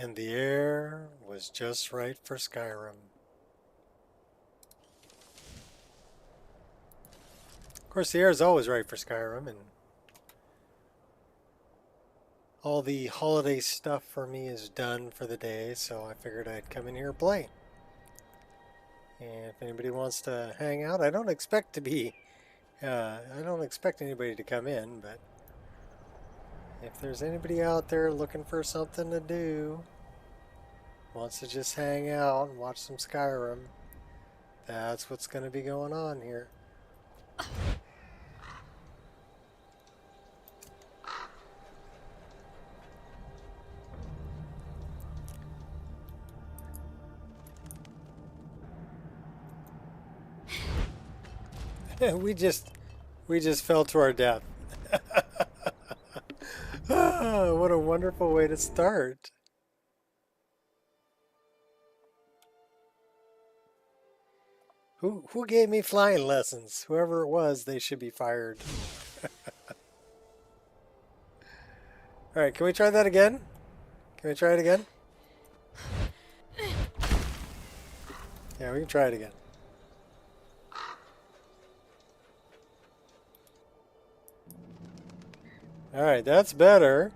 And the air was just right for Skyrim. Of course, the air is always right for Skyrim, and all the holiday stuff for me is done for the day, so I figured I'd come in here and play. And if anybody wants to hang out, I don't expect to be, I don't expect anybody to come in, but if there's anybody out there looking for something to do, wants to just hang out and watch some Skyrim, that's what's going to be going on here. we just fell to our death. Ah, what a wonderful way to start. Who gave me flying lessons? Whoever it was, they should be fired. All right, can we try that again? Can we try it again? Yeah, we can try it again. All right, that's better.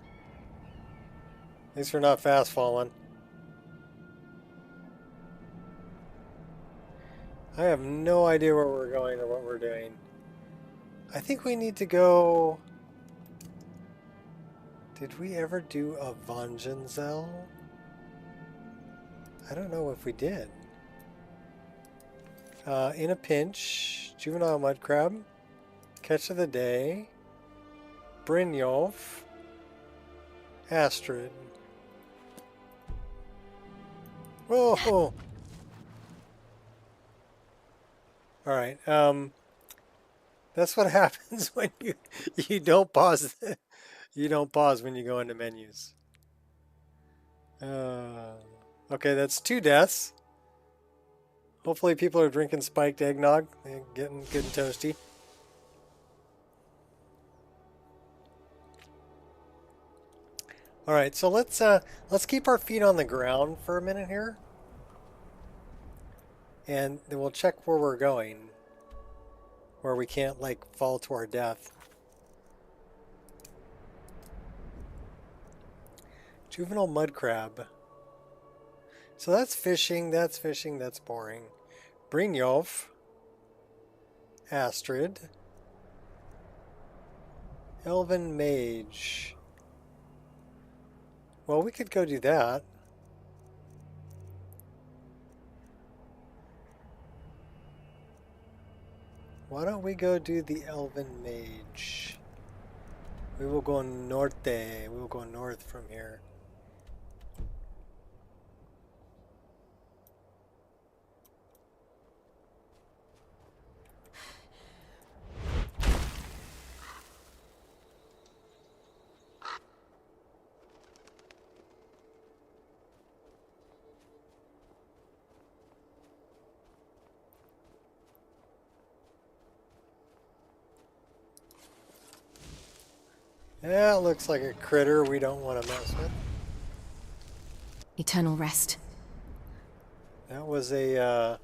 At least we're not fast falling. I have no idea where we're going or what we're doing. I think we need to go... Did we ever do a Vangenzel? I don't know if we did. In a pinch, juvenile mud crab, catch of the day, Brynjolf, Astrid. Whoa! All right. That's what happens when you don't pause. You don't pause when you go into menus. Okay, that's 2 deaths. Hopefully people are drinking spiked eggnog. They're getting good and toasty. All right, so let's keep our feet on the ground for a minute here. And then we'll check where we're going. Where we can't, like, fall to our death. Juvenile mud crab. So that's fishing, that's boring. Brynjolf. Astrid. Elven mage. Well, we could go do that. Why don't we go do the Elven Mage? We will go norte. We will go north from here. Yeah, it looks like a critter we don't want to mess with. Eternal rest. That was a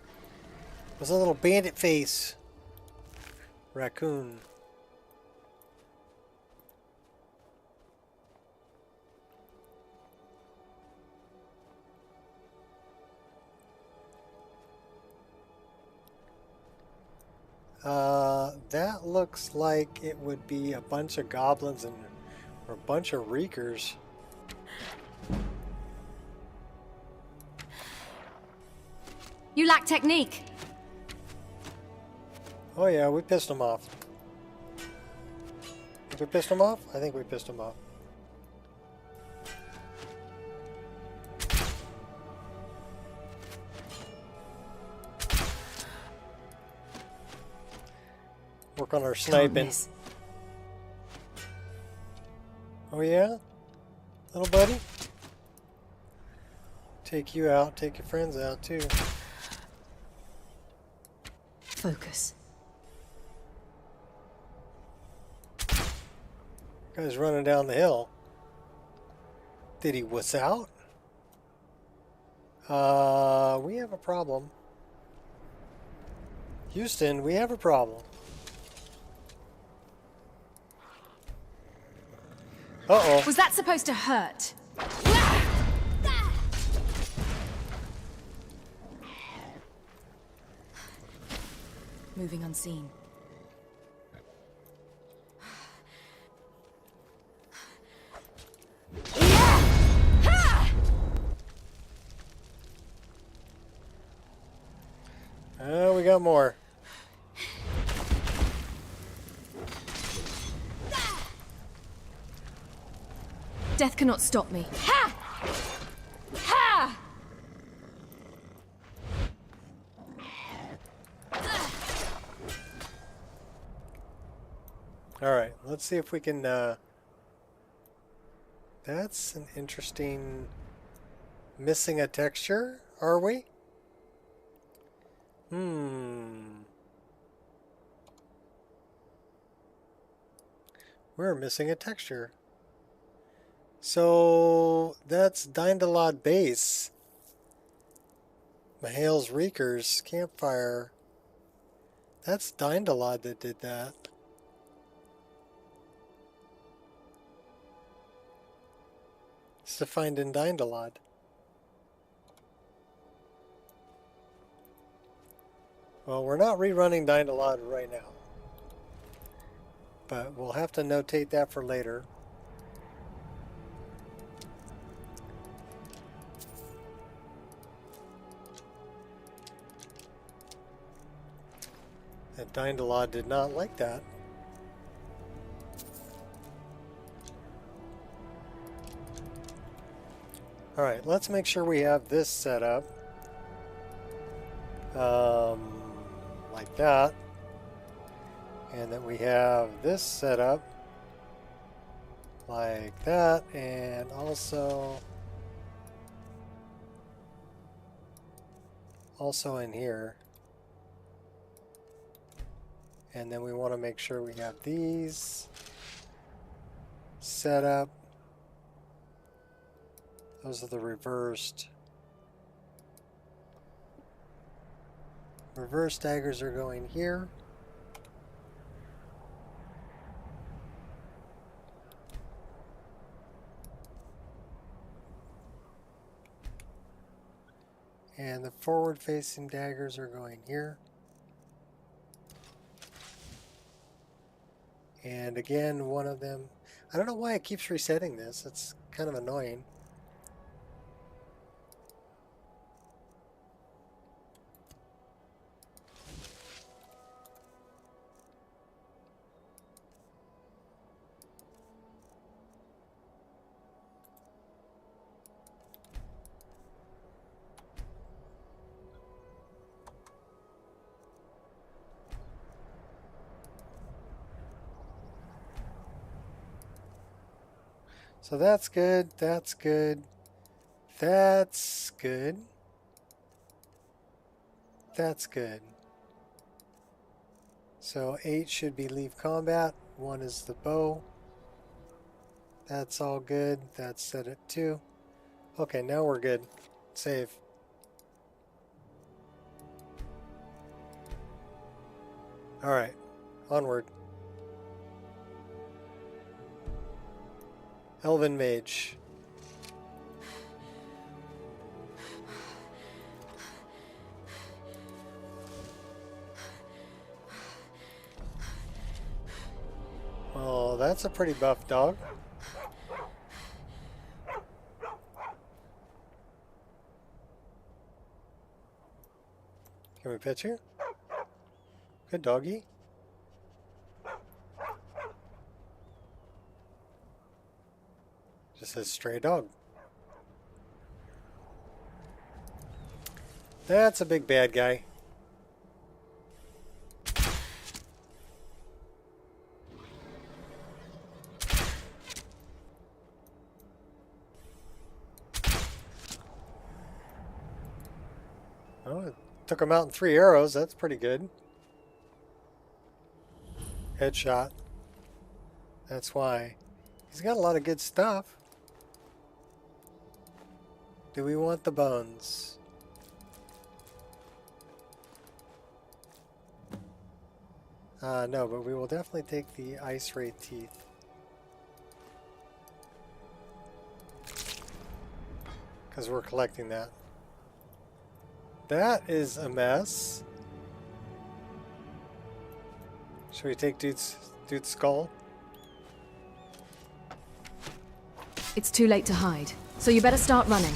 little bandit face. Raccoon. That looks like it would be a bunch of goblins or a bunch of reekers. You lack technique. Oh yeah, we pissed them off. Did we piss them off? I think we pissed them off. Work on our sniping. Oh yeah? Little buddy? Take you out, take your friends out too. Focus. Guy's running down the hill. Did he wuss out? We have a problem. Houston, we have a problem. Uh-oh. Was that supposed to hurt? Moving unseen. We got more. Death cannot stop me. Ha! Ha! Alright, let's see if we can, that's an interesting... Missing a texture, are we? We're missing a texture. So, that's Dindalod Base. Mahal's Reekers, Campfire. That's Dindalod that did that. It's defined in Dindalod. Well, we're not rerunning Dindalod right now. But we'll have to notate that for later. And Dindalod did not like that. Alright, let's make sure we have this set up. Like that. And that we have this set up like that, and also in here. And then we want to make sure we have these set up. Those are the reversed. Reverse daggers are going here. And the forward-facing daggers are going here. And again, one of them... I don't know why it keeps resetting this. It's kind of annoying. So that's good, that's good, that's good, that's good. So 8 should be leave combat, 1 is the bow. That's all good, that's set at 2. Okay, now we're good. Save. Alright, onward. Elven Mage. Oh, that's a pretty buff dog. Can we pet you? Good doggy. Just a stray dog. That's a big bad guy. Oh, it took him out in 3 arrows. That's pretty good. Headshot. That's why. He's got a lot of good stuff. Do we want the bones? No, but we will definitely take the ice ray teeth. Because we're collecting that. That is a mess. Should we take dude's skull? It's too late to hide, so you better start running.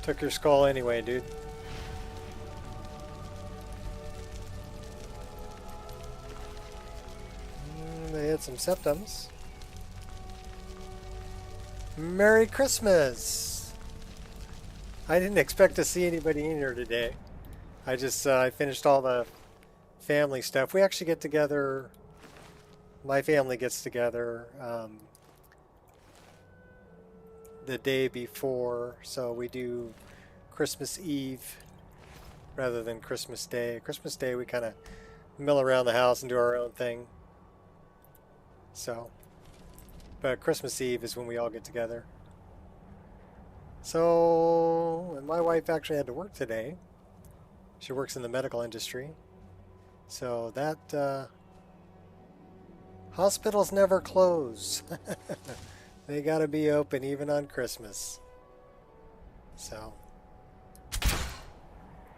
Took your skull anyway, dude. They had some septums. Merry Christmas! I didn't expect to see anybody in here today. I finished all the family stuff. We actually get together, my family gets together the day before, so we do Christmas Eve rather than Christmas Day. Christmas Day we kind of mill around the house and do our own thing. So, but Christmas Eve is when we all get together. So, and my wife actually had to work today. She works in the medical industry. So that, hospitals never close. They gotta be open even on Christmas. So,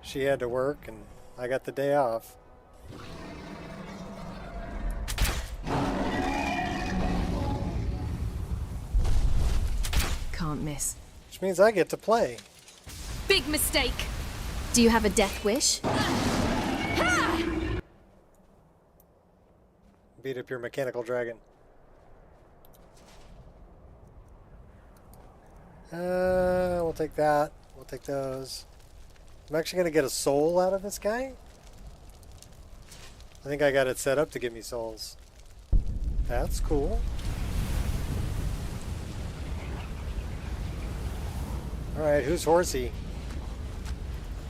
she had to work and I got the day off. Can't miss. Which means I get to play. Big mistake! Do you have a death wish? Beat up your mechanical dragon. We'll take that. We'll take those. I'm actually going to get a soul out of this guy. I think I got it set up to give me souls. That's cool. Alright, who's horsey?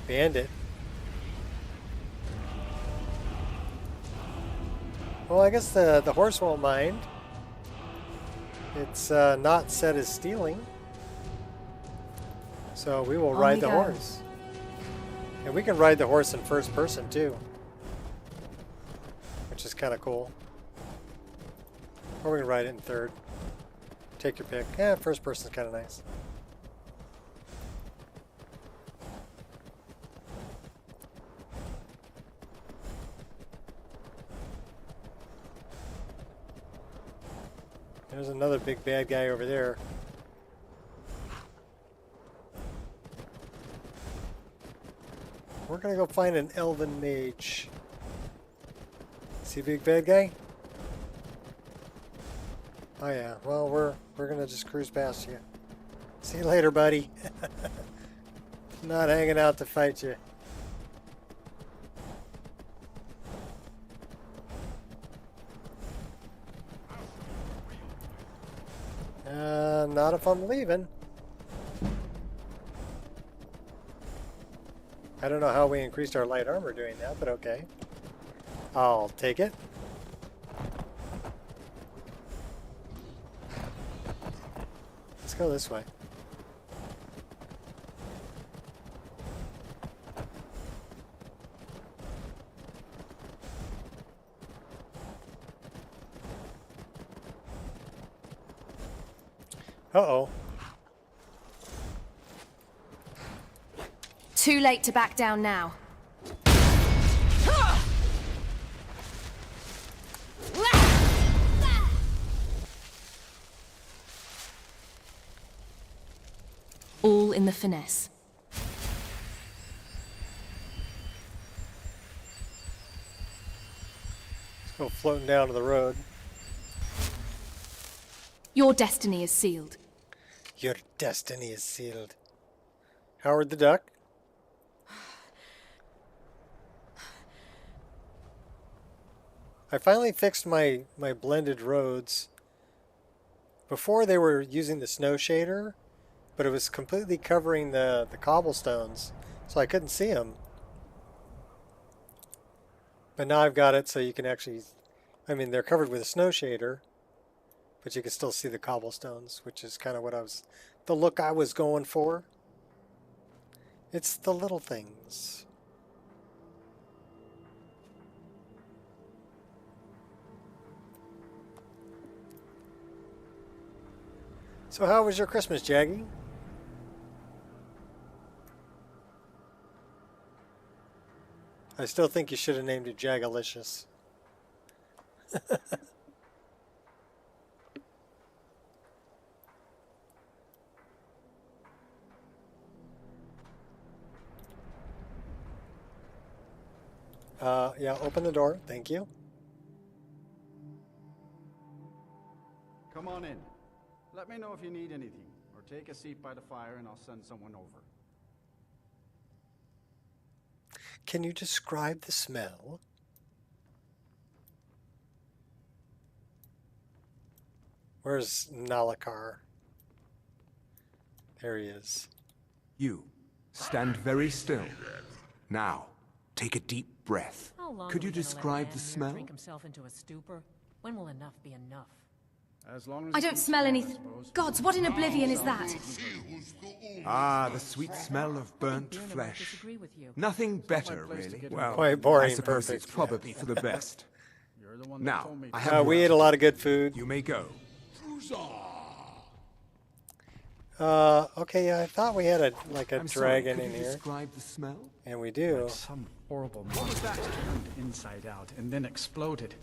Bandit. Well, I guess the horse won't mind. It's not set as stealing. So we will ride the horse. And we can ride the horse in first person too. Which is kind of cool. Or we can ride it in third. Take your pick. Yeah, first person's kind of nice. There's another big bad guy over there. We're gonna go find an elven mage. See, big bad guy? Oh yeah. Well, we're gonna just cruise past you. See you later, buddy. Not hanging out to fight you. Not if I'm leaving. I don't know how we increased our light armor doing that, but okay. I'll take it. Let's go this way. Uh-oh. Too late to back down now. All in the finesse. Let's go floating down to the road. Your destiny is sealed. Your destiny is sealed. Howard the Duck. I finally fixed my blended roads. Before they were using the snow shader, but it was completely covering the cobblestones, so I couldn't see them. But now I've got it so you can actually, I mean, they're covered with a snow shader, but you can still see the cobblestones, which is kind of what the look I was going for. It's the little things. So how was your Christmas, Jaggy? I still think you should have named it Jagalicious. Yeah, open the door. Thank you. Come on in. Let me know if you need anything, or take a seat by the fire and I'll send someone over. Can you describe the smell? Where's Nalakar? There he is. You, stand very still. Now, take a deep breath. How long Could are you we gonna let a describe man the here smell? Drink himself into a stupor? When will enough be enough? As long as I don't smell anything. Gods, what in oblivion is that? Ah, the sweet smell of burnt Bjorn and I flesh. disagree with you. Nothing better, place to really. get Well, Quite boring, I suppose perfect. it's probably for the best. You're the one that Now, told me I to. have We work ate to a lot do. of good food. You may go. Okay, yeah, I thought we had a I'm sorry, dragon could in you here, describe the smell? and we do. Some horrible monster turned inside out and then exploded.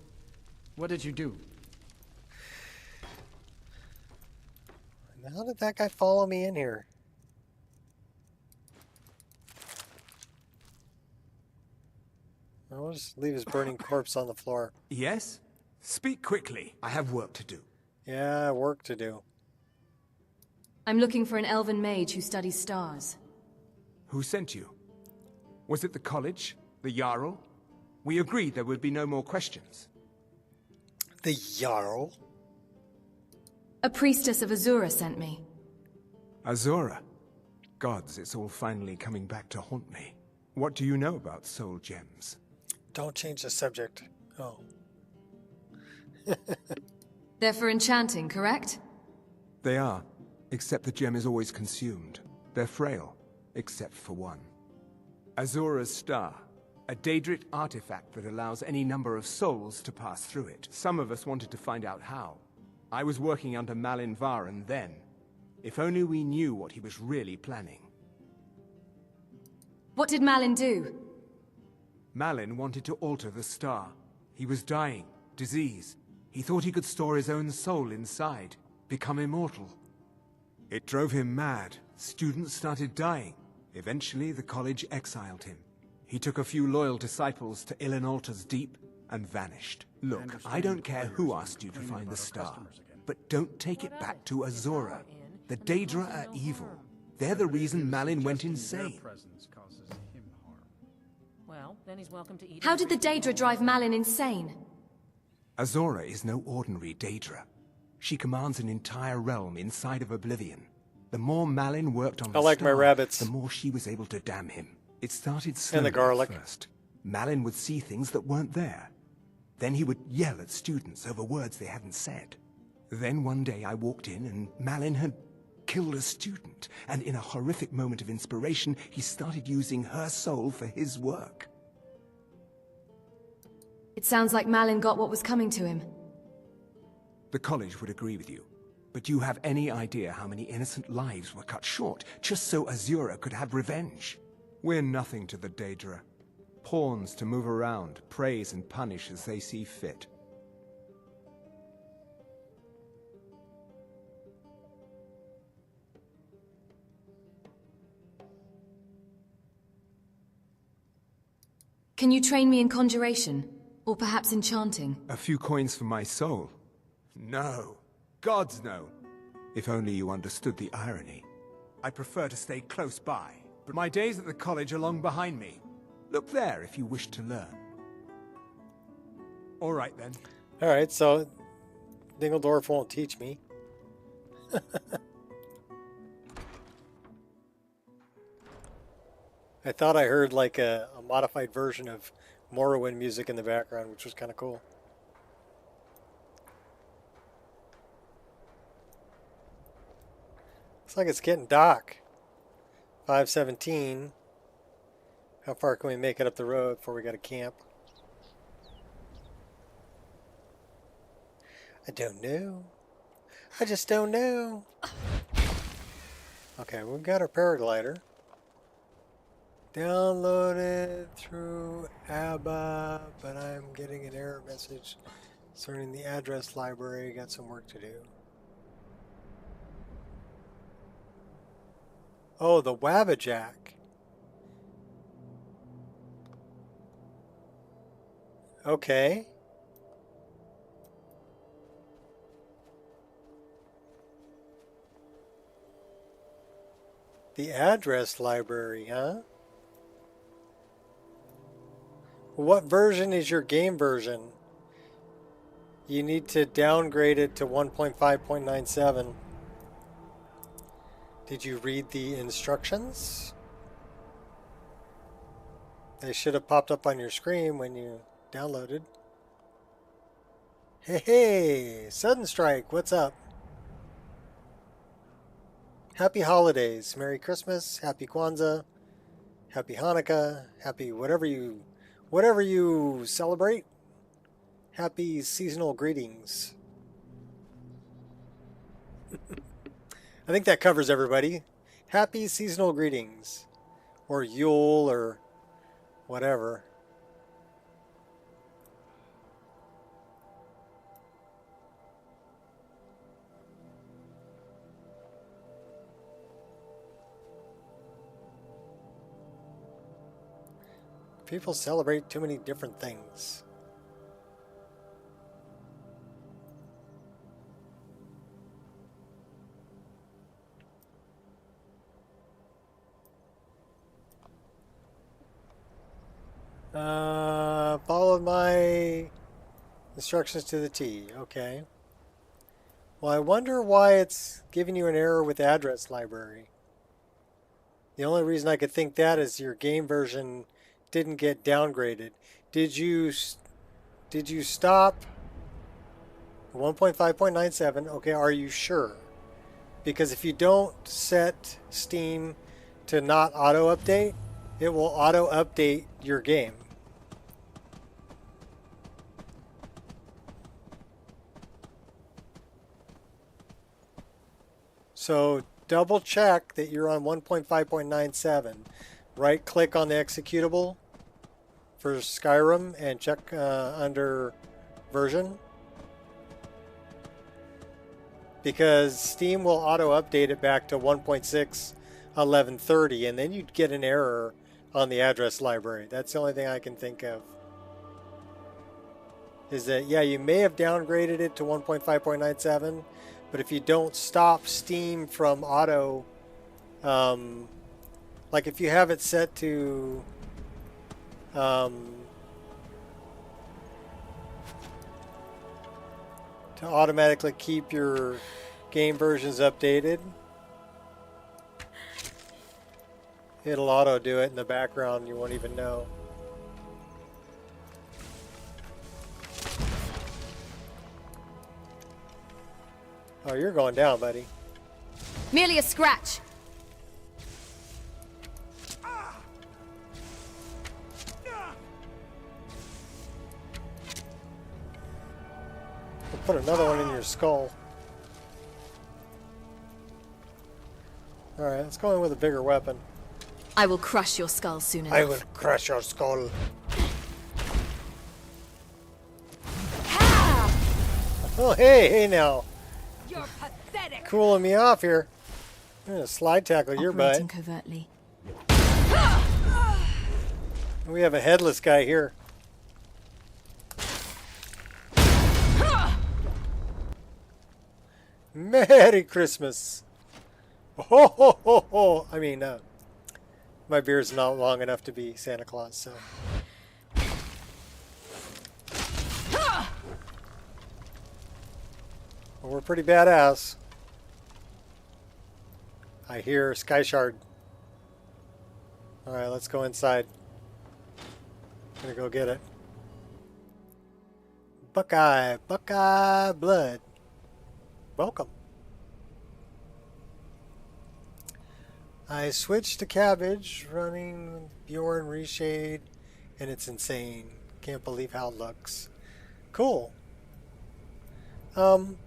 What did you do? How did that guy follow me in here? I'll just leave his burning corpse on the floor. Yes? Speak quickly. I have work to do. Yeah, work to do. I'm looking for an elven mage who studies stars. Who sent you? Was it the college? The Jarl? We agreed there would be no more questions. The Jarl? A priestess of Azura sent me. Azora. Gods, it's all finally coming back to haunt me. What do you know about soul gems? Don't change the subject. Oh. They're for enchanting, correct? They are, except the gem is always consumed. They're frail, except for one. Azora's Star, a Daedric artifact that allows any number of souls to pass through it. Some of us wanted to find out how. I was working under Malin Varen then. If only we knew what he was really planning. What did Malin do? Malin wanted to alter the star. He was dying, disease. He thought he could store his own soul inside, become immortal. It drove him mad. Students started dying. Eventually, the college exiled him. He took a few loyal disciples to Illinalta's Deep and vanished. Look, I don't care who asked you to find the star, but don't take it back to Azora. The Daedra are evil. They're the reason Malin went insane. Presence causes him harm. Well, then he's welcome to eat. How did the Daedra drive Malin insane? Azora is no ordinary Daedra. She commands an entire realm inside of Oblivion. The more Malin worked on the I like my star, rabbits. the more she was able to damn him. It started And slowly the garlic. at first. Malin would see things that weren't there. Then he would yell at students over words they hadn't said. Then one day I walked in and Malin had killed a student. And in a horrific moment of inspiration, he started using her soul for his work. It sounds like Malin got what was coming to him. The college would agree with you. But do you have any idea how many innocent lives were cut short just so Azura could have revenge? We're nothing to the Daedra. Pawns to move around, praise and punish as they see fit. Can you train me in conjuration? Or perhaps enchanting? A few coins for my soul? No. Gods no. If only you understood the irony. I prefer to stay close by, but my days at the college are long behind me. Look there if you wish to learn. All right then. Alright, so Dingledorf won't teach me. I thought I heard like a modified version of Morrowind music in the background, which was kind of cool. Looks like it's getting dark. 5:17. How far can we make it up the road before we got to camp? I don't know. I just don't know. Okay, we've got our paraglider. Downloaded through ABBA, but I'm getting an error message concerning the address library. Got some work to do. Oh, the Wabbajack. Okay. The address library, huh? What version is your game version? You need to downgrade it to 1.5.97. Did you read the instructions? They should have popped up on your screen when you downloaded. Hey, hey, Sudden Strike, what's up? Happy holidays, Merry Christmas, Happy Kwanzaa, Happy Hanukkah, Happy whatever you celebrate. Happy seasonal greetings. I think that covers everybody. Happy seasonal greetings. Or Yule or whatever. People celebrate too many different things. Followed my instructions to the T. Okay. Well, I wonder why it's giving you an error with address library. The only reason I could think that is your game version didn't get downgraded. Did you stop 1.5.97? Okay, are you sure? Because if you don't set Steam to not auto update, it will auto update your game. So double check that you're on 1.5.97. Right click on the executable for Skyrim and check under version. Because Steam will auto update it back to 1.6.1130 and then you'd get an error on the address library. That's the only thing I can think of. Is that, yeah, you may have downgraded it to 1.5.97, but if you don't stop Steam from auto, like if you have it set to automatically keep your game versions updated, it'll auto do it in the background. You won't even know. Oh, you're going down, buddy. Merely a scratch. We'll put another one in your skull. Alright, let's go in with a bigger weapon. I will crush your skull soon enough. I will crush your skull. Oh, hey now. You're pathetic. Cooling me off here. I'm gonna slide tackle your butt. Operating covertly. We have a headless guy here. Merry Christmas. Ho ho ho ho. I mean, my beard's not long enough to be Santa Claus, so. Well, we're pretty badass. I hear Sky Shard. Alright, let's go inside. Gonna go get it. Buckeye blood. Welcome. I switched to cabbage, running Bjorn Reshade, and it's insane. Can't believe how it looks. Cool. I'm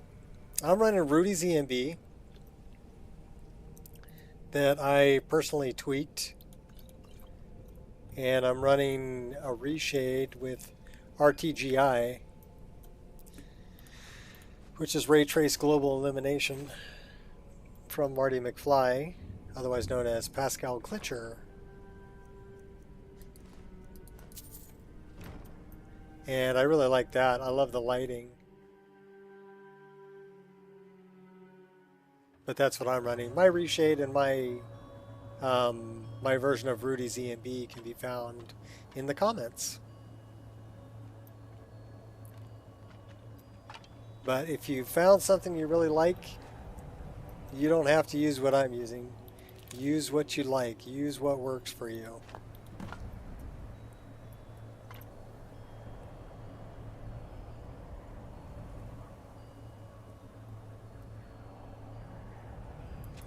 running Rudy's EMB that I personally tweaked, and I'm running a Reshade with RTGI, which is Ray Trace Global Elimination from Marty McFly, otherwise known as Pascal Glitcher. And I really like that. I love the lighting. But that's what I'm running. My Reshade and my version of Rudy's EMB can be found in the comments. But if you found something you really like, you don't have to use what I'm using. Use what you like. Use what works for you.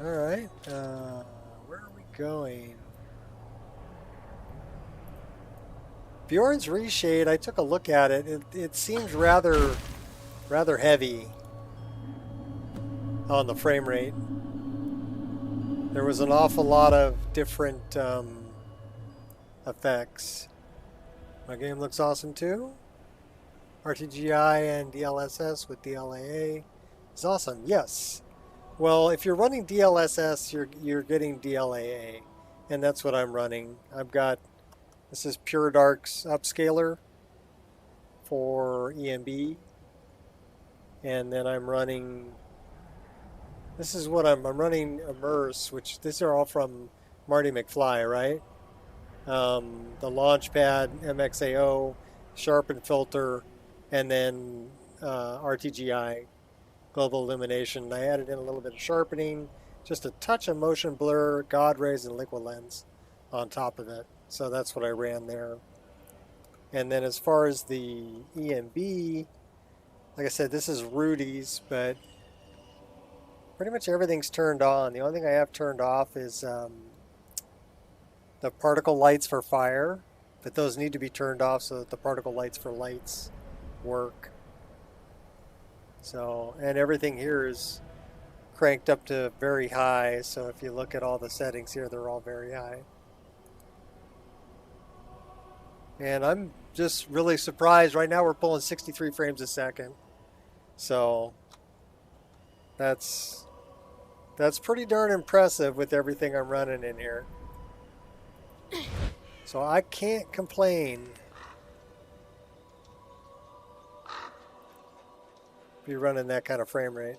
Alright, where are we going? Bjorn's Reshade, I took a look at it. It seems rather heavy on the frame rate. There was an awful lot of different effects. My game looks awesome too. RTGI and DLSS with DLAA is awesome. Yes. Well, if you're running DLSS, you're getting DLAA, and that's what I'm running. I've got, this is Pure Dark's upscaler for EMB, and then I'm running, this is what I'm running Immerse, which these are all from Marty McFly, right? The Launchpad, MXAO, Sharpen Filter, and then RTGI. Global Illumination. I added in a little bit of sharpening, just a touch of motion blur, God rays, and liquid lens on top of it. So that's what I ran there. And then as far as the EMB, like I said, this is Rudy's, but pretty much everything's turned on. The only thing I have turned off is the particle lights for fire, but those need to be turned off so that the particle lights for lights work. So, and everything here is cranked up to very high. So if you look at all the settings here, they're all very high. And I'm just really surprised. Right now we're pulling 63 frames a second. So that's pretty darn impressive with everything I'm running in here. So I can't complain. Be running that kind of frame rate.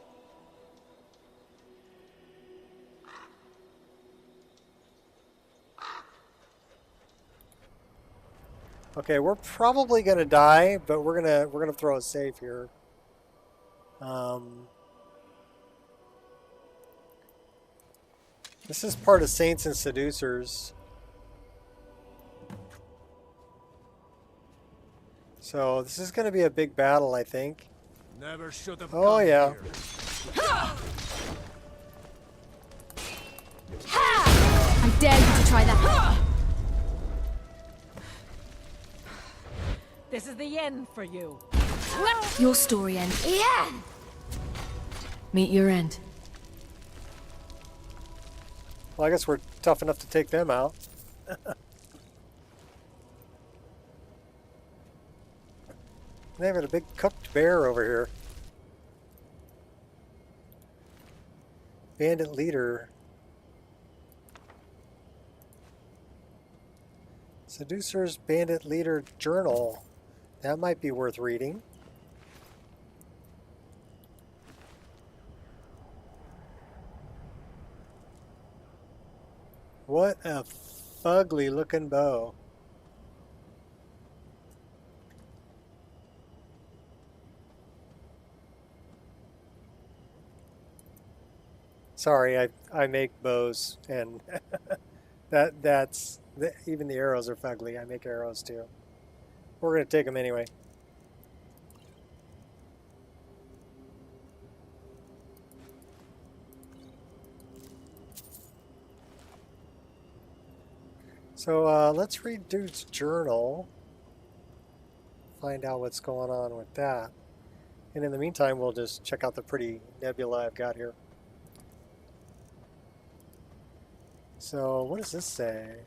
Okay, we're probably gonna die, but we're gonna throw a save here. This is part of Saints and Seducers. So this is gonna be a big battle, I think. Never should have Oh come yeah. here. I dare you to try that. This is the end for you. Your story ends. Yeah. Meet your end. Well, I guess we're tough enough to take them out. They have a big cooked bear over here. Bandit leader. Seducer's Bandit Leader Journal. That might be worth reading. What a fugly looking bow. Sorry, I make bows, and even the arrows are fugly. I make arrows too. We're gonna take them anyway. So let's read Dude's journal. Find out what's going on with that. And in the meantime, we'll just check out the pretty nebula I've got here. So what does this say?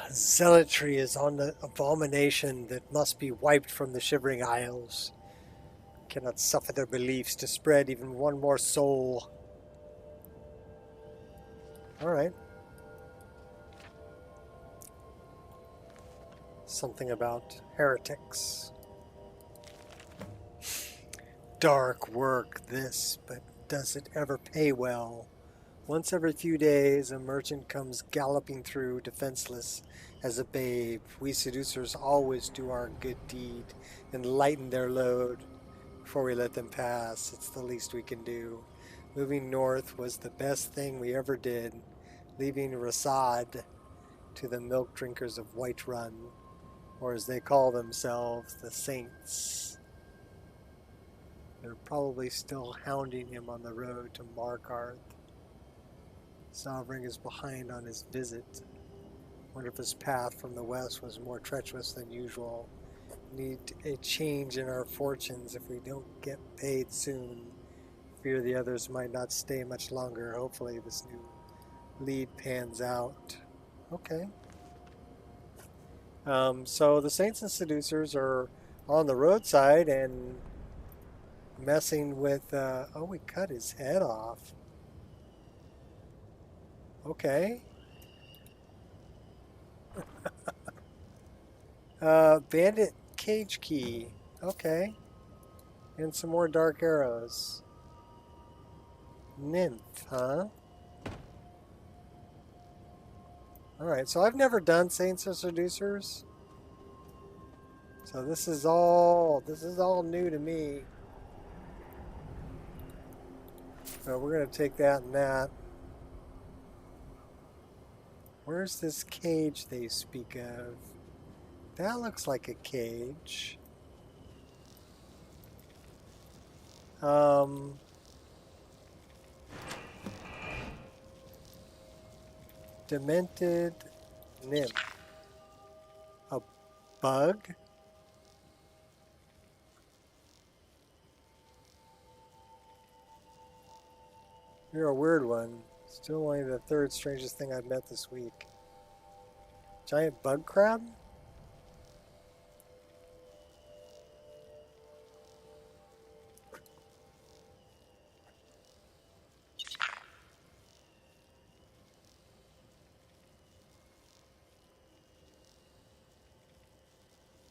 Zealotry is on the abomination that must be wiped from the Shivering Isles. Cannot suffer their beliefs to spread even one more soul. Alright. Something about heretics. Dark work, this, but does it ever pay well? Once every few days, a merchant comes galloping through, defenseless as a babe. We seducers always do our good deed and lighten their load before we let them pass. It's the least we can do. Moving north was the best thing we ever did, leaving Reshade to the milk drinkers of Whiterun, or as they call themselves, the Saints. They're probably still hounding him on the road to Markarth. Sovereign is behind on his visit. Wonder if his path from the west was more treacherous than usual. Need a change in our fortunes if we don't get paid soon. Fear the others might not stay much longer. Hopefully this new lead pans out. Okay. So the Saints and Seducers are on the roadside and messing with... oh, we cut his head off. Okay. Bandit cage key. Okay. And some more dark arrows. Nymph, huh? Alright, so I've never done Saints or Seducers. So this is all new to me. So we're gonna take that and that. Where's this cage they speak of? That looks like a cage. Demented nymph. A bug? You're a weird one. Still only the third strangest thing I've met this week. Giant bug crab?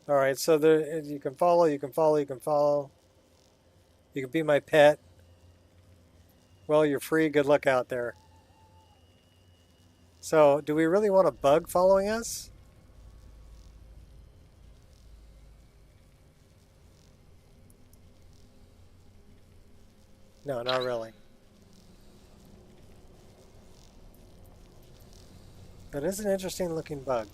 Alright, so there, you can follow, you can follow, you can follow. You can be my pet. Well, you're free. Good luck out there. So, do we really want a bug following us? No, not really. That is an interesting looking bug.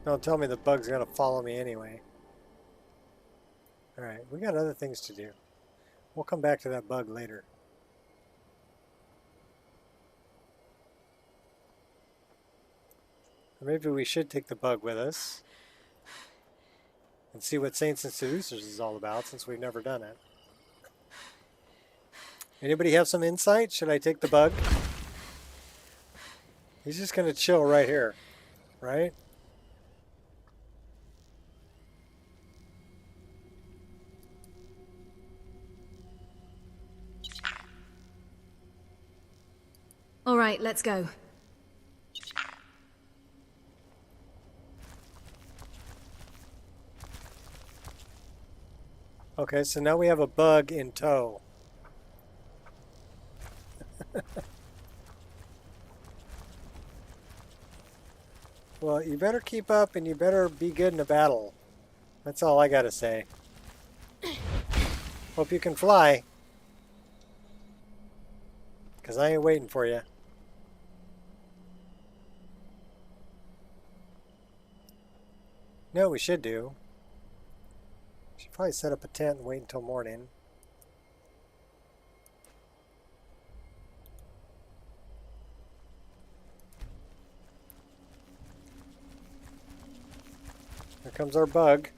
Don't tell me the bug's gonna follow me anyway. Alright, we got other things to do. We'll come back to that bug later. Or maybe we should take the bug with us and see what Saints and Seducers is all about, since we've never done it. Anybody have some insight? Should I take the bug? He's just gonna chill right here, right? All right, let's go. Okay, so now we have a bug in tow. Well, you better keep up and you better be good in a battle. That's all I gotta say. Hope you can fly. Because I ain't waiting for you. You know what we should do? Should probably set up a tent and wait until morning. Here comes our bug.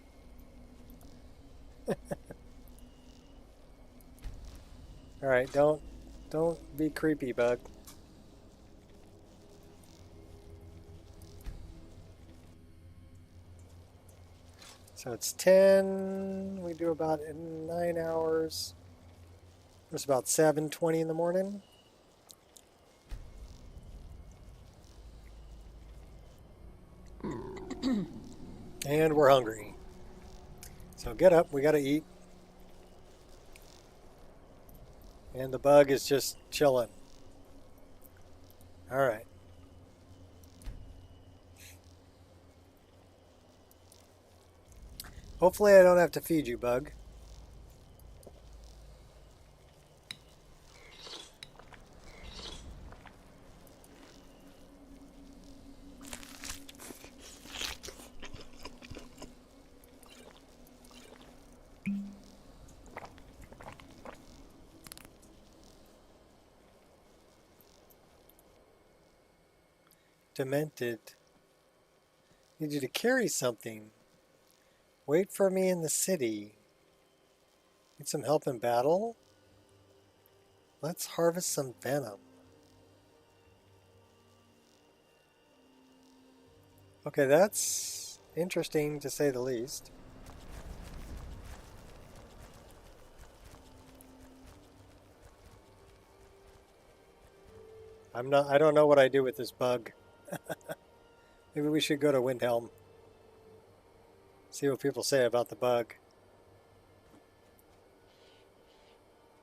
Alright, don't be creepy, bug. So it's 10, we do about 9 hours. It's about 7:20 in the morning. And we're hungry. So get up, we gotta eat. And the bug is just chilling. Alright. Hopefully I don't have to feed you, bug. Demented. Need you to carry something. Wait for me in the city. Need some help in battle? Let's harvest some venom. Okay, that's interesting to say the least. I don't know what I do with this bug. Maybe we should go to Windhelm. See what people say about the bug.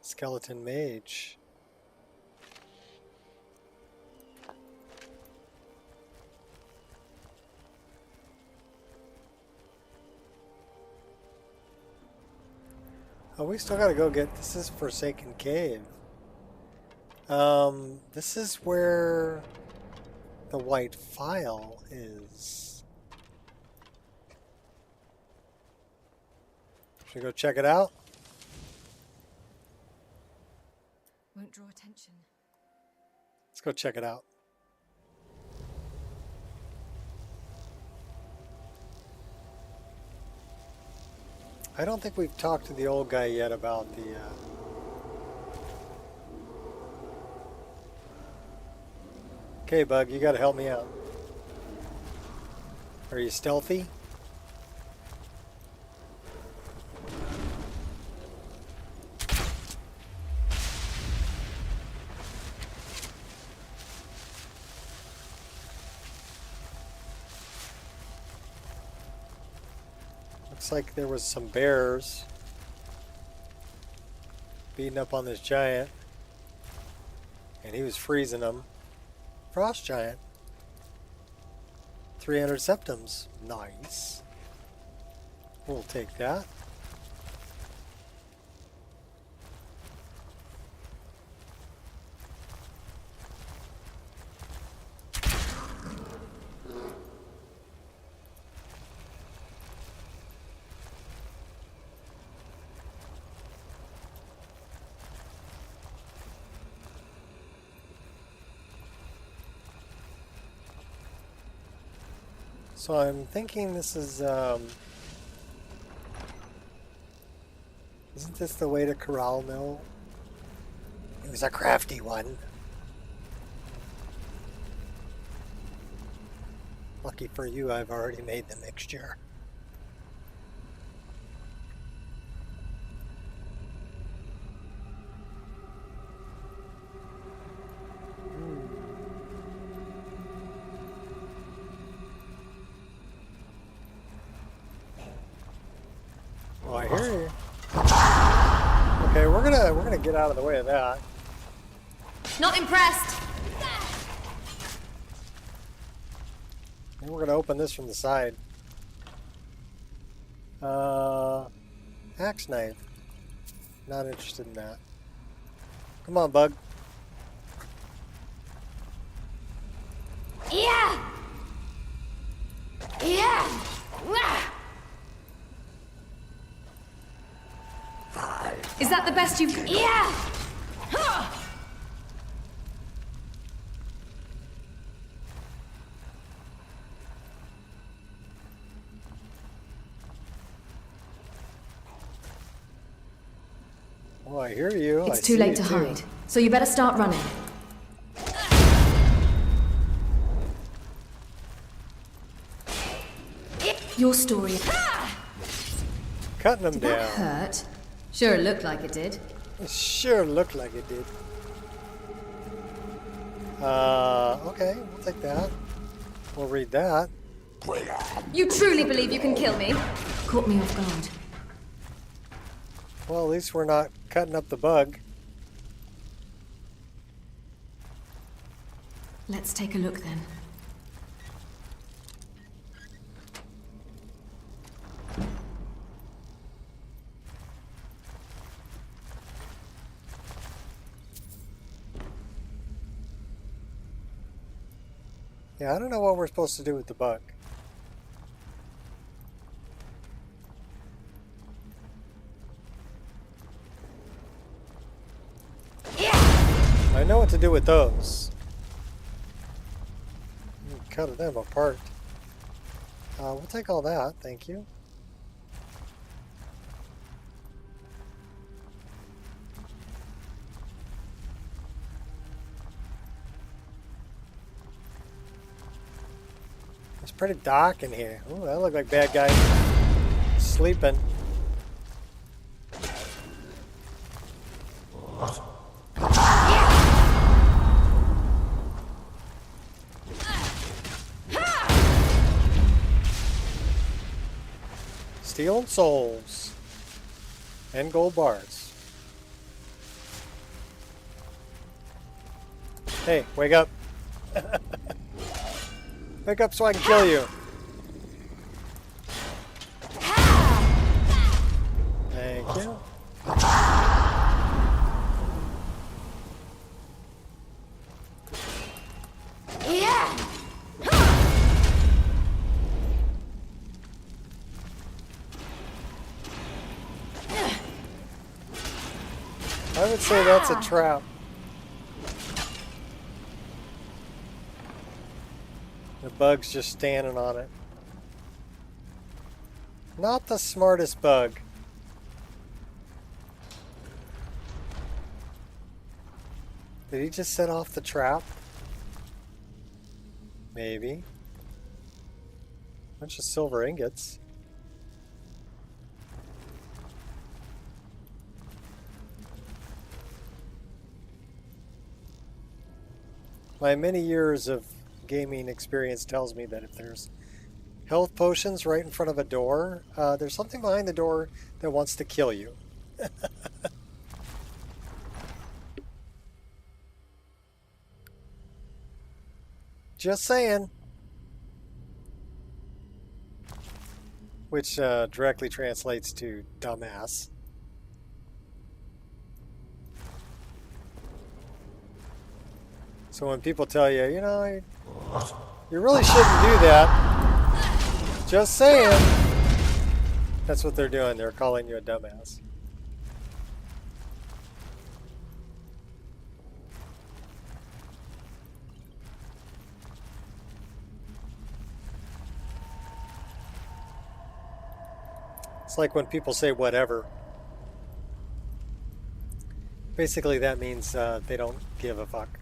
Skeleton mage. Oh, we still gotta go get, this is Forsaken Cave. This is where the white file is. Should we go check it out? Won't draw attention. Let's go check it out. I don't think we've talked to the old guy yet about the Okay, bug, you gotta help me out. Are you stealthy? Looks like there was some bears beating up on this giant, and he was freezing them. Frost giant. 300 septums. Nice. We'll take that. So I'm thinking this is, isn't this the way to Corral Mill? It was a crafty one. Lucky for you, I've already made the mixture. Oh, I hear you. Okay, we're gonna get out of the way of that. Not impressed. And we're gonna open this from the side. Axe knife. Not interested in that. Come on, bug. Yeah. Yeah. Is that the best you've... Yeah! Oh, I hear you. It's too late to hide, so you better start running. Your story... Cutting them Did down. that hurt? Sure, it looked like it did. It sure looked like it did. Okay, we'll take that. We'll read that. You truly believe you can kill me? Caught me off guard. Well, at least we're not cutting up the bug. Let's take a look then. Yeah, I don't know what we're supposed to do with the bug. I know what to do with those. Cut them apart. We'll take all that, thank you. It's pretty dark in here. Ooh, that looked like bad guy sleeping. Stealing souls and gold bars. Hey, wake up. Wake up so I can kill you. Thank you. I would say that's a trap. The bug's just standing on it. Not the smartest bug. Did he just set off the trap? Maybe. Bunch of silver ingots. My many years of gaming experience tells me that if there's health potions right in front of a door, there's something behind the door that wants to kill you. Just saying. Which directly translates to dumbass. So when people tell you, you know, you really shouldn't do that, just saying, that's what they're doing. They're calling you a dumbass. It's like when people say whatever. Basically that means they don't give a fuck.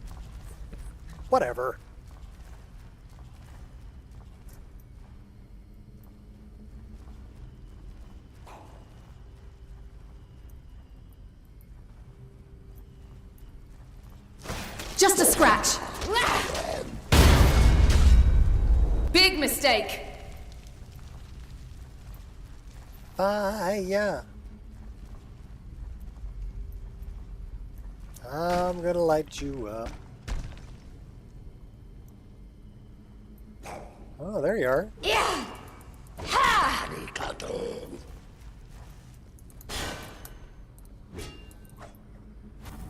Whatever. Just a scratch. Big mistake. Fire. I'm gonna light you up. Oh, there you are. Yeah. Ha!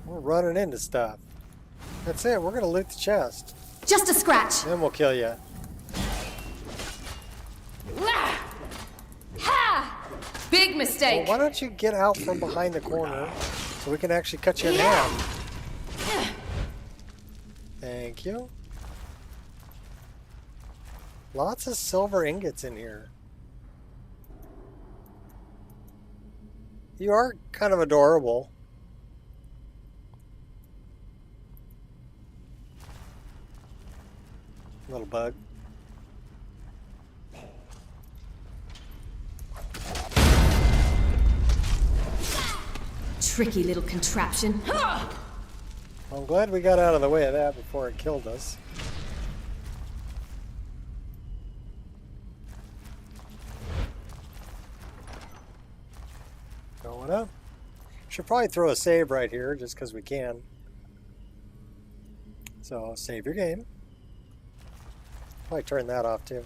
We're running into stuff. That's it. We're gonna loot the chest. Just a scratch. Then we'll kill you. mistake. Well, why don't you get out from behind the corner so we can actually cut you in half? Thank you. Lots of silver ingots in here. You are kind of adorable. Little bug. Tricky little contraption. I'm glad we got out of the way of that before it killed us. Going up. Should probably throw a save right here just because we can. So save your game. Probably turn that off too.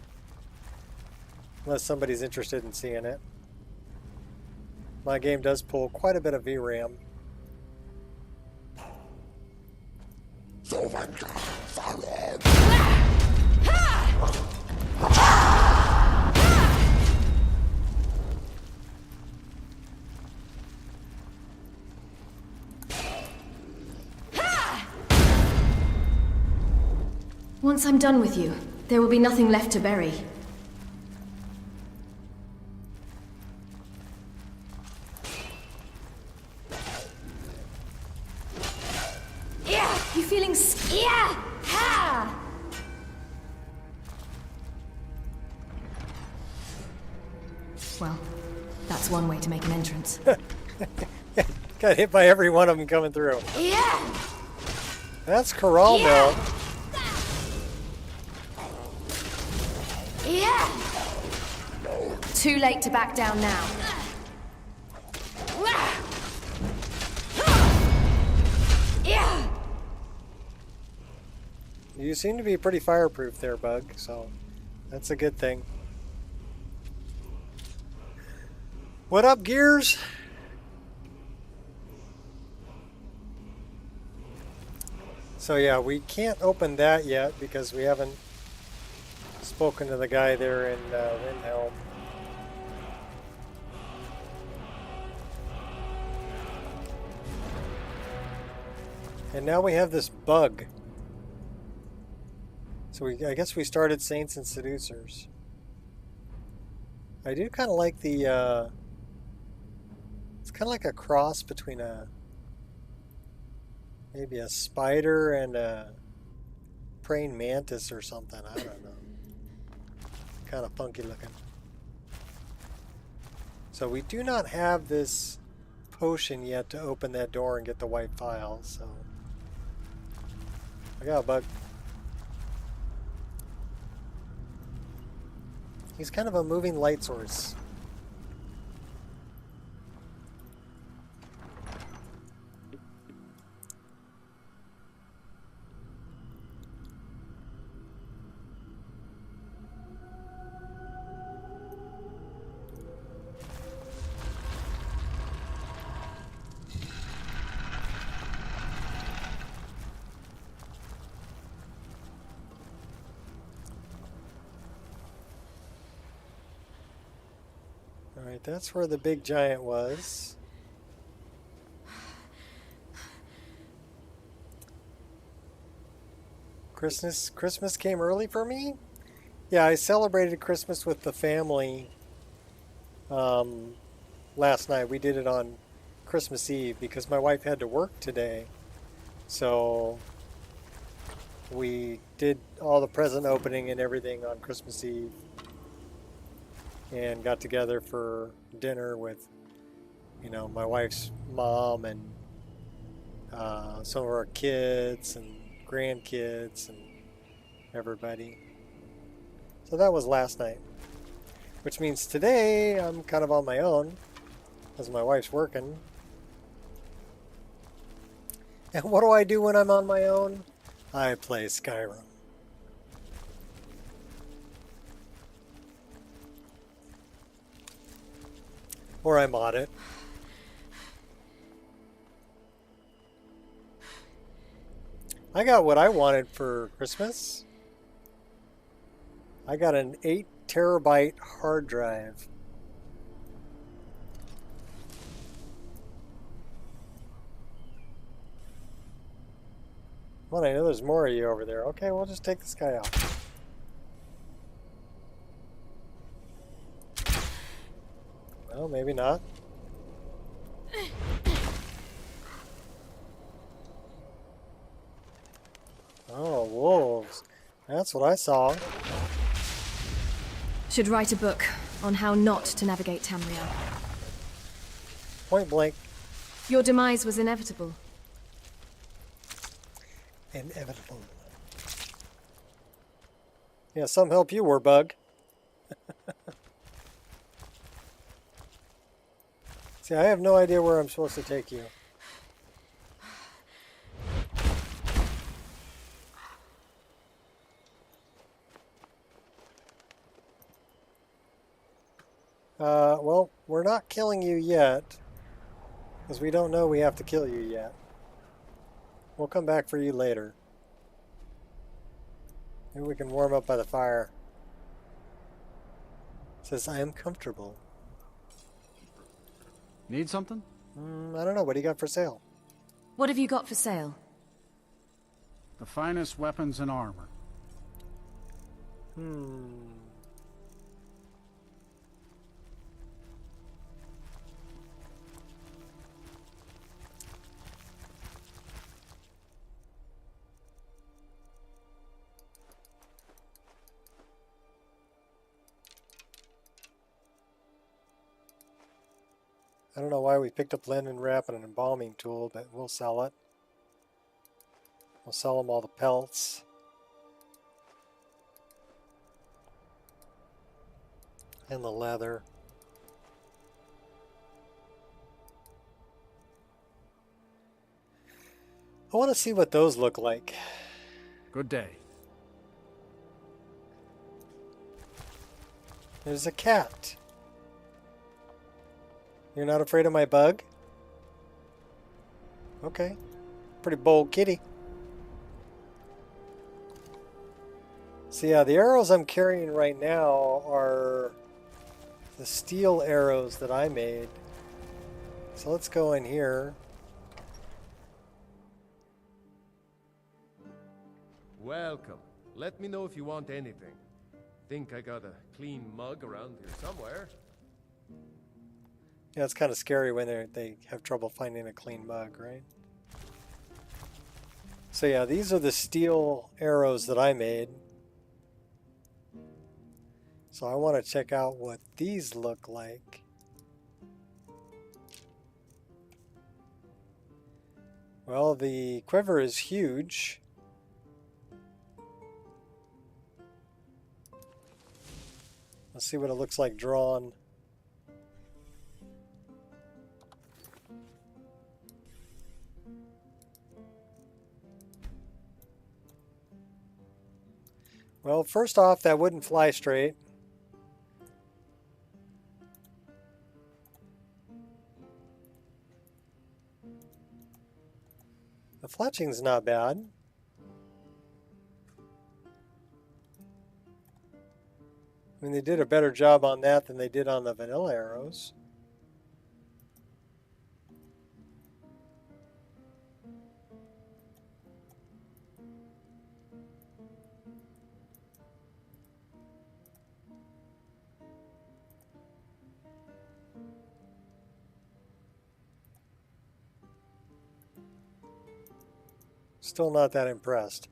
Unless somebody's interested in seeing it. My game does pull quite a bit of VRAM. Once I'm done with you, there will be nothing left to bury. Yeah, you feeling yeah? Ha! Well, that's one way to make an entrance. Got hit by every one of them coming through. Yeah! That's corral mill. Yeah! Too late to back down now. Yeah! You seem to be pretty fireproof there, Bug, so that's a good thing. What up, Gears? So yeah, we can't open that yet because we haven't spoken to the guy there in Windhelm. And now we have this bug. So I guess we started Saints and Seducers. I do kind of like the, it's kind of like a cross between maybe a spider and a praying mantis or something. I don't know. Kind of funky looking. So we do not have this potion yet to open that door and get the white file, so. I got a bug. He's kind of a moving light source. Alright, that's where the big giant was. Christmas came early for me? Yeah, I celebrated Christmas with the family last night. We did it on Christmas Eve because my wife had to work today. So we did all the present opening and everything on Christmas Eve. And got together for dinner with, you know, my wife's mom and some of our kids and grandkids and everybody. So that was last night. Which means today I'm kind of on my own as my wife's working. And what do I do when I'm on my own? I play Skyrim. Or I mod it. I got what I wanted for Christmas. I got an 8 terabyte hard drive. Come on, I know there's more of you over there. Okay, we'll just take this guy out. Well, maybe not. Oh, wolves. That's what I saw. Should write a book on how not to navigate Tamriel. Point blank. Your demise was inevitable. Inevitable. Yeah, some help you, Warbug. See, I have no idea where I'm supposed to take you. Well, we're not killing you yet, because we don't know we have to kill you yet. We'll come back for you later. Maybe we can warm up by the fire. It says, I am comfortable. Need something? I don't know. What do you got for sale? What have you got for sale? The finest weapons and armor. I don't know why we picked up linen wrap and an embalming tool, but we'll sell it. We'll sell them all the pelts. And the leather. I want to see what those look like. Good day. There's a cat. You're not afraid of my bug? Okay. Pretty bold kitty. So yeah, the arrows I'm carrying right now are the steel arrows that I made. So let's go in here. Welcome. Let me know if you want anything. Think I got a clean mug around here somewhere. Yeah, it's kind of scary when they have trouble finding a clean mug, right? So yeah, these are the steel arrows that I made. So I want to check out what these look like. Well, the quiver is huge. Let's see what it looks like drawn. Well, first off, that wouldn't fly straight. The fletching's not bad. I mean, they did a better job on that than they did on the vanilla arrows. Still not that impressed.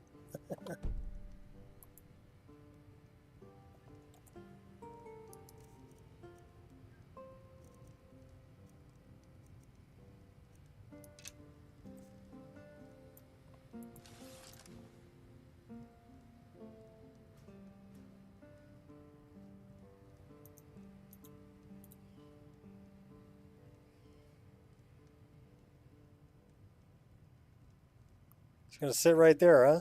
It's going to sit right there, huh?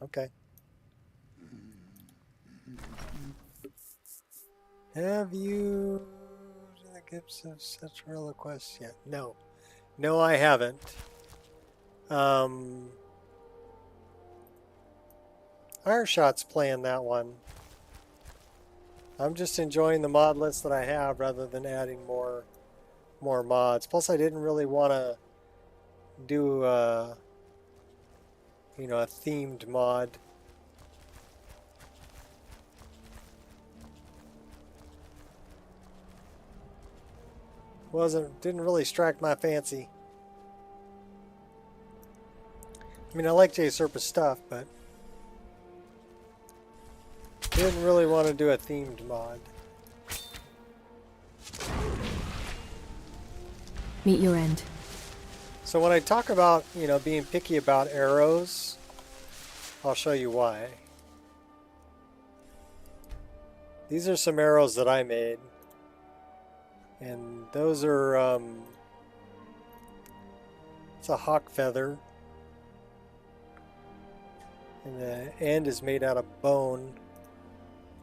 Okay. Have you done the gifts of such requests yet? No. No, I haven't. Ireshot's playing that one. I'm just enjoying the mod list that I have rather than adding more mods. Plus, I didn't really want to do you know, a themed mod. Didn't really strike my fancy. I mean, I like Jay Serpa's stuff, but didn't really want to do a themed mod. Meet your end. So when I talk about, you know, being picky about arrows, I'll show you why. These are some arrows that I made. And those are, it's a hawk feather. And the end is made out of bone.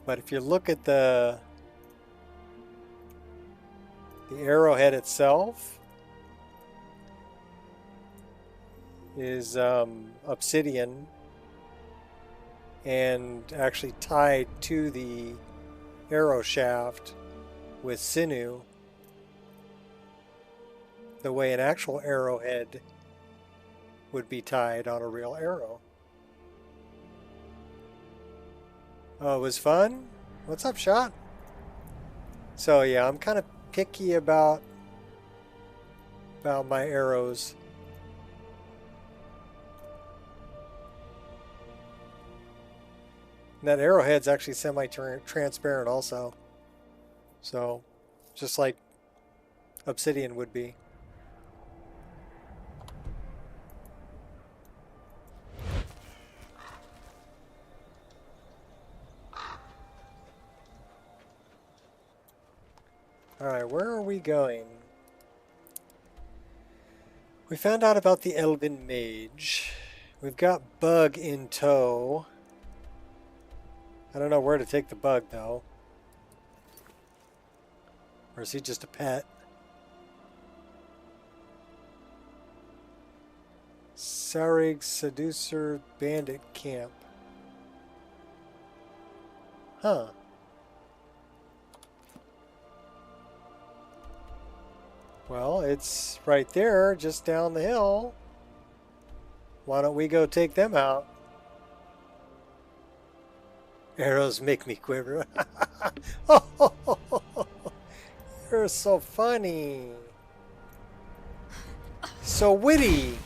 But if you look at the arrowhead itself is obsidian and actually tied to the arrow shaft with sinew, the way an actual arrowhead would be tied on a real arrow. Oh, it was fun? What's up, Shot? So yeah, I'm kind of picky about my arrows. And that arrowhead's actually semi-transparent also. So, just like obsidian would be. Alright, where are we going? We found out about the Elven Mage. We've got Bug in tow. I don't know where to take the Bug, though. Or is he just a pet? Sarig Seducer Bandit Camp. Huh. Well, it's right there, just down the hill. Why don't we go take them out? Arrows make me quiver. You're so funny. So witty.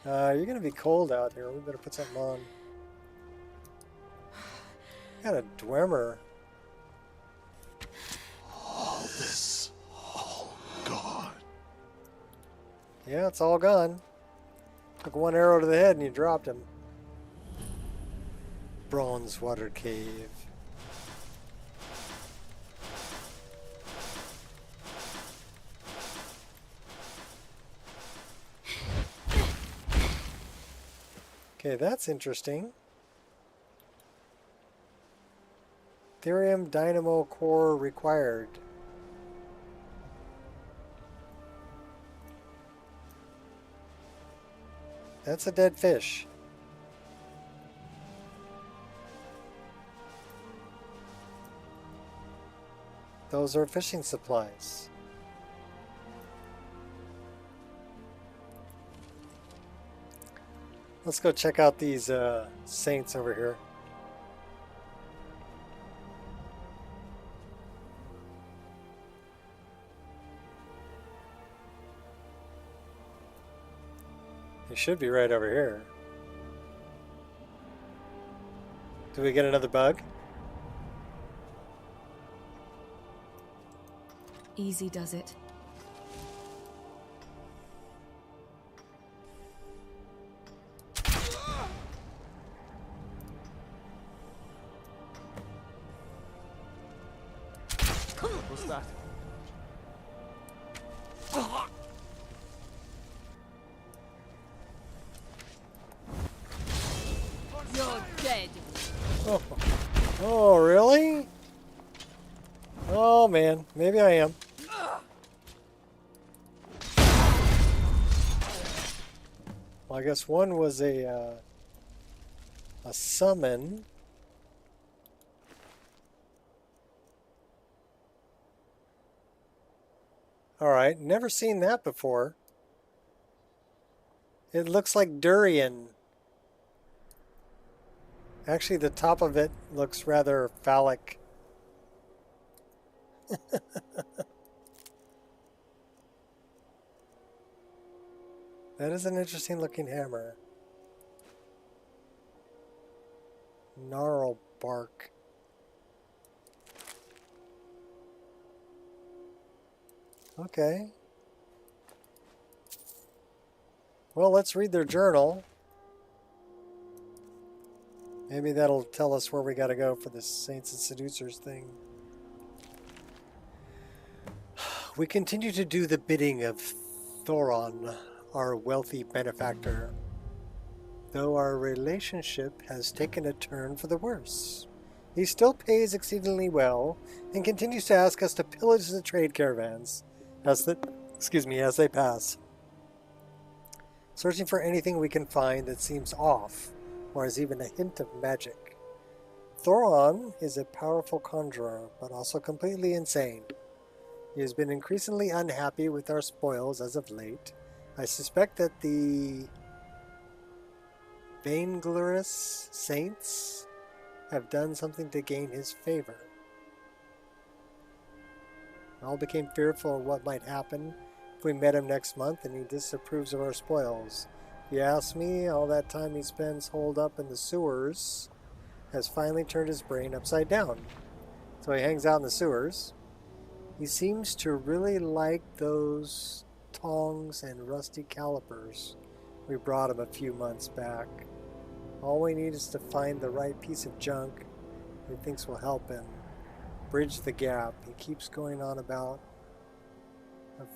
You're gonna be cold out here. We better put something on. Got a Dwemer. All gone. Yeah, it's all gone. Took one arrow to the head and you dropped him. Bronze Water Cave. Okay, that's interesting. Therium Dynamo Core required. That's a dead fish. Those are fishing supplies. Let's go check out these saints over here. They should be right over here. Do we get another bug? Easy does it. What's that? You're dead. Oh, oh really? Oh man, maybe I am. Well, I guess one was a summon. All right, never seen that before. It looks like durian. Actually, the top of it looks rather phallic. That is an interesting looking hammer. Gnarl bark. Okay. Well, let's read their journal. Maybe that'll tell us where we gotta go for this Saints and Seducers thing. We continue to do the bidding of Thoron, our wealthy benefactor, though our relationship has taken a turn for the worse. He still pays exceedingly well and continues to ask us to pillage the trade caravans as they pass, searching for anything we can find that seems off or has even a hint of magic. Thoron is a powerful conjurer, but also completely insane. He has been increasingly unhappy with our spoils as of late. I suspect that the vainglorious saints have done something to gain his favor. We all became fearful of what might happen if we met him next month and he disapproves of our spoils. If you ask me, all that time he spends holed up in the sewers has finally turned his brain upside down. So he hangs out in the sewers. He seems to really like those tongs and rusty calipers we brought him a few months back. All we need is to find the right piece of junk he thinks will help him bridge the gap. He keeps going on about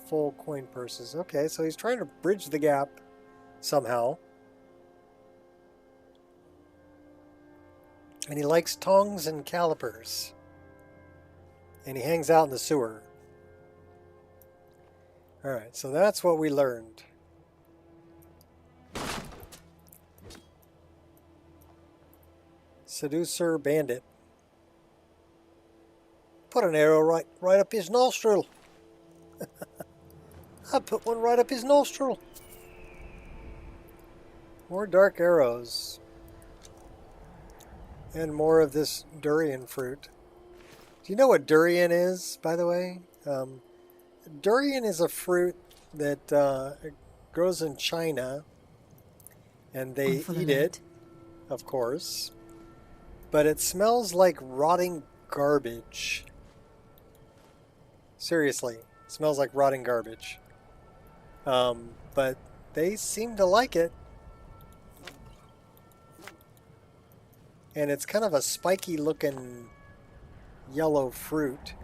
full coin purses. Okay, so he's trying to bridge the gap somehow. And he likes tongs and calipers. And he hangs out in the sewer. Alright, so that's what we learned. Seducer bandit. Put an arrow right up his nostril. I put one right up his nostril. More dark arrows. And more of this durian fruit. Do you know what durian is, by the way? Durian is a fruit that grows in China. And they eat it, of course. But it smells like rotting garbage. Seriously, it smells like rotting garbage. But they seem to like it. And it's kind of a spiky looking yellow fruit.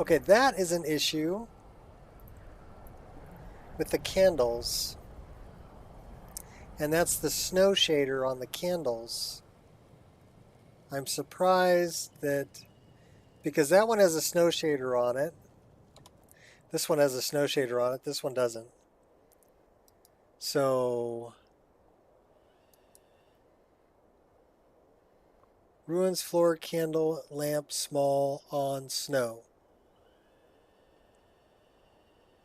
Okay, that is an issue with the candles. And that's the snow shader on the candles. I'm surprised that, because that one has a snow shader on it. This one has a snow shader on it. This one doesn't. So, ruins floor candle lamp small on snow.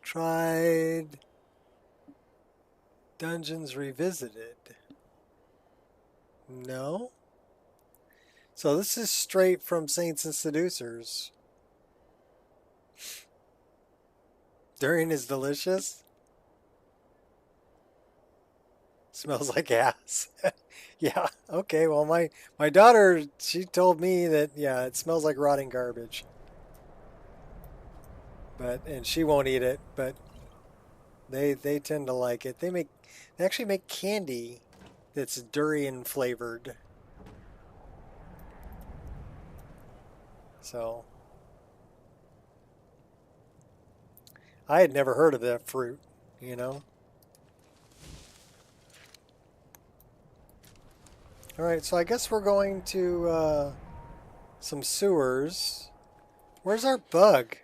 Tried Dungeons Revisited. No. So this is straight from Saints and Seducers. Durian is delicious. Smells like ass. Yeah, okay, well my daughter, she told me that, yeah, it smells like rotting garbage. And she won't eat it, but they tend to like it. They actually make candy that's durian flavored. So I had never heard of that fruit, you know. Alright, so I guess we're going to some sewers. Where's our bug?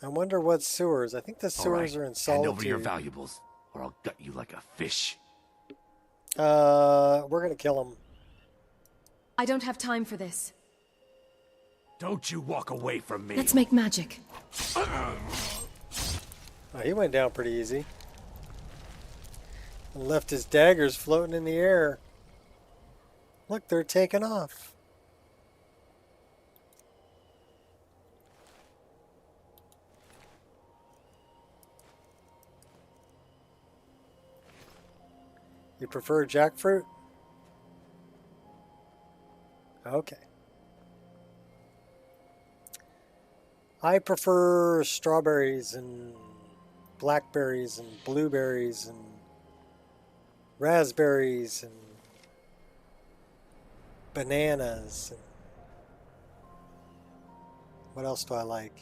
I wonder what sewers. I think the sewers are in Solitude. Hand over your valuables, or I'll gut you like a fish. We're gonna kill him. I don't have time for this. Don't you walk away from me. Let's make magic. Oh, he went down pretty easy. And left his daggers floating in the air. Look, they're taking off. You prefer jackfruit? Okay. I prefer strawberries and blackberries and blueberries and raspberries and bananas. And what else do I like?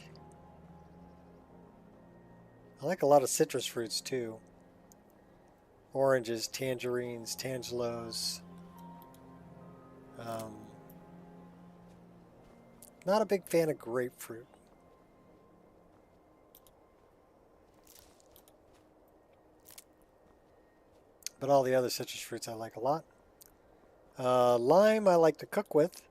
I like a lot of citrus fruits too. Oranges, tangerines, tangelos. Not a big fan of grapefruit. But all the other citrus fruits I like a lot. Lime I like to cook with.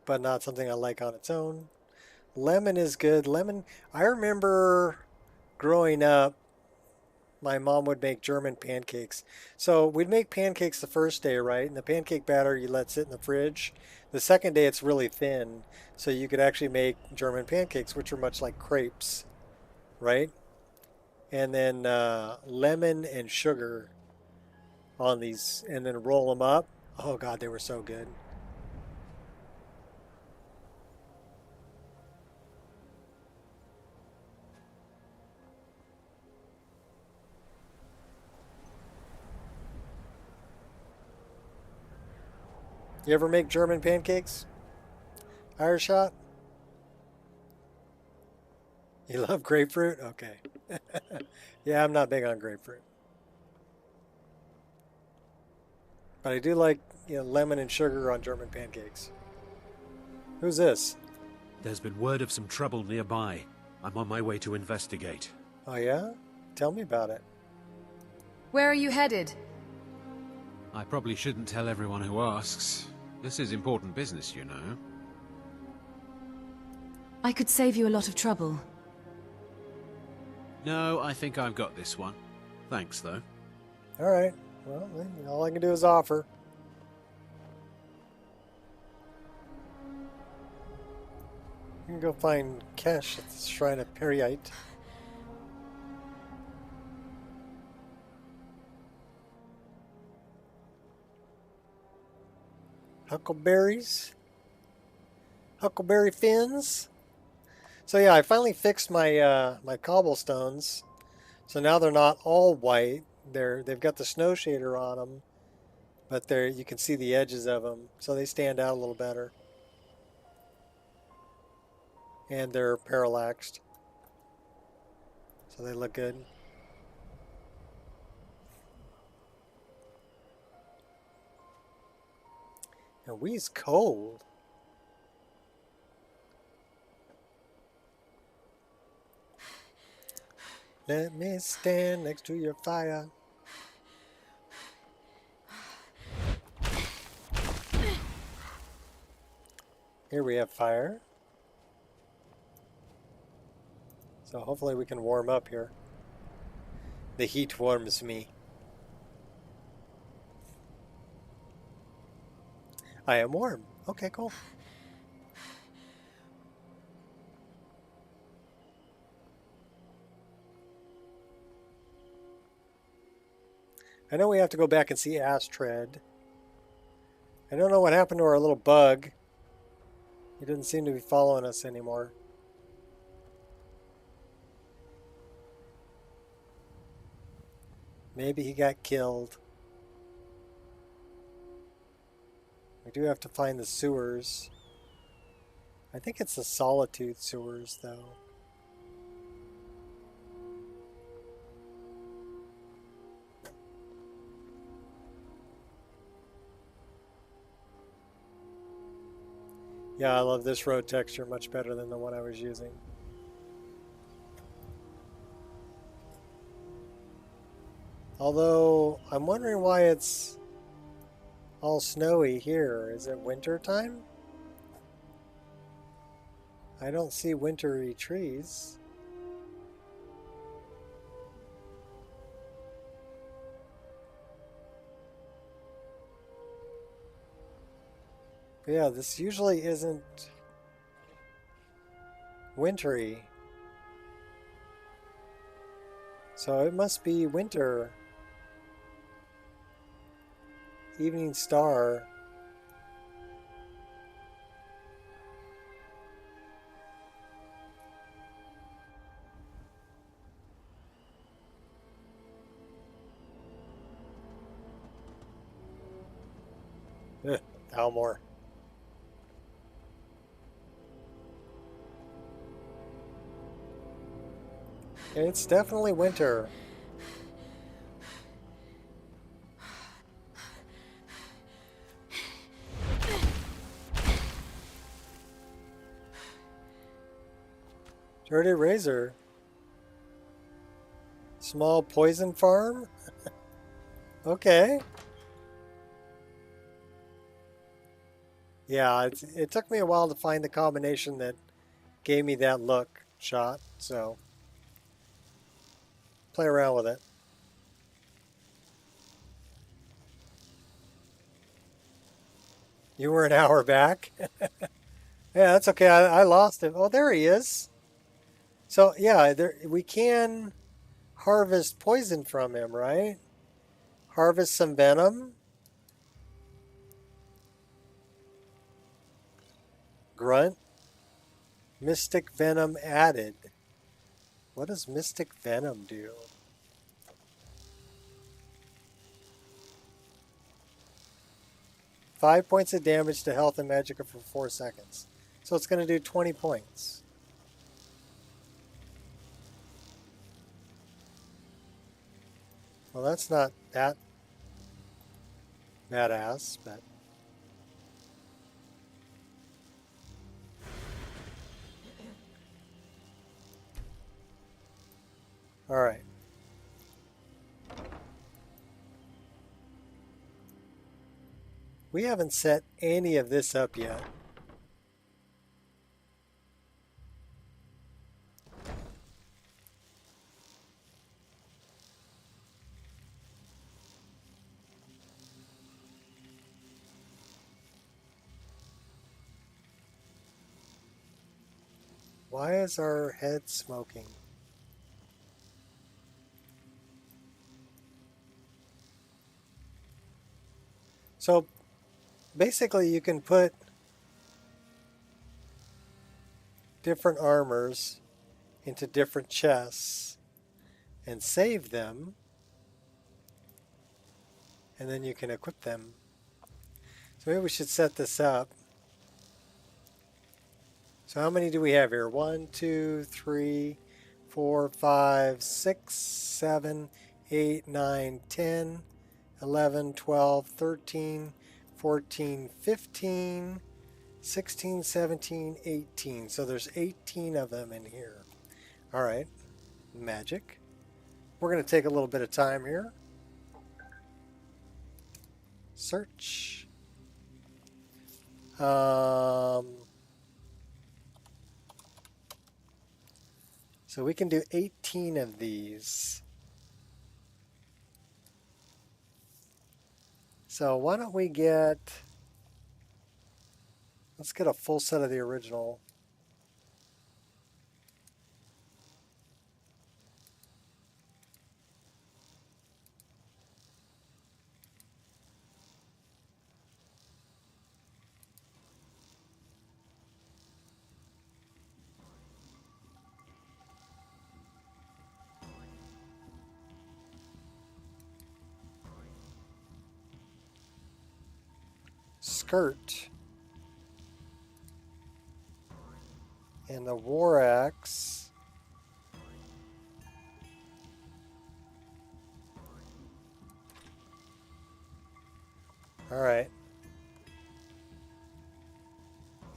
But not something I like on its own. Lemon is good. Lemon, I remember growing up, my mom would make German pancakes. So we'd make pancakes the first day, right? And the pancake batter you let sit in the fridge. The second day it's really thin, so you could actually make German pancakes, which are much like crepes, right? And then lemon and sugar on these, and then roll them up. Oh God, they were so good. You ever make German pancakes? Irish shot? You love grapefruit? Okay. Yeah, I'm not big on grapefruit. But I do like, lemon and sugar on German pancakes. Who's this? There's been word of some trouble nearby. I'm on my way to investigate. Oh yeah? Tell me about it. Where are you headed? I probably shouldn't tell everyone who asks. This is important business, you know. I could save you a lot of trouble. No, I think I've got this one. Thanks, though. All right. Well, then all I can do is offer. You can go find Kesh at the Shrine of Periite. Huckleberries. Huckleberry fins. So yeah, I finally fixed my my cobblestones. So now they're not all white. They've got the snow shader on them, but you can see the edges of them, so they stand out a little better. And they're parallaxed, so they look good. And we's cold. Let me stand next to your fire. Here we have fire. So hopefully we can warm up here. The heat warms me. I am warm. Okay, cool. I know we have to go back and see Astrid. I don't know what happened to our little bug. He doesn't seem to be following us anymore. Maybe he got killed. We do have to find the sewers. I think it's the Solitude sewers, though. Yeah, I love this road texture much better than the one I was using. Although, I'm wondering why it's all snowy here. Is it winter time? I don't see wintry trees. But yeah, this usually isn't wintry. So it must be winter. Evening star. Ugh, Almore. It's definitely winter. Dirty Razor. Small poison farm? Okay. Yeah, it took me a while to find the combination that gave me that look shot, so play around with it. You were an hour back? Yeah, that's okay. I lost him. Oh, there he is. So, yeah, we can harvest poison from him, right? Harvest some venom. Grunt. Mystic venom added. What does mystic venom do? Five points of damage to health and magicka for 4 seconds. So it's going to do 20 points. Well, that's not that badass, but... Alright. We haven't set any of this up yet. Why is our head smoking? So basically you can put different armors into different chests and save them, and then you can equip them. So maybe we should set this up. So how many do we have here? 1, 2, 3, 4, 5, 6, 7, 8, 9, 10, 11, 12, 13, 14, 15, 16, 17, 18. So there's 18 of them in here. All right, magic. We're going to take a little bit of time here. Search. So we can do 18 of these. So why don't we get, let's get a full set of the original. Skirt. And the war axe. All right.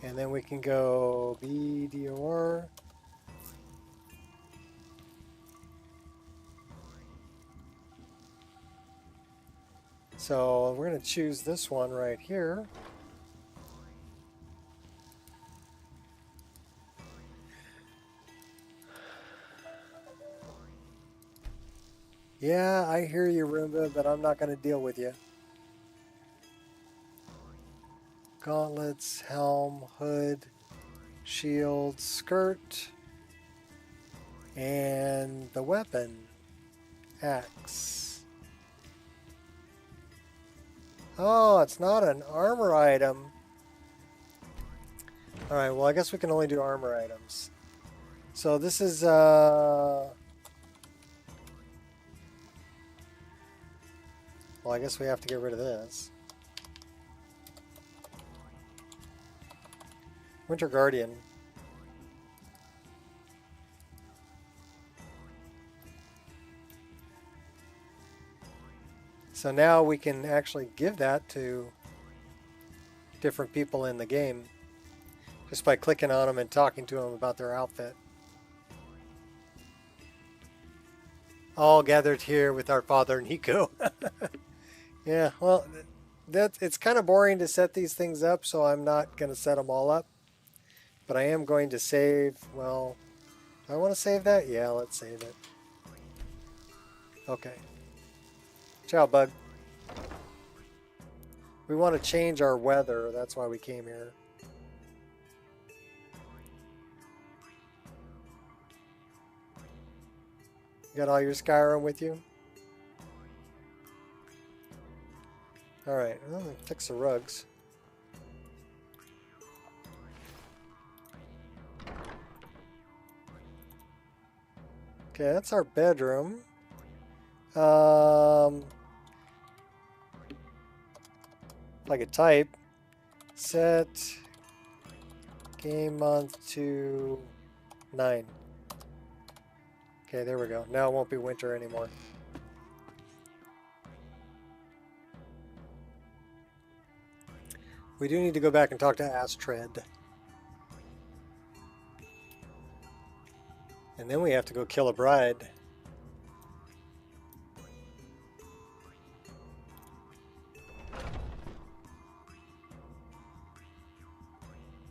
And then we can go BDOR. So we're going to choose this one right here. Yeah, I hear you, Roomba, but I'm not going to deal with you. Gauntlets, helm, hood, shield, skirt, and the weapon, axe. Oh, it's not an armor item. Alright, well I guess we can only do armor items. So this is well, I guess we have to get rid of this. Winter Guardian. So now we can actually give that to different people in the game just by clicking on them and talking to them about their outfit. All gathered here with our father Nico. Yeah, well, it's kind of boring to set these things up, so I'm not going to set them all up. But I am going to save, well, I want to save that? Yeah, let's save it. Okay. Ciao, bug. We want to change our weather, that's why we came here. You got all your Skyrim with you? Alright, well, fix the rugs. Okay, that's our bedroom. If I could type, set game month to 9. Okay, there we go. Now it won't be winter anymore. We do need to go back and talk to Astrid. And then we have to go kill a bride.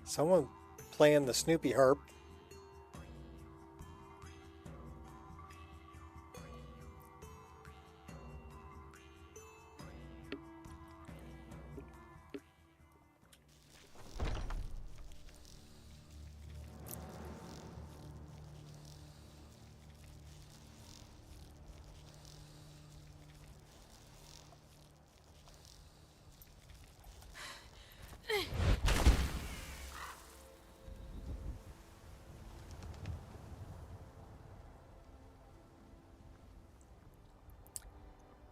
Someone playing the Snoopy harp.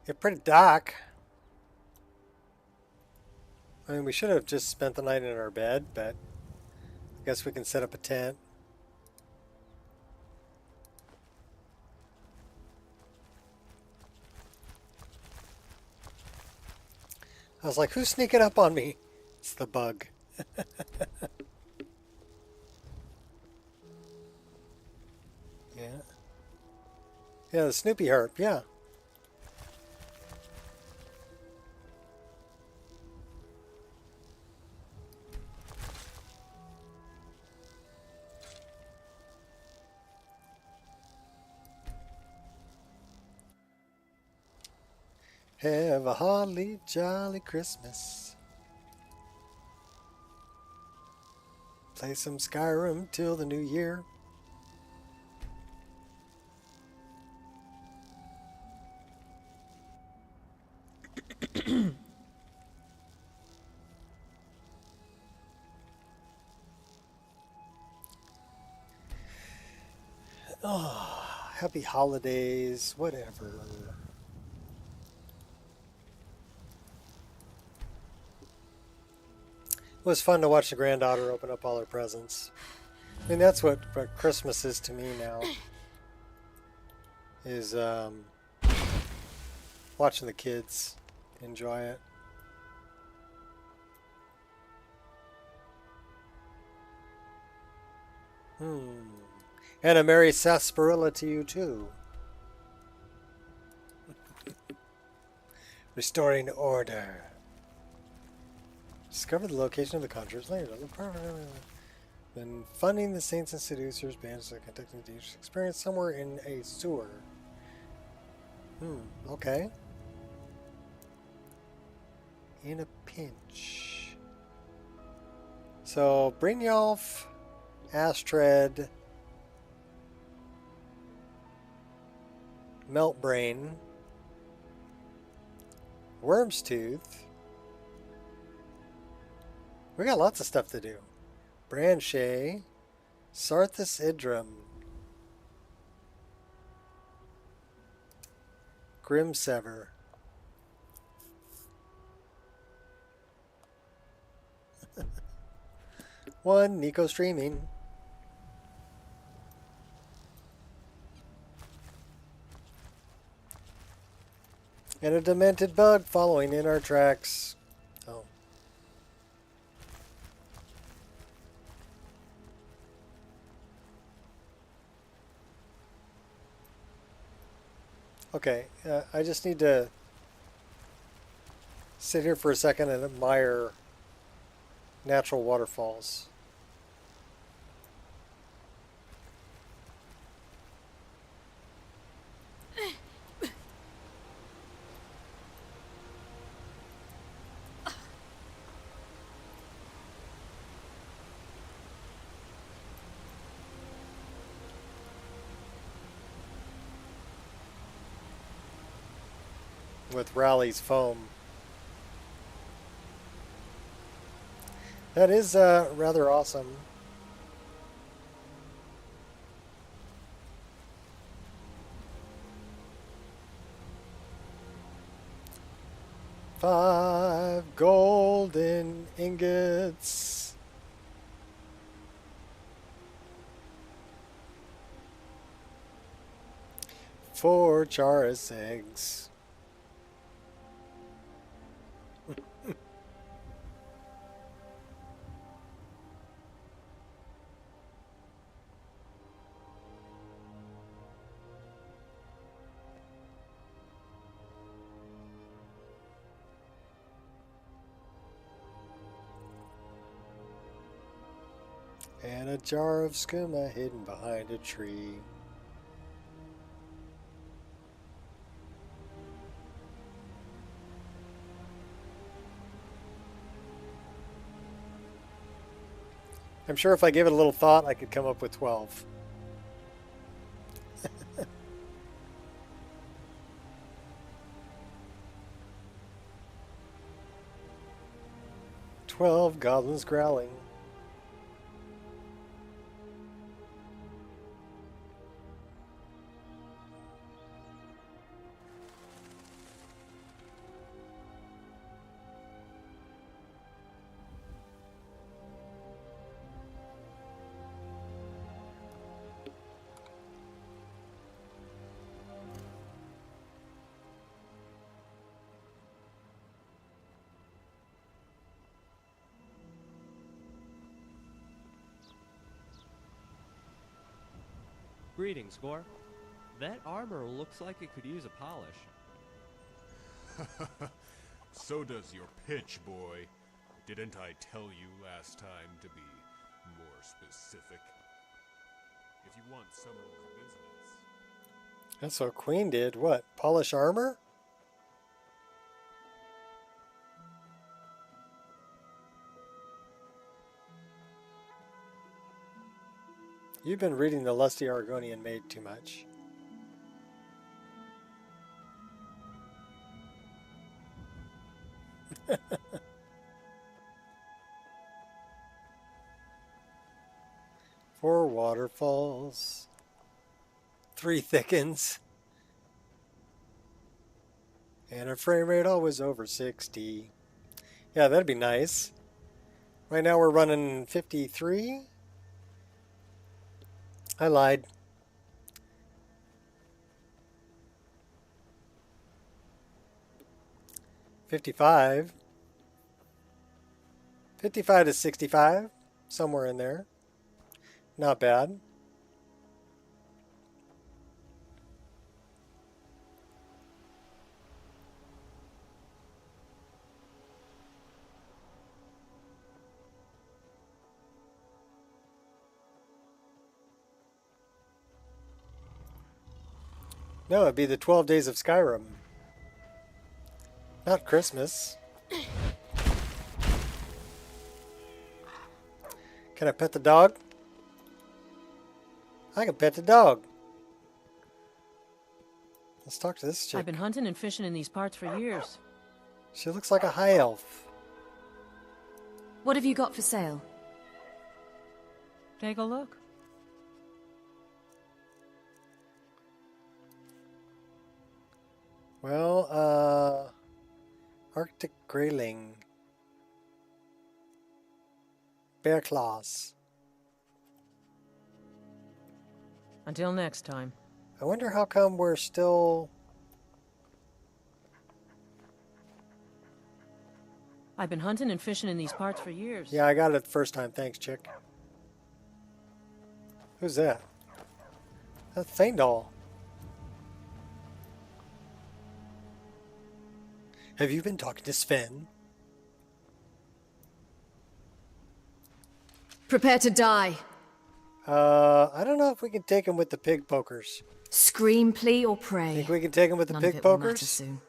It's pretty dark. I mean, we should have just spent the night in our bed, but I guess we can set up a tent. I was like, who's sneaking up on me? It's the bug. Yeah. Yeah, the Snoopy harp, yeah. Have a holly jolly Christmas. Play some Skyrim till the new year. Oh, happy holidays, whatever. It was fun to watch the granddaughter open up all her presents. I mean, that's what Christmas is to me now. Is watching the kids enjoy it. And a merry sarsaparilla to you too. Restoring order. Discover the location of the Conjurer's lair. Then funding the Saints and Seducers bands that conducting a dangerous experience somewhere in a sewer. Okay. In a pinch. So, Brynjolf, Astrid, Meltbrain, Worm's Tooth. We got lots of stuff to do. Reshade, Sarthus Idrum, Grimsever. One, Nico streaming. And a demented bug following in our tracks. Oh. Okay, I just need to sit here for a second and admire natural waterfalls. With Raleig's foam. That is rather awesome. Five golden ingots. Four Charis eggs. And a jar of skooma hidden behind a tree. I'm sure if I gave it a little thought, I could come up with 12. 12 goblins growling. Greetings, Gore. That armor looks like it could use a polish. So does your pitch, boy. Didn't I tell you last time to be more specific? If you want someone's business... That's what Queen did. What? Polish armor? You've been reading The Lusty Argonian Maid too much. Four waterfalls. 3 thickens. And our frame rate always over 60. Yeah, that'd be nice. Right now we're running 53. I lied. 55. 55 to 65. Somewhere in there. Not bad. No, it'd be the 12 days of Skyrim. Not Christmas. Can I pet the dog? I can pet the dog. Let's talk to this chick. I've been hunting and fishing in these parts for years. She looks like a high elf. What have you got for sale? Take a look. Well, Arctic grayling. Bear claws. Until next time. I wonder how come we're still... I've been hunting and fishing in these parts for years. Yeah, I got it the first time. Thanks, chick. Who's that? That's Feindal. Have you been talking to Sven? Prepare to die. I don't know if we can take him with the pig pokers. Scream, plea, or pray. Think we can take him with the None pig of it will matter pokers? soon.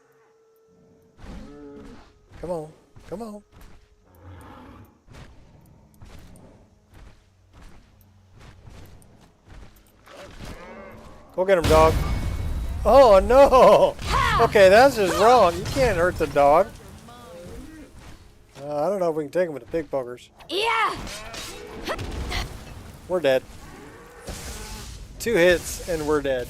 Come on, come on. Go get him, dog. Oh no! Okay, that's just wrong. You can't hurt the dog. I don't know if we can take him with the pig pokers. Yeah! We're dead. 2 hits and we're dead.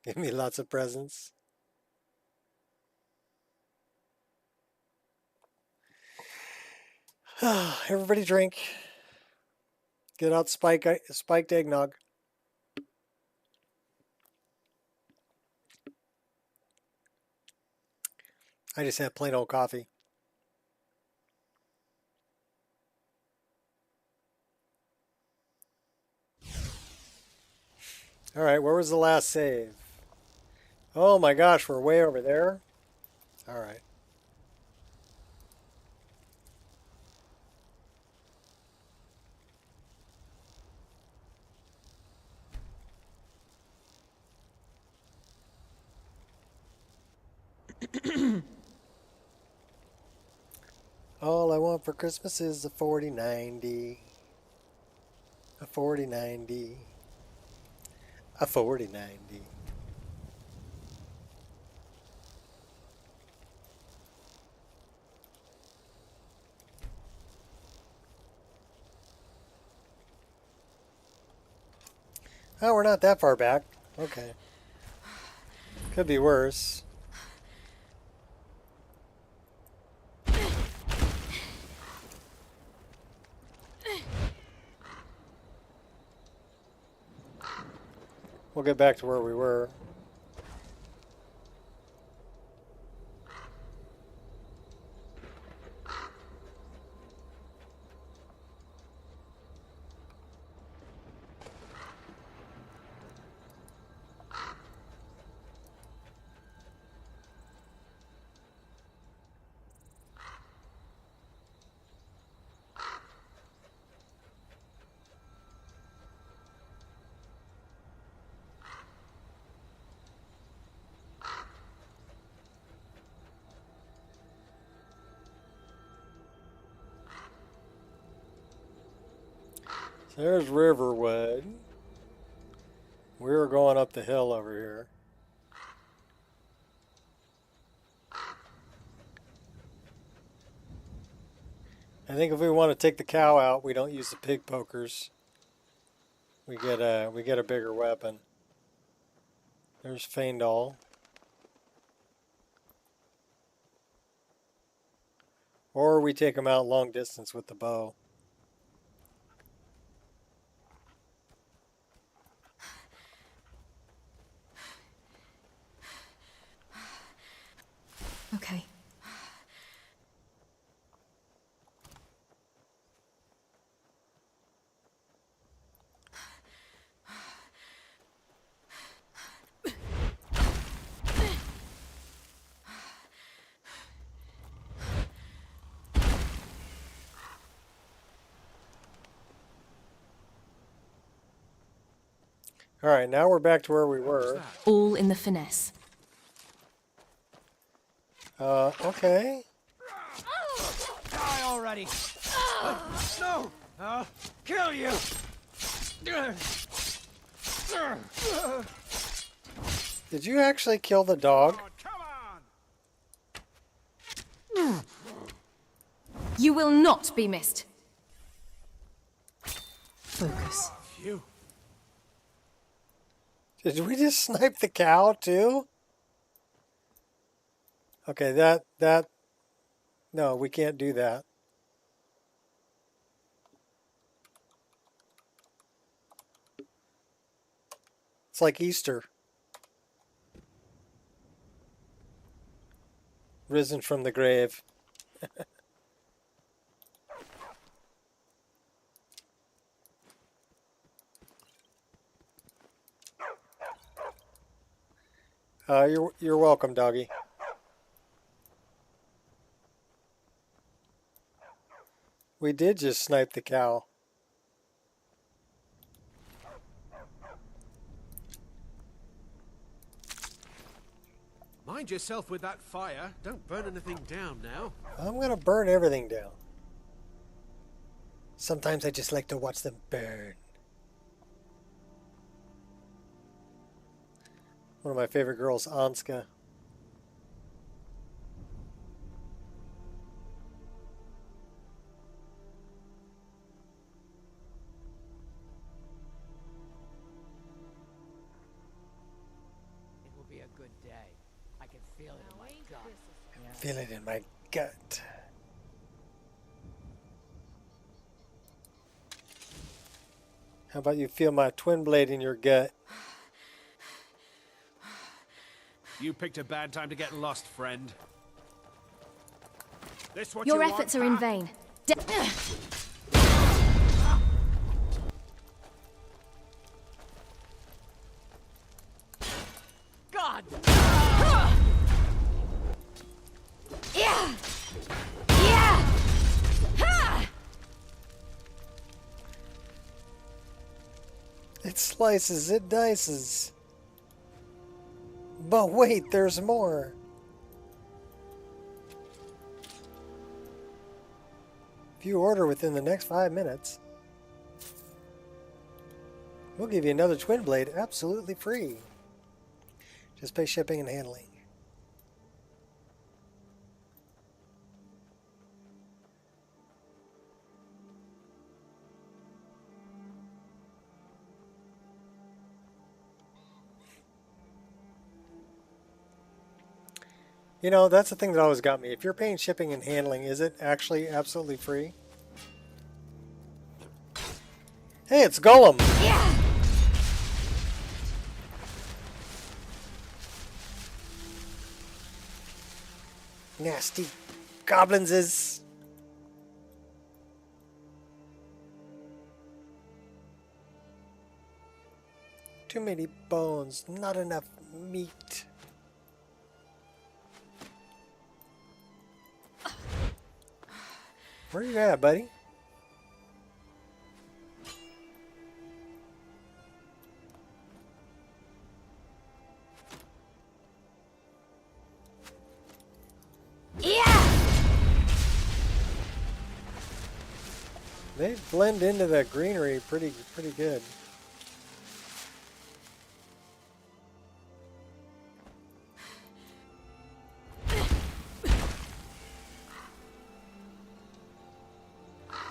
Give me lots of presents. Everybody drink. Get out spiked eggnog. I just had plain old coffee. All right, where was the last save? Oh my gosh, we're way over there. All right. All I want for Christmas is a 4090. A 4090. A 4090. Oh, we're not that far back. Okay. Could be worse. We'll get back to where we were. There's Riverwood. We were going up the hill over here. I think if we want to take the cow out, we don't use the pig pokers. We get a bigger weapon. There's Feindal. Or we take him out long distance with the bow. Alright, now we're back to where we were. All in the finesse. Okay. Die already! No! I'll kill you! Did you actually kill the dog? You will not be missed. Focus. Phew. Did we just snipe the cow too? Okay, no, we can't do that. It's like Easter. Risen from the grave. You're welcome, doggy. We did just snipe the cow. Mind yourself with that fire. Don't burn anything down now. I'm gonna burn everything down. Sometimes I just like to watch them burn. One of my favorite girls, Anska. It will be a good day. I can feel it in my gut. Feel it in my gut. How about you feel my twin blade in your gut? You picked a bad time to get lost, friend. This what Your you efforts want, are in huh? vain. God! Yeah! Yeah! Ha! It slices, it dices. But wait, there's more. If you order within the next 5 minutes, we'll give you another twin blade absolutely free. Just pay shipping and handling. You know, that's the thing that always got me. If you're paying shipping and handling, is it actually absolutely free? Hey, it's Golem! Yeah! Nasty goblinses! Too many bones, not enough meat. Where you at, buddy? Yeah! They blend into the greenery pretty good.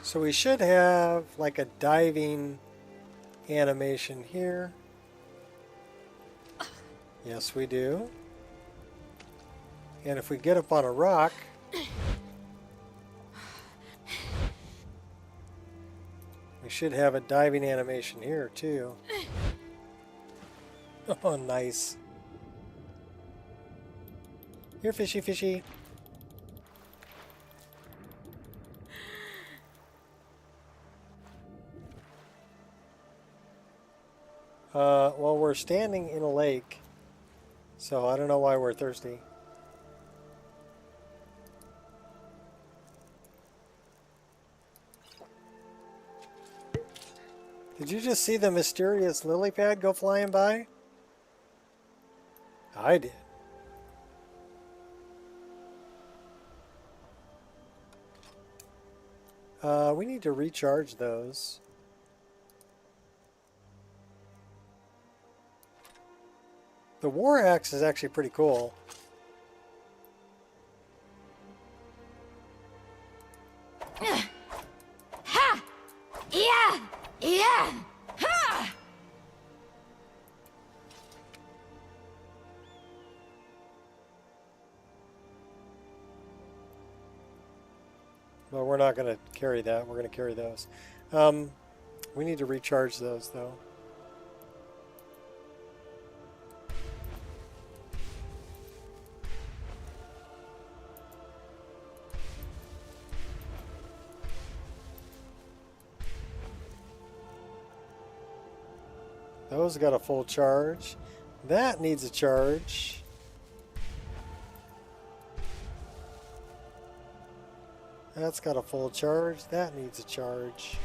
So we should have like a diving animation here. Yes, we do. And if we get up on a rock, we should have a diving animation here too. Oh, nice. Here, fishy, fishy. Well, we're standing in a lake, so I don't know why we're thirsty. Did you just see the mysterious lily pad go flying by? I did. We need to recharge those. The war axe is actually pretty cool. Ha! Yeah! Yeah! Ha! But we're not going to carry that. We're going to carry those. We need to recharge those, though. Those got a full charge. That needs a charge. That's got a full charge. That needs a charge.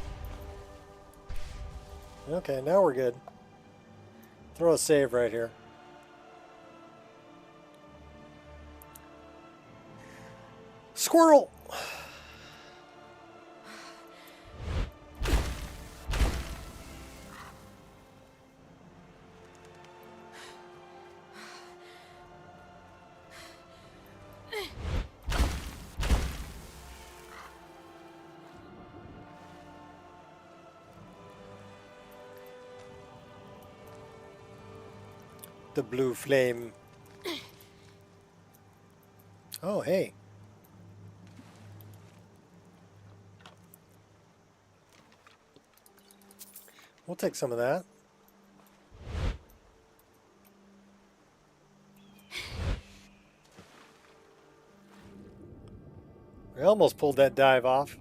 Okay, now we're good. Throw a save right here. Squirrel! The blue flame. Oh, hey. We'll take some of that. We almost pulled that dive off.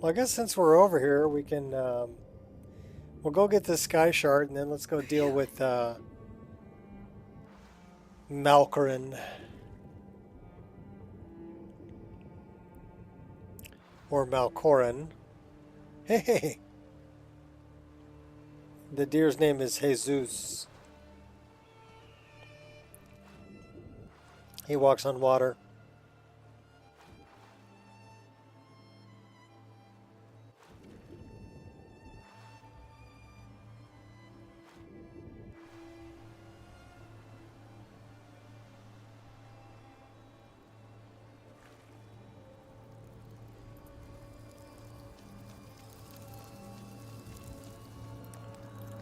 Well, I guess since we're over here, we can, we'll go get this sky shard, and then let's go deal with Malkorin. Or Malkorin. Hey! The deer's name is Jesus. He walks on water.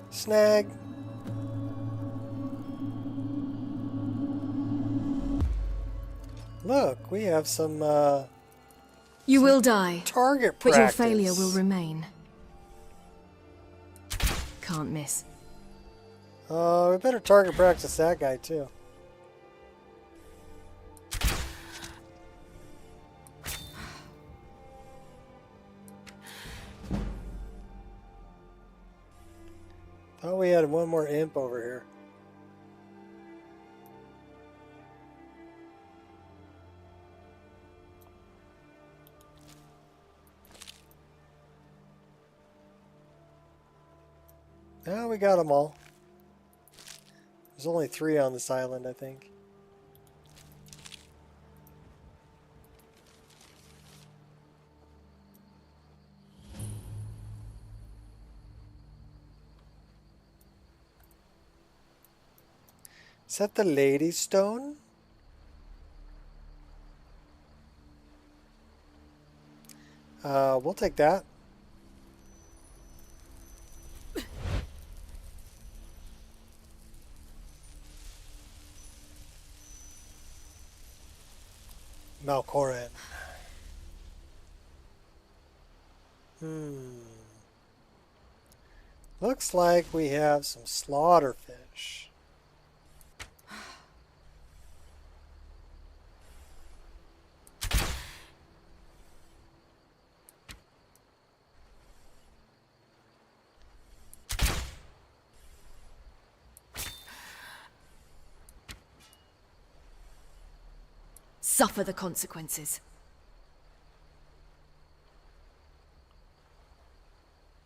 Snag. Look, we have some You will die, target but practice. your failure will remain. Can't miss. We better target practice that guy too. Thought we had one more imp over here. Now we got them all. There's only 3 on this island, I think. Is that the Lady Stone? We'll take that. Malkorin. Looks like we have some slaughterfish. Suffer the consequences.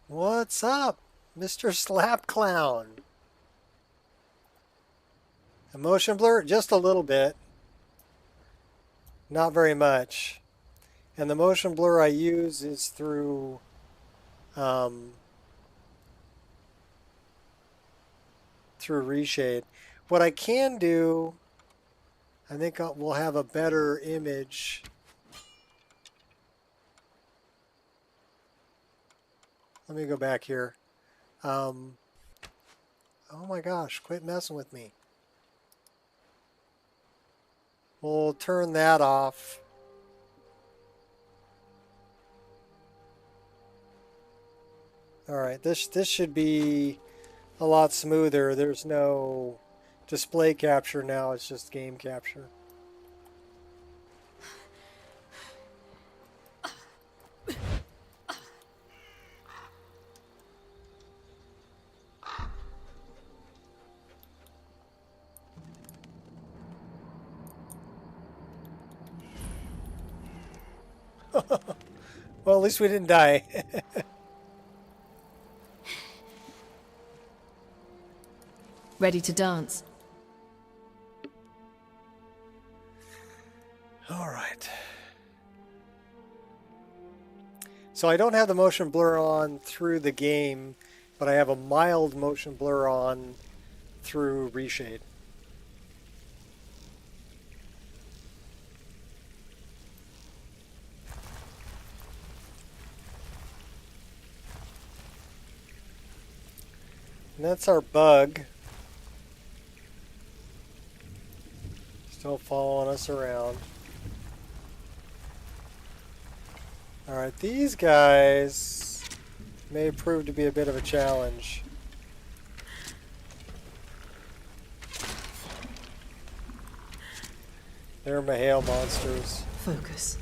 What's up, Mr. Slap Clown? A motion blur? Just a little bit. Not very much. And the motion blur I use is through Reshade. What I can do, I think we'll have a better image. Let me go back here. Oh my gosh, quit messing with me. We'll turn that off. Alright, this should be a lot smoother. There's no display capture now, it's just game capture. Well, at least we didn't die. Ready to dance? All right. So I don't have the motion blur on through the game, but I have a mild motion blur on through Reshade. And that's our bug. Still following us around. Alright, these guys may prove to be a bit of a challenge. They're Mahale monsters. Focus.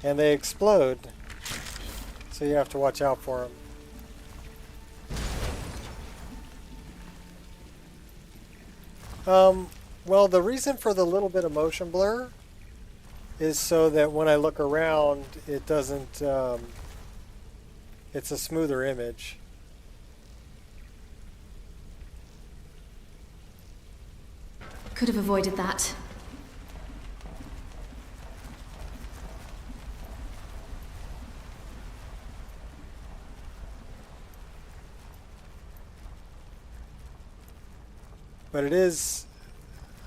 And they explode. So you have to watch out for them. Well, the reason for the little bit of motion blur is so that when I look around, it doesn't, it's a smoother image. Could have avoided that. But it is,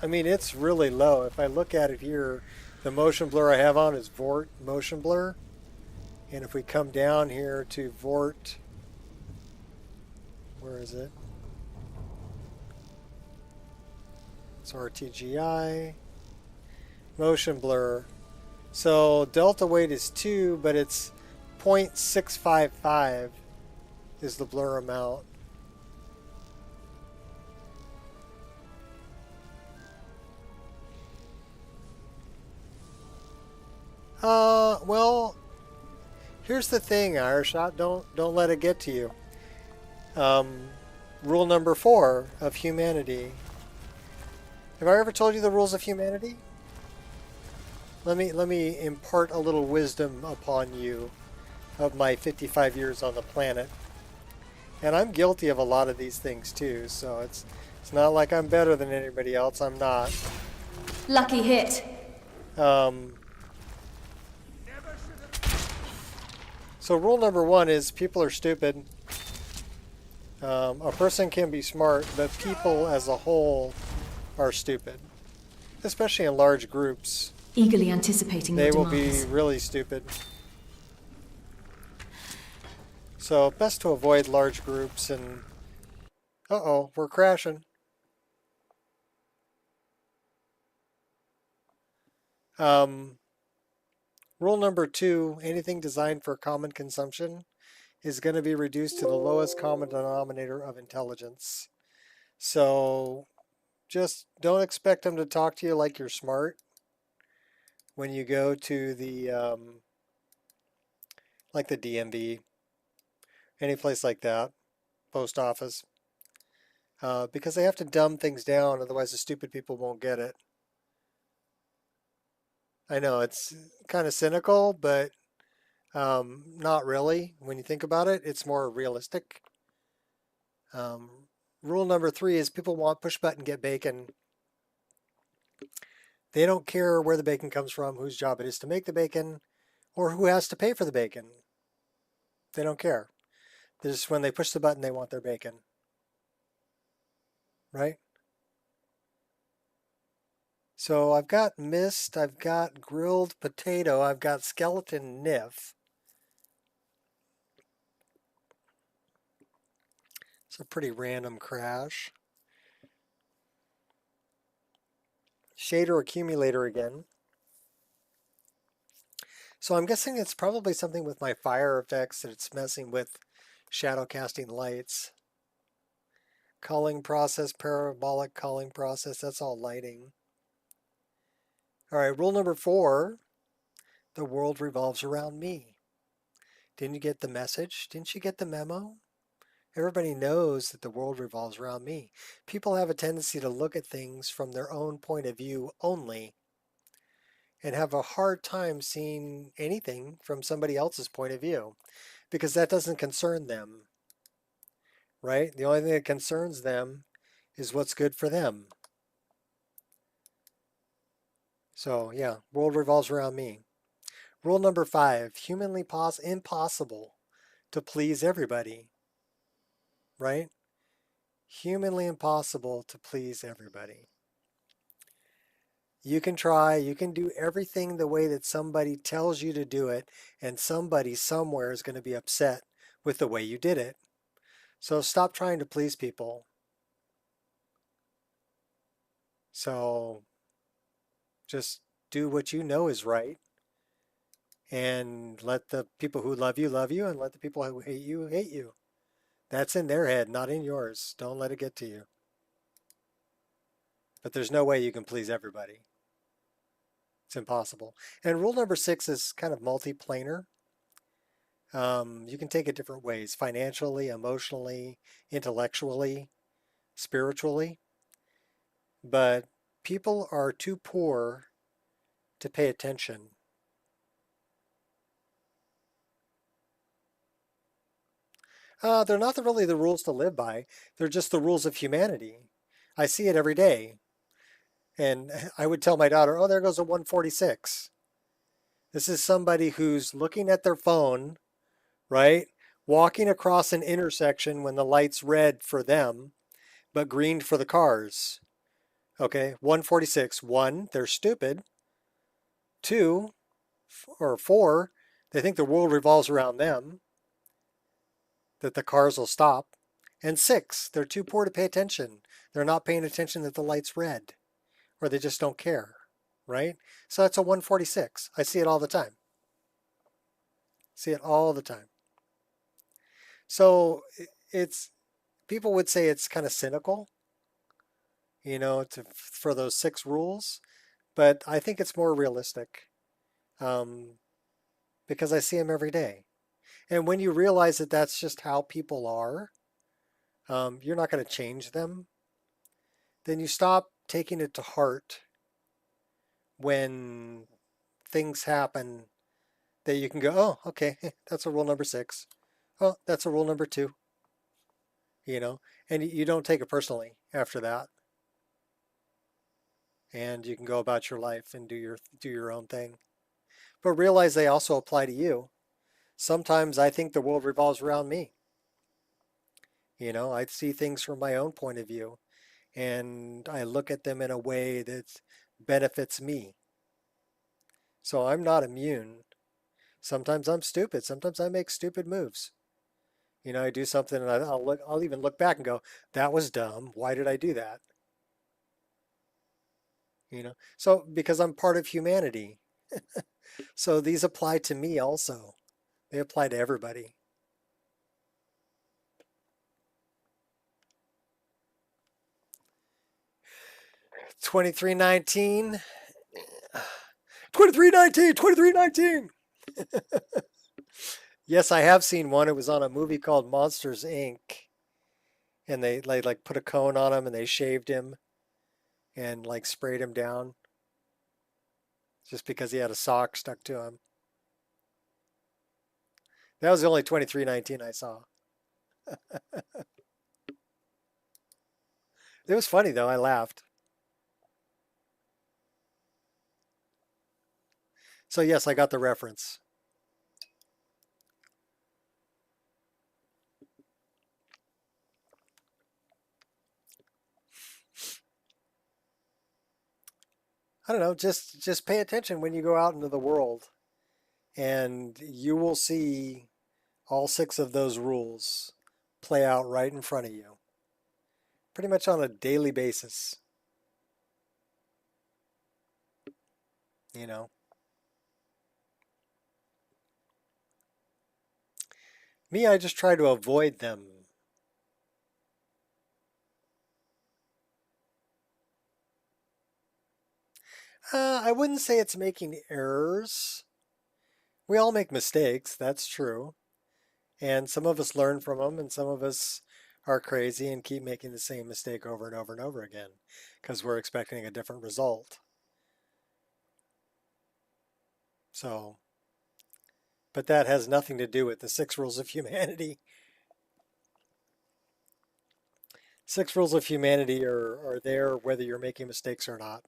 I mean, it's really low. If I look at it here, the motion blur I have on is Vort motion blur. And if we come down here to Vort, where is it? It's RTGI, motion blur. So delta weight is 2, but it's 0.655 is the blur amount. Well, here's the thing, Ireshot. Don't let it get to you. Rule number 4 of humanity. Have I ever told you the rules of humanity? Let me impart a little wisdom upon you of my 55 years on the planet. And I'm guilty of a lot of these things too, so it's not like I'm better than anybody else. I'm not. Lucky hit. So rule number 1 is people are stupid. A person can be smart, but people as a whole are stupid. Especially in large groups. Eagerly anticipating They your will be demands. really stupid. So best to avoid large groups and... Uh-oh, we're crashing. Rule number 2, anything designed for common consumption is going to be reduced to the lowest common denominator of intelligence. So just don't expect them to talk to you like you're smart when you go to the, like the DMV, any place like that, post office. because they have to dumb things down, otherwise the stupid people won't get it. I know it's kind of cynical, but not really. When you think about it, it's more realistic. Rule number 3 is people want push button get bacon. They don't care where the bacon comes from, whose job it is to make the bacon, or who has to pay for the bacon. They don't care. Just when they push the button, they want their bacon. Right? So I've got mist, I've got grilled potato, I've got skeleton niff. It's a pretty random crash. Shader accumulator again. So I'm guessing it's probably something with my fire effects that it's messing with shadow casting lights. Culling process, parabolic culling process, that's all lighting. All right, rule number 4, the world revolves around me. Didn't you get the message? Didn't you get the memo? Everybody knows that the world revolves around me. People have a tendency to look at things from their own point of view only and have a hard time seeing anything from somebody else's point of view because that doesn't concern them, right? The only thing that concerns them is what's good for them. So yeah, world revolves around me. Rule number 5, humanly impossible to please everybody, right? Humanly impossible to please everybody. You can try, you can do everything the way that somebody tells you to do it, and somebody somewhere is going to be upset with the way you did it. So stop trying to please people. So just do what you know is right, and let the people who love you, and let the people who hate you, hate you. That's in their head, not in yours. Don't let it get to you. But there's no way you can please everybody. It's impossible. And rule number 6 is kind of multi-planar. You can take it different ways, financially, emotionally, intellectually, spiritually. But people are too poor to pay attention. They're not really the rules to live by. They're just the rules of humanity. I see it every day. And I would tell my daughter, oh, there goes a 146. This is somebody who's looking at their phone, right? Walking across an intersection when the light's red for them, but green for the cars. Okay, 146. 1, they're stupid. 2, or 4, they think the world revolves around them, that the cars will stop. And 6, they're too poor to pay attention. They're not paying attention that the light's red, or they just don't care, right? So that's a 146. I see it all the time. See it all the time. So it's, people would say it's kind of cynical, you know, for those 6 rules, but I think it's more realistic because I see them every day. And when you realize that that's just how people are, you're not going to change them, then you stop taking it to heart when things happen that you can go, oh, okay, that's a rule number 6. Oh, that's a rule number 2. You know, and you don't take it personally after that. And you can go about your life and do your own thing. But realize they also apply to you. Sometimes I think the world revolves around me. You know, I see things from my own point of view, and I look at them in a way that benefits me. So I'm not immune. Sometimes I'm stupid. Sometimes I make stupid moves. You know, I do something and I'll even look back and go, that was dumb. Why did I do that? You know, so because I'm part of humanity. So these apply to me also. They apply to everybody. $23.19. 23.19. 23.19. Yes, I have seen one. It was on a movie called Monsters, Inc. and they like put a cone on him and they shaved him and like sprayed him down just because he had a sock stuck to him. That was the only 2319 I saw. It was funny though, I laughed. So yes, I got the reference. I don't know, just pay attention when you go out into the world and you will see all 6 of those rules play out right in front of you. Pretty much on a daily basis. You know. Me, I just try to avoid them. I wouldn't say it's making errors. We all make mistakes, that's true. And some of us learn from them, and some of us are crazy and keep making the same mistake over and over and over again because we're expecting a different result. So, but that has nothing to do with the 6 rules of humanity. 6 rules of humanity are there whether you're making mistakes or not.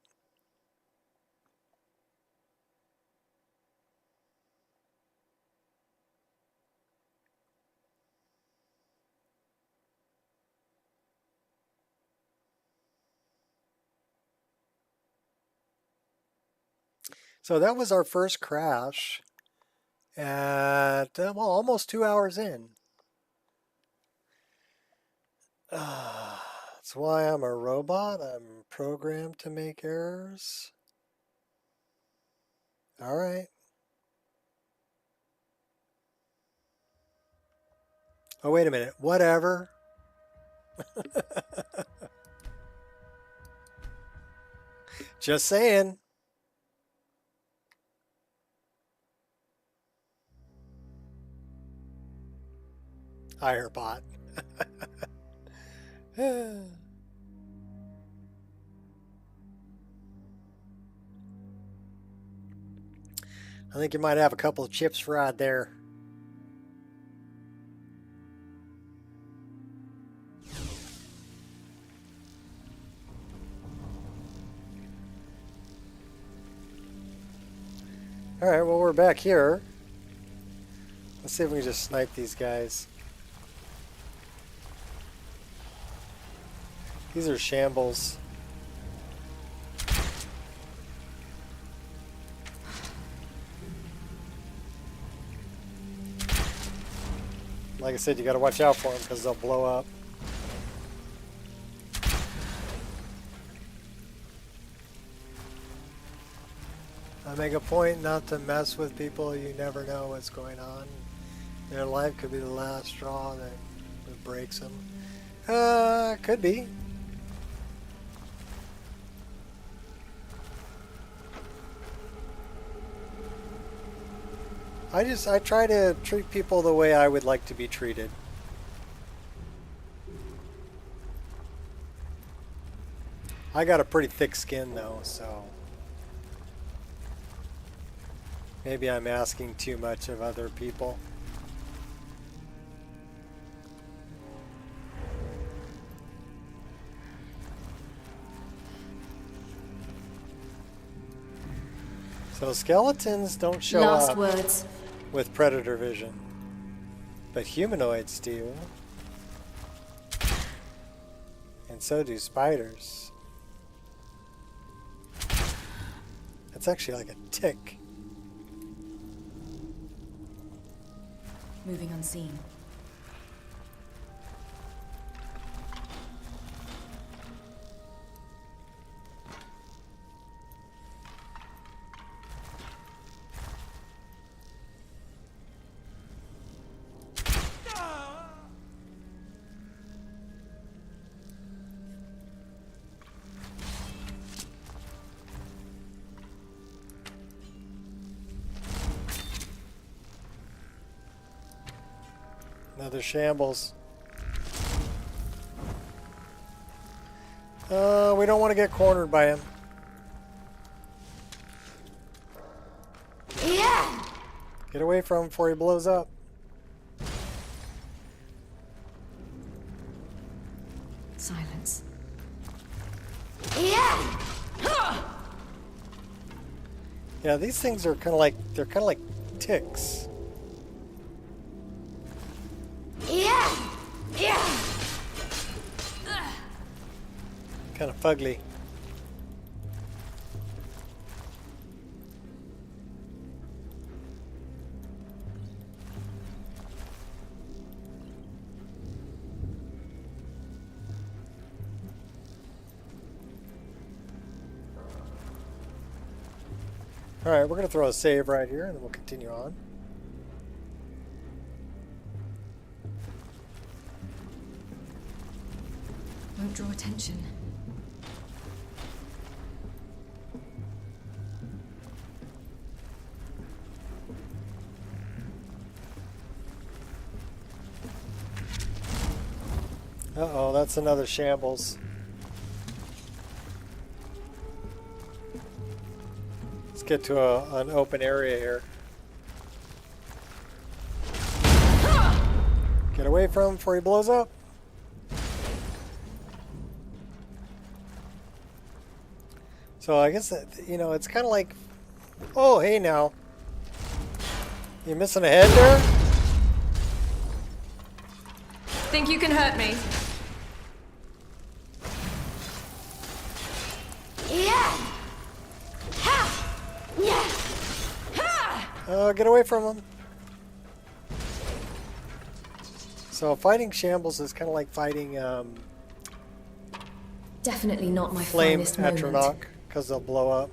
So that was our first crash at, well, almost 2 hours in. That's why I'm a robot. I'm programmed to make errors. All right. Oh, wait a minute. Whatever. Just saying. Hirebot. I think you might have a couple of chips fried there. All right, well, we're back here. Let's see if we can just snipe these guys. These are shambles. Like I said, you got to watch out for them because they'll blow up. I make a point not to mess with people. You never know what's going on. Their life could be the last straw that breaks them. Could be. I try to treat people the way I would like to be treated. I got a pretty thick skin though, so maybe I'm asking too much of other people. So skeletons don't show Last up words. with predator vision, but humanoids do. And so do spiders. That's actually like a tick. Moving unseen. Another shambles. We don't want to get cornered by him. Yeah. Get away from him before he blows up. Silence. Yeah. Yeah, these things are kind of like ticks. Yeah. Kind of fugly. Alright, we're going to throw a save right here and then we'll continue on. Won't draw attention. Uh-oh, that's another shambles. Let's get to an open area here. Get away from him before he blows up. So I guess that, you know, it's kind of like, oh, hey now. You missing a head there? Think you can hurt me? Yeah. Ha. Yeah. Ha. Get away from him. So fighting shambles is kind of like fighting Definitely not my flame finest moment. atronach, because they'll blow up.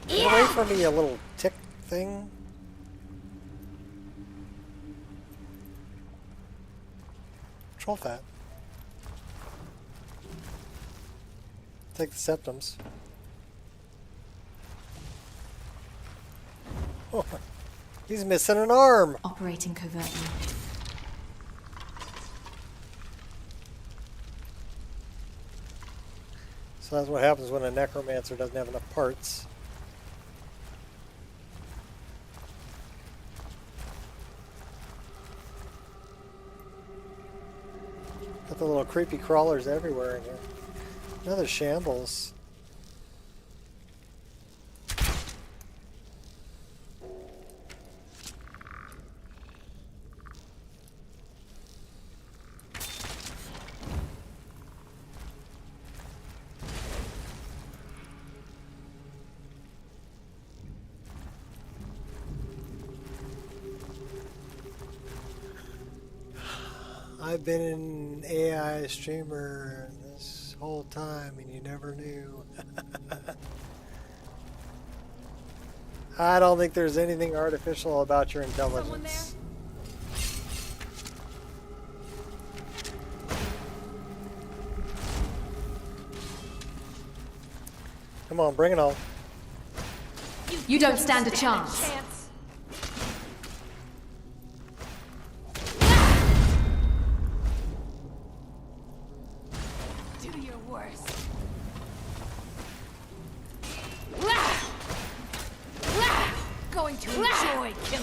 Get away from me, you little tick thing. Control that. Take the septums. Oh, he's missing an arm. Operating covertly. So that's what happens when a necromancer doesn't have enough parts. Got the little creepy crawlers everywhere in here. Another shambles. I've been an AI streamer this whole time and you never knew. I don't think there's anything artificial about your intelligence. Come on, bring it on. You don't stand a chance.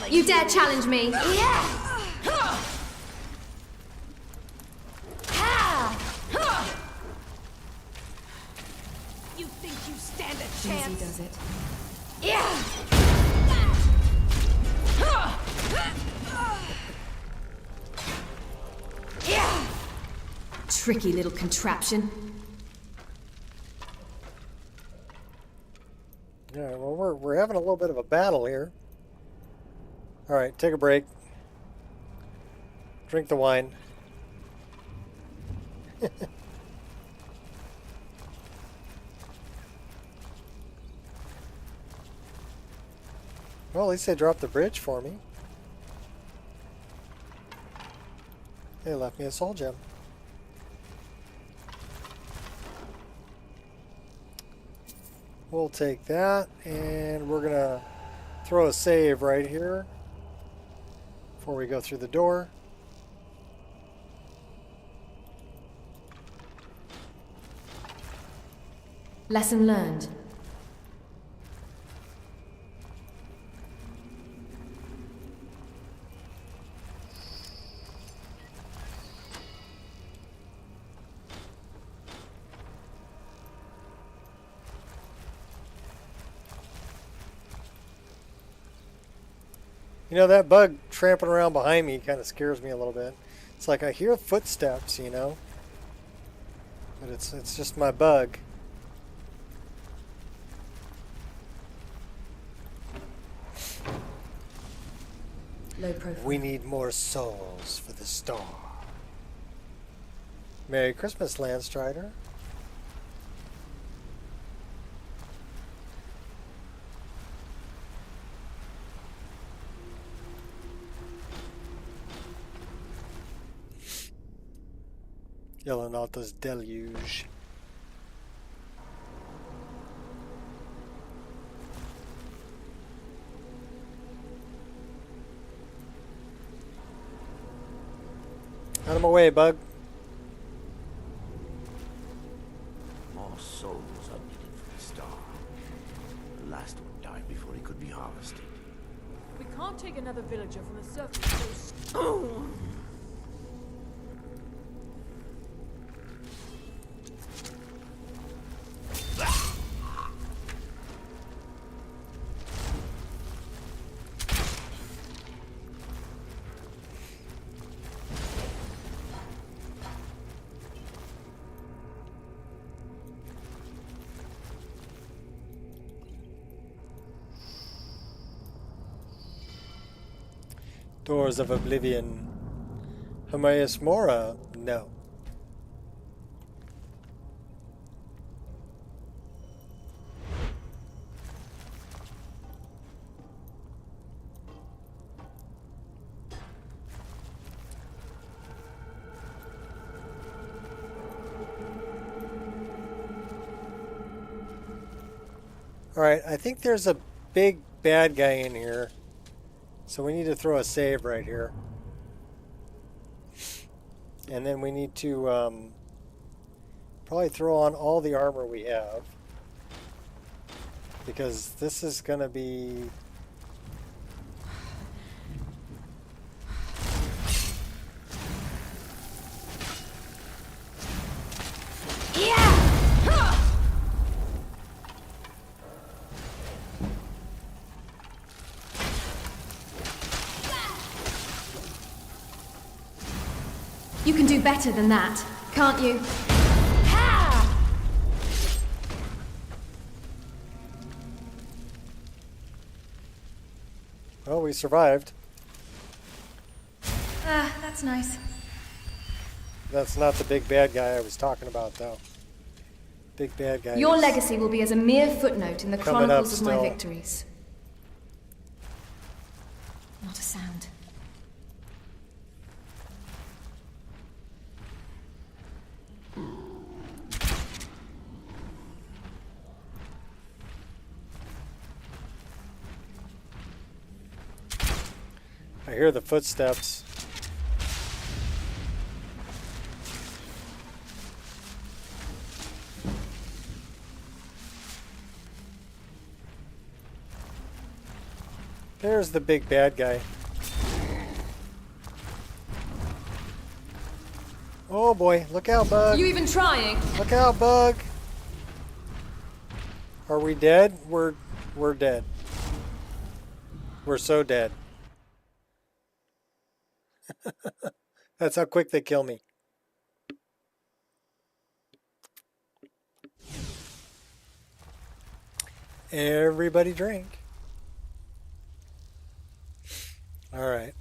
You dare challenge me? Yeah. You think you stand a chance? Easy does it. Yeah. Yeah. Tricky little contraption. Yeah, well, we're having a little bit of a battle here. All right, take a break. Drink the wine. Well, at least they dropped the bridge for me. They left me a soul gem. We'll take that, and we're gonna throw a save right here before we go through the door. Lesson learned. You know, that bug tramping around behind me kind of scares me a little bit. It's like I hear footsteps, you know, but it's just my bug. Low profile. We need more souls for the star. Merry Christmas, Landstrider. Yellownauta's Deluge. Out of my way, bug. More souls are needed for the star. The last one died before he could be harvested. We can't take another villager from the surface. So Doors of Oblivion. Hermaeus Mora? No. Alright, I think there's a big bad guy in here. So we need to throw a save right here. And then we need to probably throw on all the armor we have. Because this is going to be... You can do better than that, can't you? Well, we survived. Ah, that's nice. That's not the big bad guy I was talking about, though. Big bad guy. Your legacy will be as a mere footnote in the chronicles of my victories. Not a sound. I hear the footsteps. There's the big bad guy. Oh boy, look out, bug. You even trying? Look out, bug. Are we dead? We're dead. We're so dead. That's how quick they kill me. Everybody drink. All right.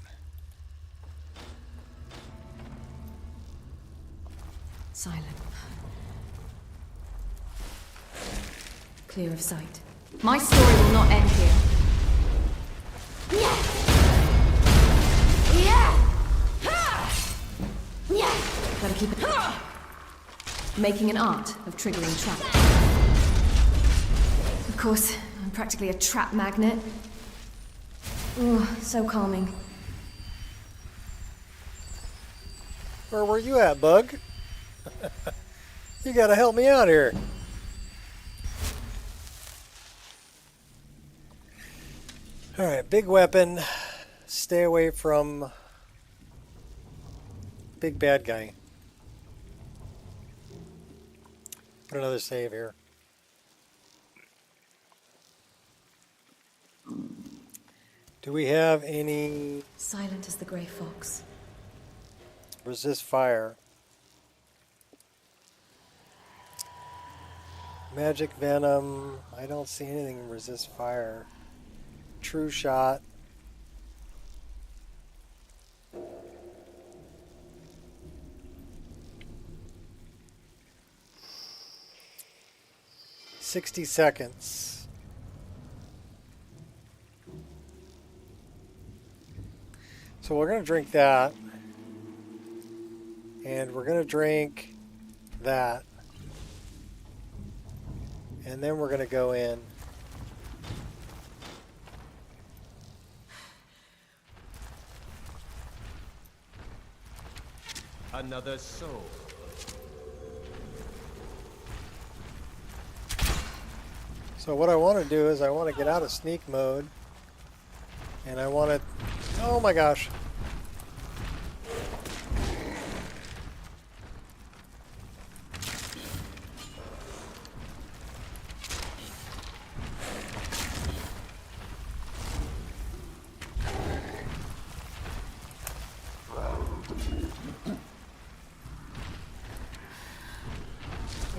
Silent. Clear of sight. My story will not end here. Gotta keep it. Making an art of triggering trap. Of course, I'm practically a trap magnet. Ooh, so calming. Where were you at, bug? You gotta help me out here. Alright, big weapon. Stay away from big bad guy. Put another save here. Do we have any Silent as the grey fox. resist fire? Magic venom. I don't see anything resist fire. True shot. $60. So we're going to drink that. And we're going to drink that. And then we're going to go in. Another soul. So what I want to do is I want to get out of sneak mode. And I want to... Oh my gosh.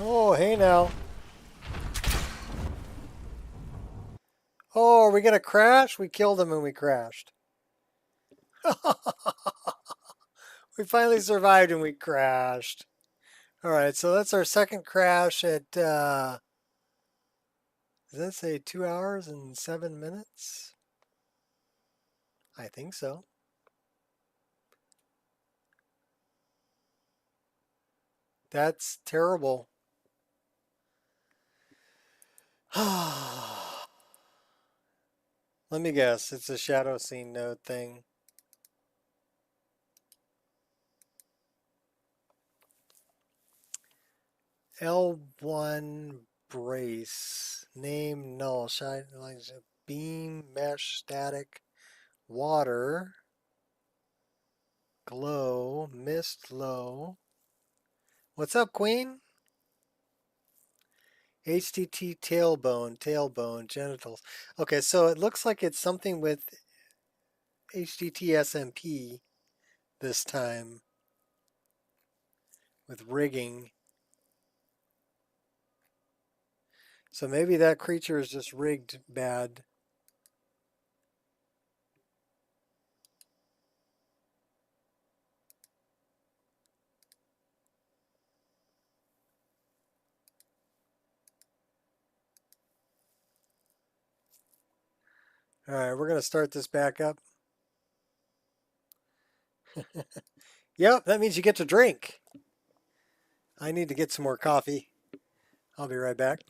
Oh, hey now. Oh, are we going to crash? We killed him and we crashed. We finally survived and we crashed. All right, so that's our second crash at, does that say 2 hours and 7 minutes? I think so. That's terrible. Let me guess, it's a shadow scene node thing. L1 brace. Name null. Shine like beam, mesh, static, water, glow, mist, low. What's up, Queen? HTT tailbone, genitals. Okay, so it looks like it's something with HTT SMP this time with rigging. So maybe that creature is just rigged bad. All right, we're going to start this back up. Yep, that means you get to drink. I need to get some more coffee. I'll be right back.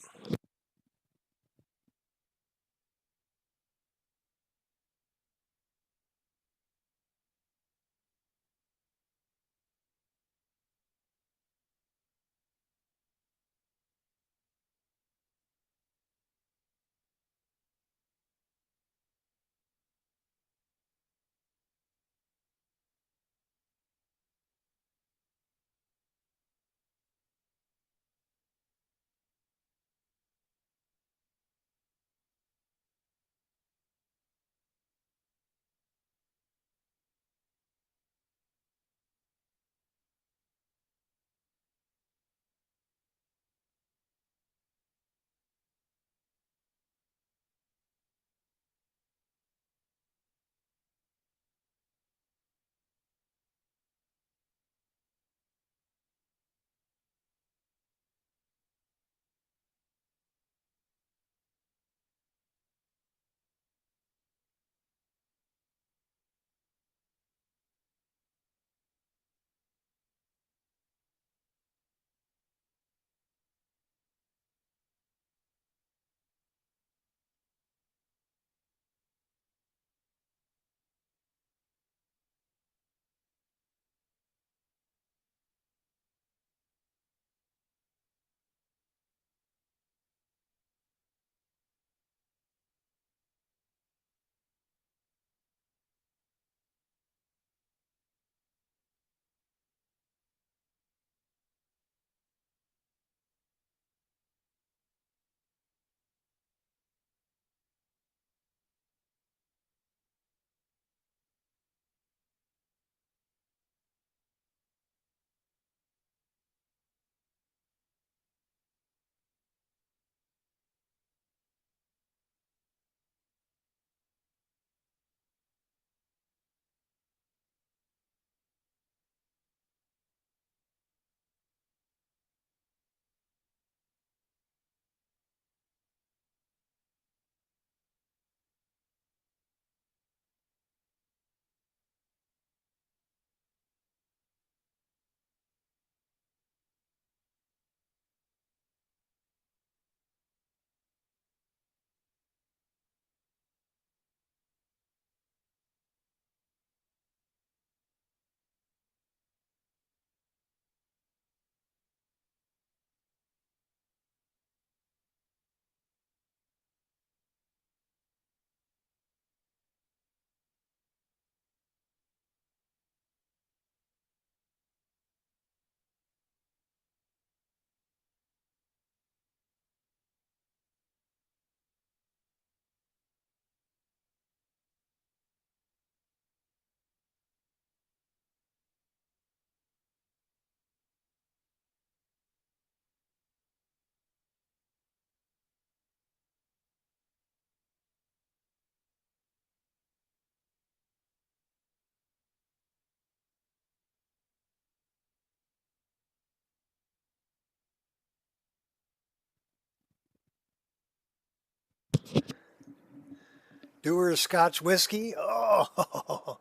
Dewar's Scotch whiskey. Oh,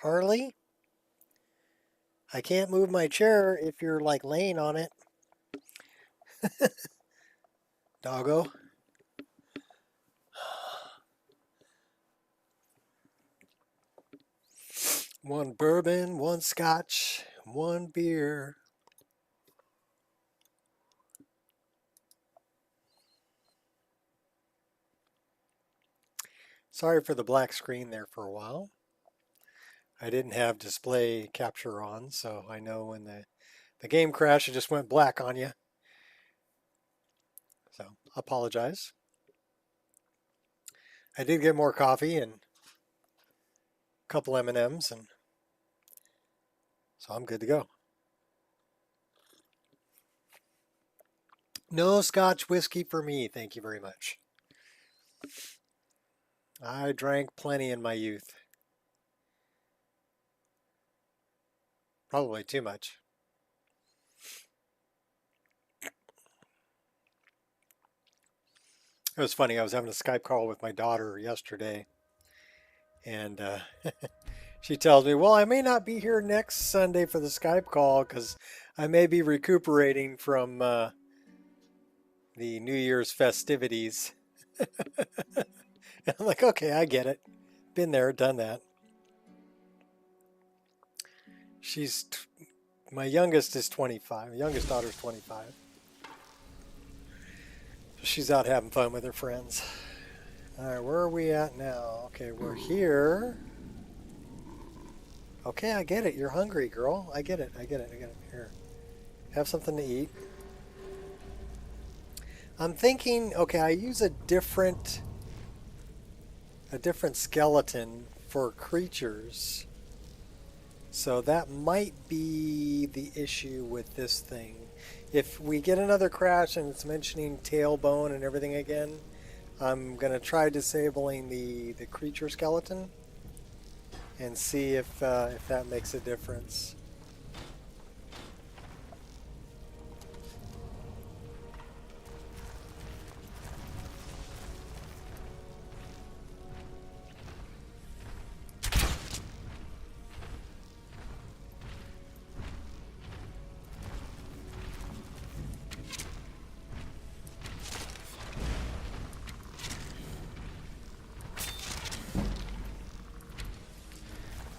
Harley, I can't move my chair if you're like laying on it. Doggo. One bourbon, one scotch, one beer. Sorry for the black screen there for a while. I didn't have display capture on, so I know when the game crashed, it just went black on you. So, apologize. I did get more coffee and a couple M&Ms, and so I'm good to go. No Scotch whiskey for me, thank you very much. I drank plenty in my youth. Probably too much. It was funny, I was having a Skype call with my daughter yesterday, and she tells me, well, I may not be here next Sunday for the Skype call because I may be recuperating from the New Year's festivities. I'm like, okay, I get it. Been there, done that. My youngest is 25. My youngest daughter's 25. So she's out having fun with her friends. All right, where are we at now? Okay, we're here. Okay, I get it. You're hungry, girl. I get it. Here, have something to eat. I'm thinking, okay, I use a different skeleton for creatures. So that might be the issue with this thing. If we get another crash and it's mentioning tailbone and everything again, I'm going to try disabling the creature skeleton and see if that makes a difference.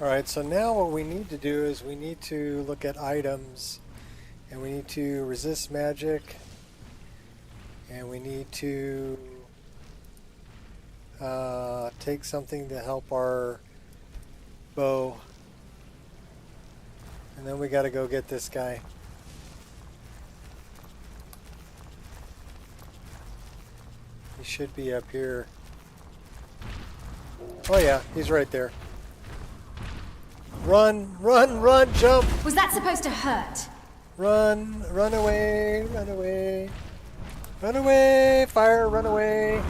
Alright, so now what we need to do is we need to look at items, and we need to resist magic, and we need to take something to help our bow, and then we got to go get this guy. He should be up here. Oh yeah, he's right there. Run, run, run, jump! Was that supposed to hurt? Run, run away, run away. Run away, fire, run away.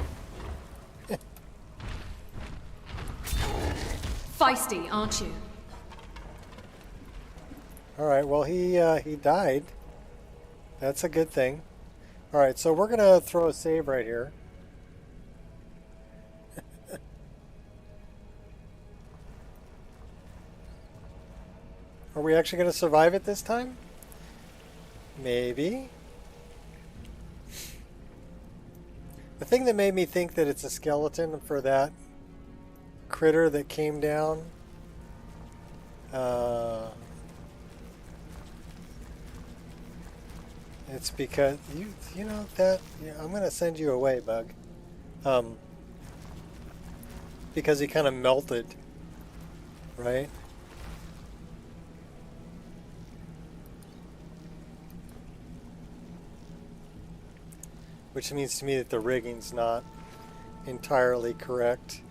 Feisty, aren't you? Alright, well he died. That's a good thing. Alright, so we're gonna throw a save right here. Are we actually going to survive it this time? Maybe. The thing that made me think that it's a skeleton for that critter that came down, it's because you know that I'm going to send you away, Bug, because he kind of melted, right? Which means to me that the rigging's not entirely correct.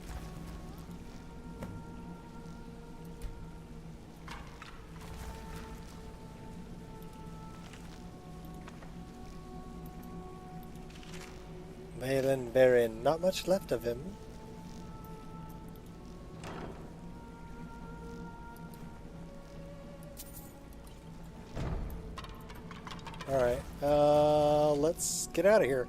Malin Baron, not much left of him. Alright, let's get out of here.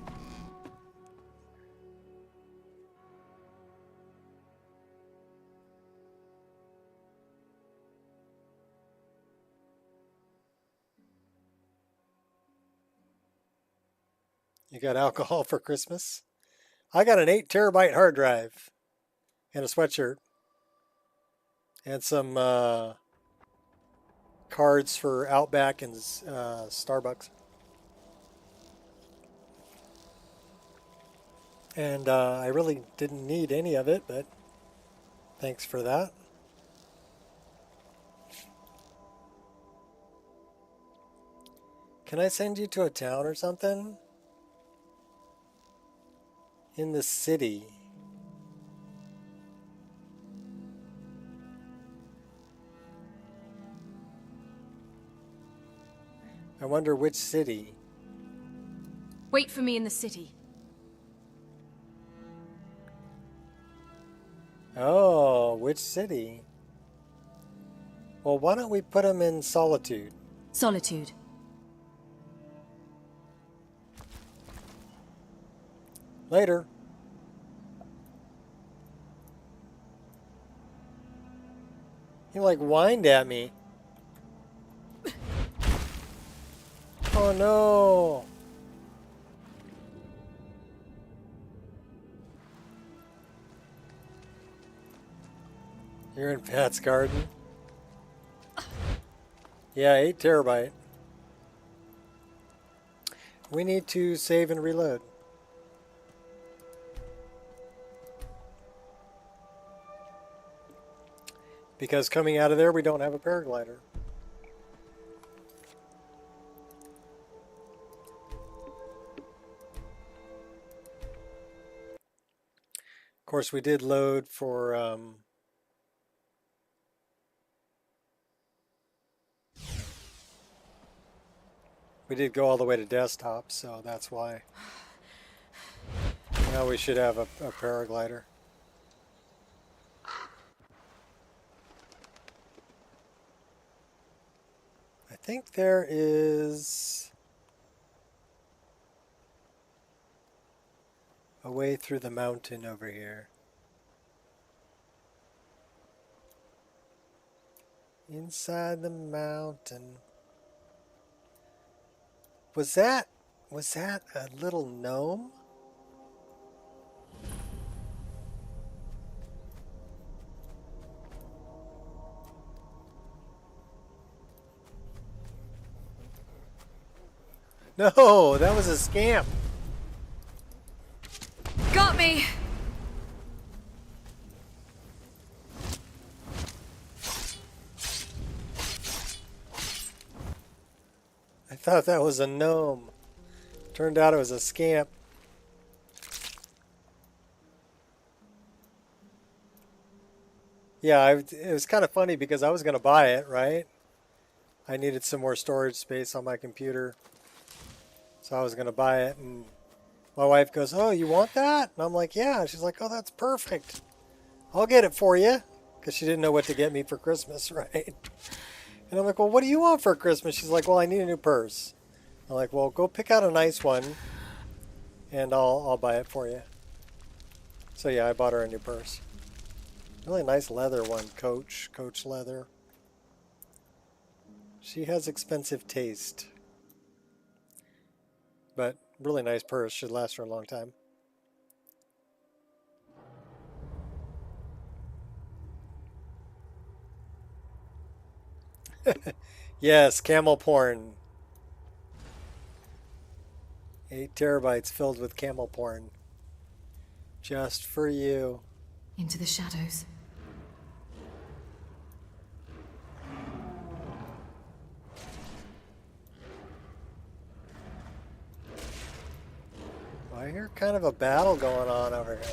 You got alcohol for Christmas? I got an 8 terabyte hard drive and a sweatshirt and some cards for Outback and Starbucks. And I really didn't need any of it, but thanks for that. Can I send you to a town or something? In the city. I wonder which city. Wait for me in the city. Oh, which city? Well, why don't we put him in Solitude? Solitude. Later. He like whined at me. Oh no. You're in Pat's garden? Yeah, 8 terabyte. We need to save and reload. Because coming out of there, we don't have a paraglider. Of course, we did load for we did go all the way to desktop, so that's why. Now we should have a paraglider. I think there is a way through the mountain over here. Inside the mountain. Was that a little gnome? No, that was a scamp. Got me! I thought that was a gnome. Turned out it was a scamp. Yeah, it was kind of funny because I was going to buy it, right? I needed some more storage space on my computer. So I was going to buy it, and my wife goes, "Oh, you want that?" And I'm like, "Yeah." She's like, "Oh, that's perfect. I'll get it for you." Because she didn't know what to get me for Christmas, right? And I'm like, "Well, what do you want for Christmas?" She's like, "Well, I need a new purse." I'm like, "Well, go pick out a nice one, and I'll buy it for you." So yeah, I bought her a new purse. Really nice leather one, Coach leather. She has expensive taste. But really nice purse, should last her a long time. Yes, camel porn. 8 terabytes filled with camel porn. Just for you. Into the shadows. Well, I hear kind of a battle going on over here.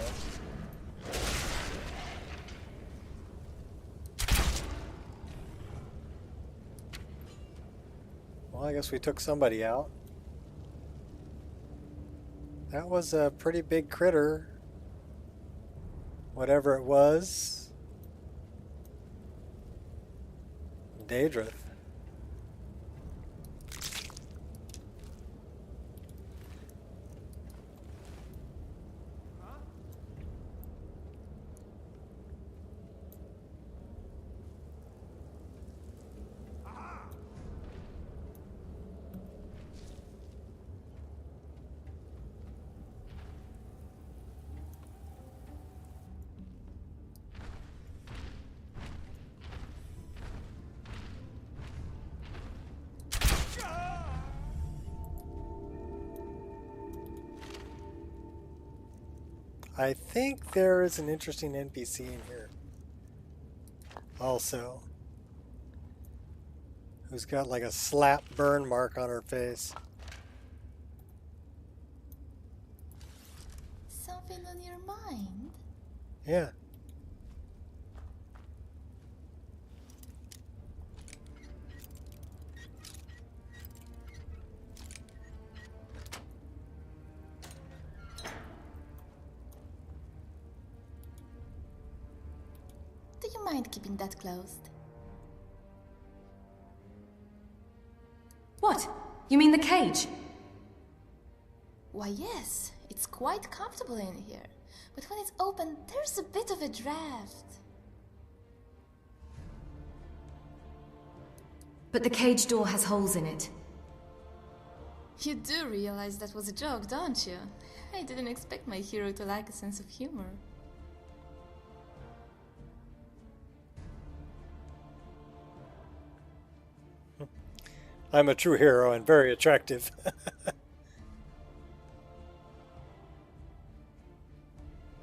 Well, I guess we took somebody out. That was a pretty big critter. Whatever it was. Daedrith. I think there is an interesting NPC in here. Also. Who's got like a slap burn mark on her face. Something on your mind? Yeah. Do you mind keeping that closed? What? You mean the cage? Why, yes. It's quite comfortable in here. But when it's open, there's a bit of a draft. But the cage door has holes in it. You do realize that was a joke, don't you? I didn't expect my hero to lack a sense of humor. I'm a true hero and very attractive.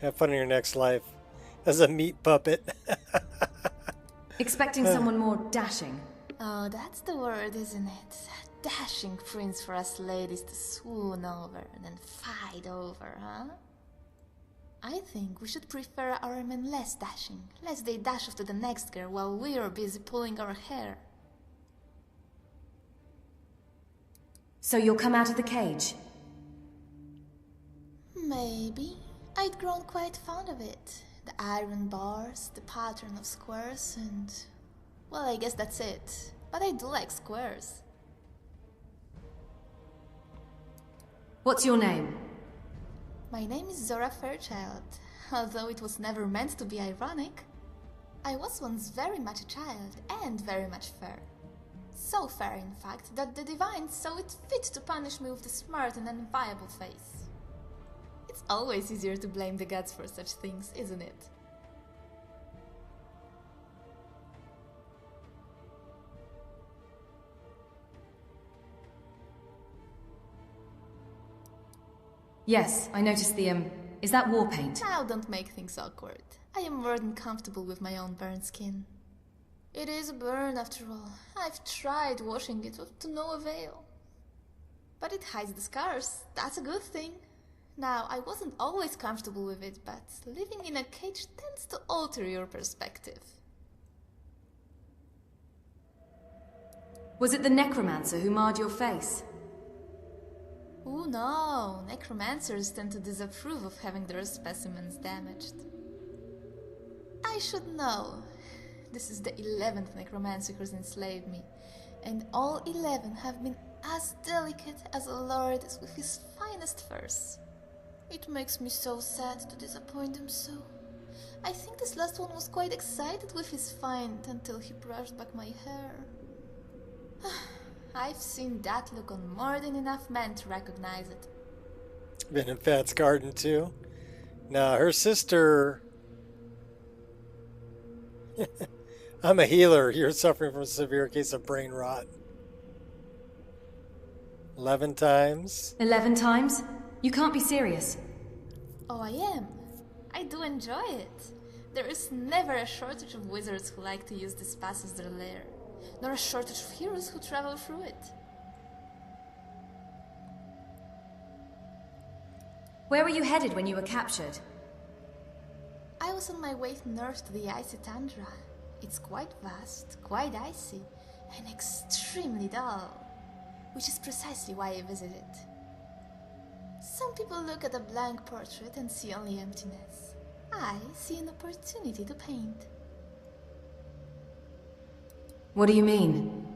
Have fun in your next life as a meat puppet. Expecting someone more dashing. Oh, that's the word, isn't it? A dashing prince for us ladies to swoon over and then fight over, huh? I think we should prefer our men less dashing, lest they dash off to the next girl while we're busy pulling our hair. So you'll come out of the cage? Maybe. I'd grown quite fond of it. The iron bars, the pattern of squares, and... well, I guess that's it. But I do like squares. What's your name? My name is Zora Fairchild, although it was never meant to be ironic. I was once very much a child, and very much fair. So fair, in fact, that the divines saw it fit to punish me with a smart and unviable face. It's always easier to blame the gods for such things, isn't it? Yes, I noticed the, is that war paint? Now don't make things awkward. I am more than comfortable with my own burned skin. It is a burn, after all. I've tried washing it to no avail. But it hides the scars. That's a good thing. Now, I wasn't always comfortable with it, but living in a cage tends to alter your perspective. Was it the necromancer who marred your face? Oh no, necromancers tend to disapprove of having their specimens damaged. I should know. This is the 11th necromancer who's enslaved me, and all 11 have been as delicate as a lord is with his finest furs. It makes me so sad to disappoint him so. I think this last one was quite excited with his find until he brushed back my hair. I've seen that look on more than enough men to recognize it. Been in Fat's garden too. Now her sister... I'm a healer. You're suffering from a severe case of brain rot. 11 times? 11 times? You can't be serious. Oh, I am. I do enjoy it. There is never a shortage of wizards who like to use this pass as their lair, nor a shortage of heroes who travel through it. Where were you headed when you were captured? I was on my way north to the icy tundra. It's quite vast, quite icy, and extremely dull, which is precisely why I visit it. Some people look at a blank portrait and see only emptiness. I see an opportunity to paint. What do you mean?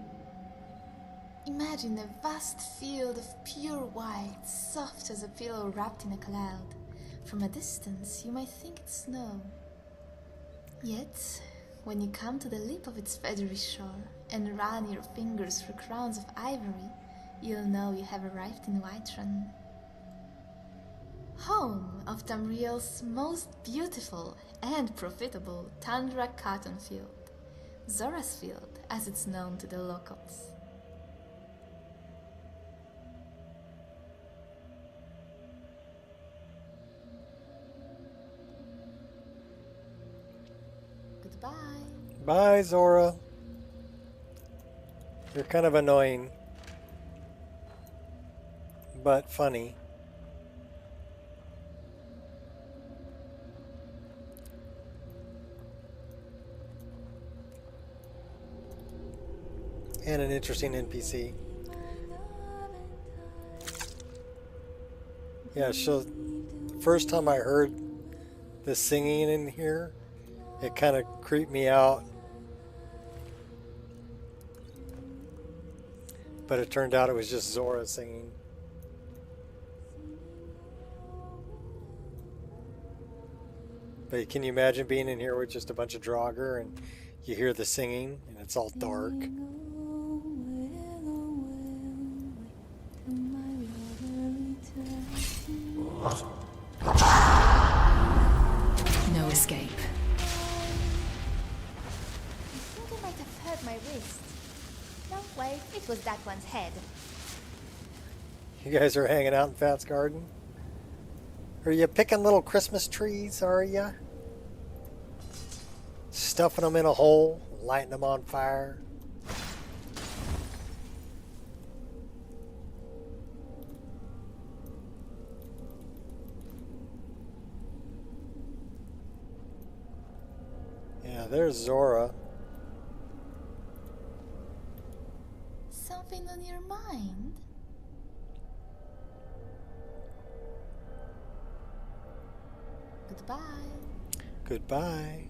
Imagine a vast field of pure white, soft as a pillow wrapped in a cloud. From a distance, you might think it's snow. Yet, when you come to the lip of its feathery shore and run your fingers through crowns of ivory, you'll know you have arrived in Whiterun. Home of Tamriel's most beautiful and profitable tundra cotton field, Zora's Field as it's known to the locals. Goodbye. Bye, Zora. You're kind of annoying, but funny. And an interesting NPC. Yeah, so first time I heard the singing in here, it kind of creeped me out. But it turned out it was just Zora singing. But can you imagine being in here with just a bunch of Draugr and you hear the singing and it's all dark? No escape. I think I might have hurt my wrist. No, wait, it was that one's head. You guys are hanging out in Fat's garden? Are you picking little Christmas trees, are you? Stuffing them in a hole, lighting them on fire? Yeah, there's Zora. Something on your mind? Goodbye. Goodbye.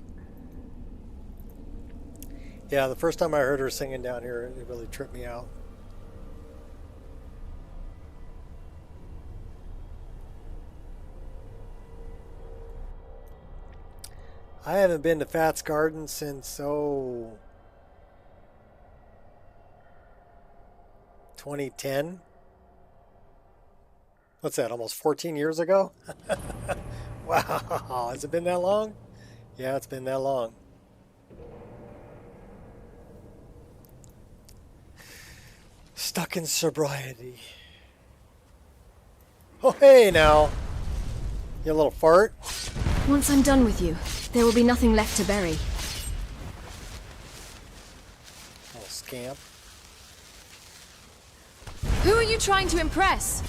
Yeah, the first time I heard her singing down here, it really tripped me out. I haven't been to Fat's Garden since, 2010. What's that, almost 14 years ago? Wow, has it been that long? Yeah, it's been that long. Stuck in sobriety. Oh, hey now. You little fart. Once I'm done with you, there will be nothing left to bury. Little scamp. Who are you trying to impress?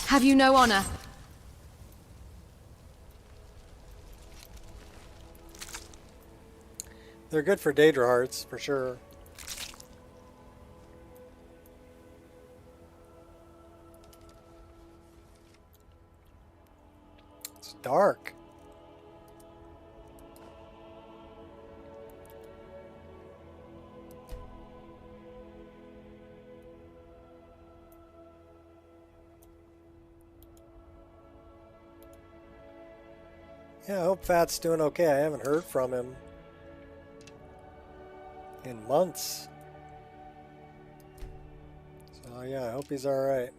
Have you no honor? They're good for Daedra hearts, for sure. It's dark. Yeah, I hope Fat's doing okay. I haven't heard from him in months. So yeah, I hope he's alright.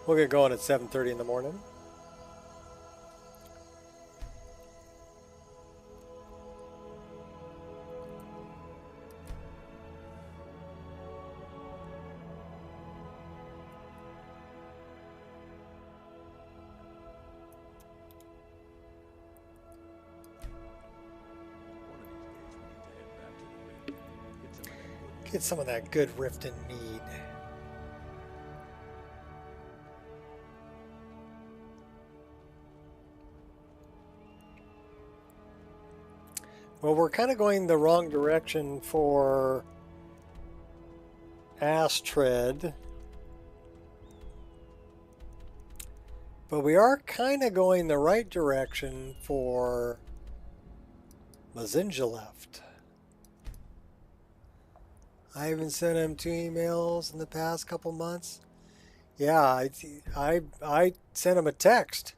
We'll get going at 7:30 in the morning. Get some of that good Riften mead. Well, we're kind of going the wrong direction for Astrid. But we are kind of going the right direction for Mazinjaleft. I even sent him 2 emails in the past couple months. Yeah, I sent him a text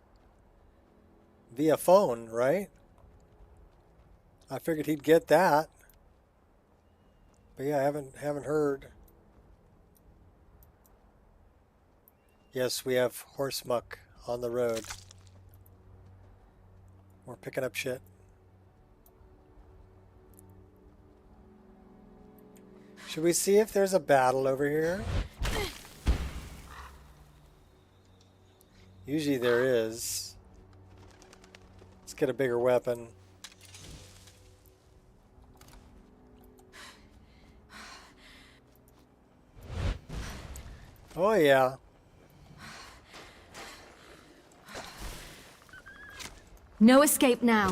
via phone, right? I figured he'd get that. But yeah, I haven't heard. Yes, we have horse muck on the road. We're picking up shit. Should we see if there's a battle over here? Usually there is. Let's get a bigger weapon. Oh yeah. No escape now.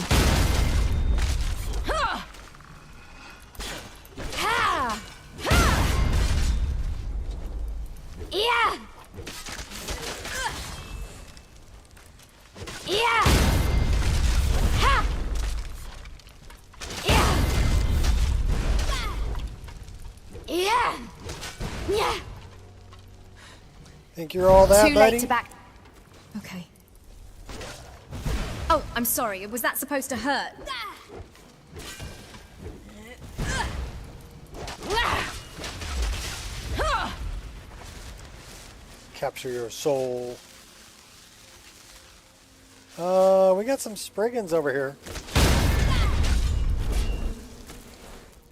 Yeah! Yeah! Ha! Yeah! Yeah! Yeah! Think you're all that, Too buddy? late to back. Okay. Oh, I'm sorry. Was that supposed to hurt? Capture your soul. We got some Spriggans over here.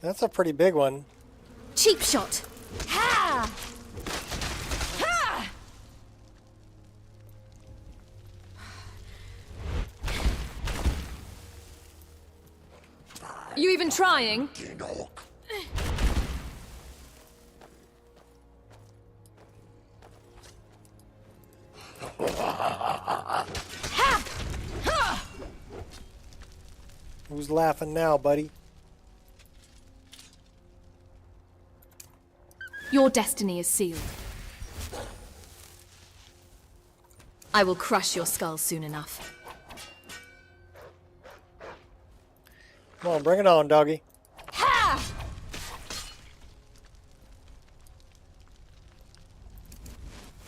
That's a pretty big one. Cheap shot. Ha! Ha! You even trying? Who's laughing now, buddy? Your destiny is sealed. I will crush your skull soon enough. Come on, bring it on, doggy. Ha!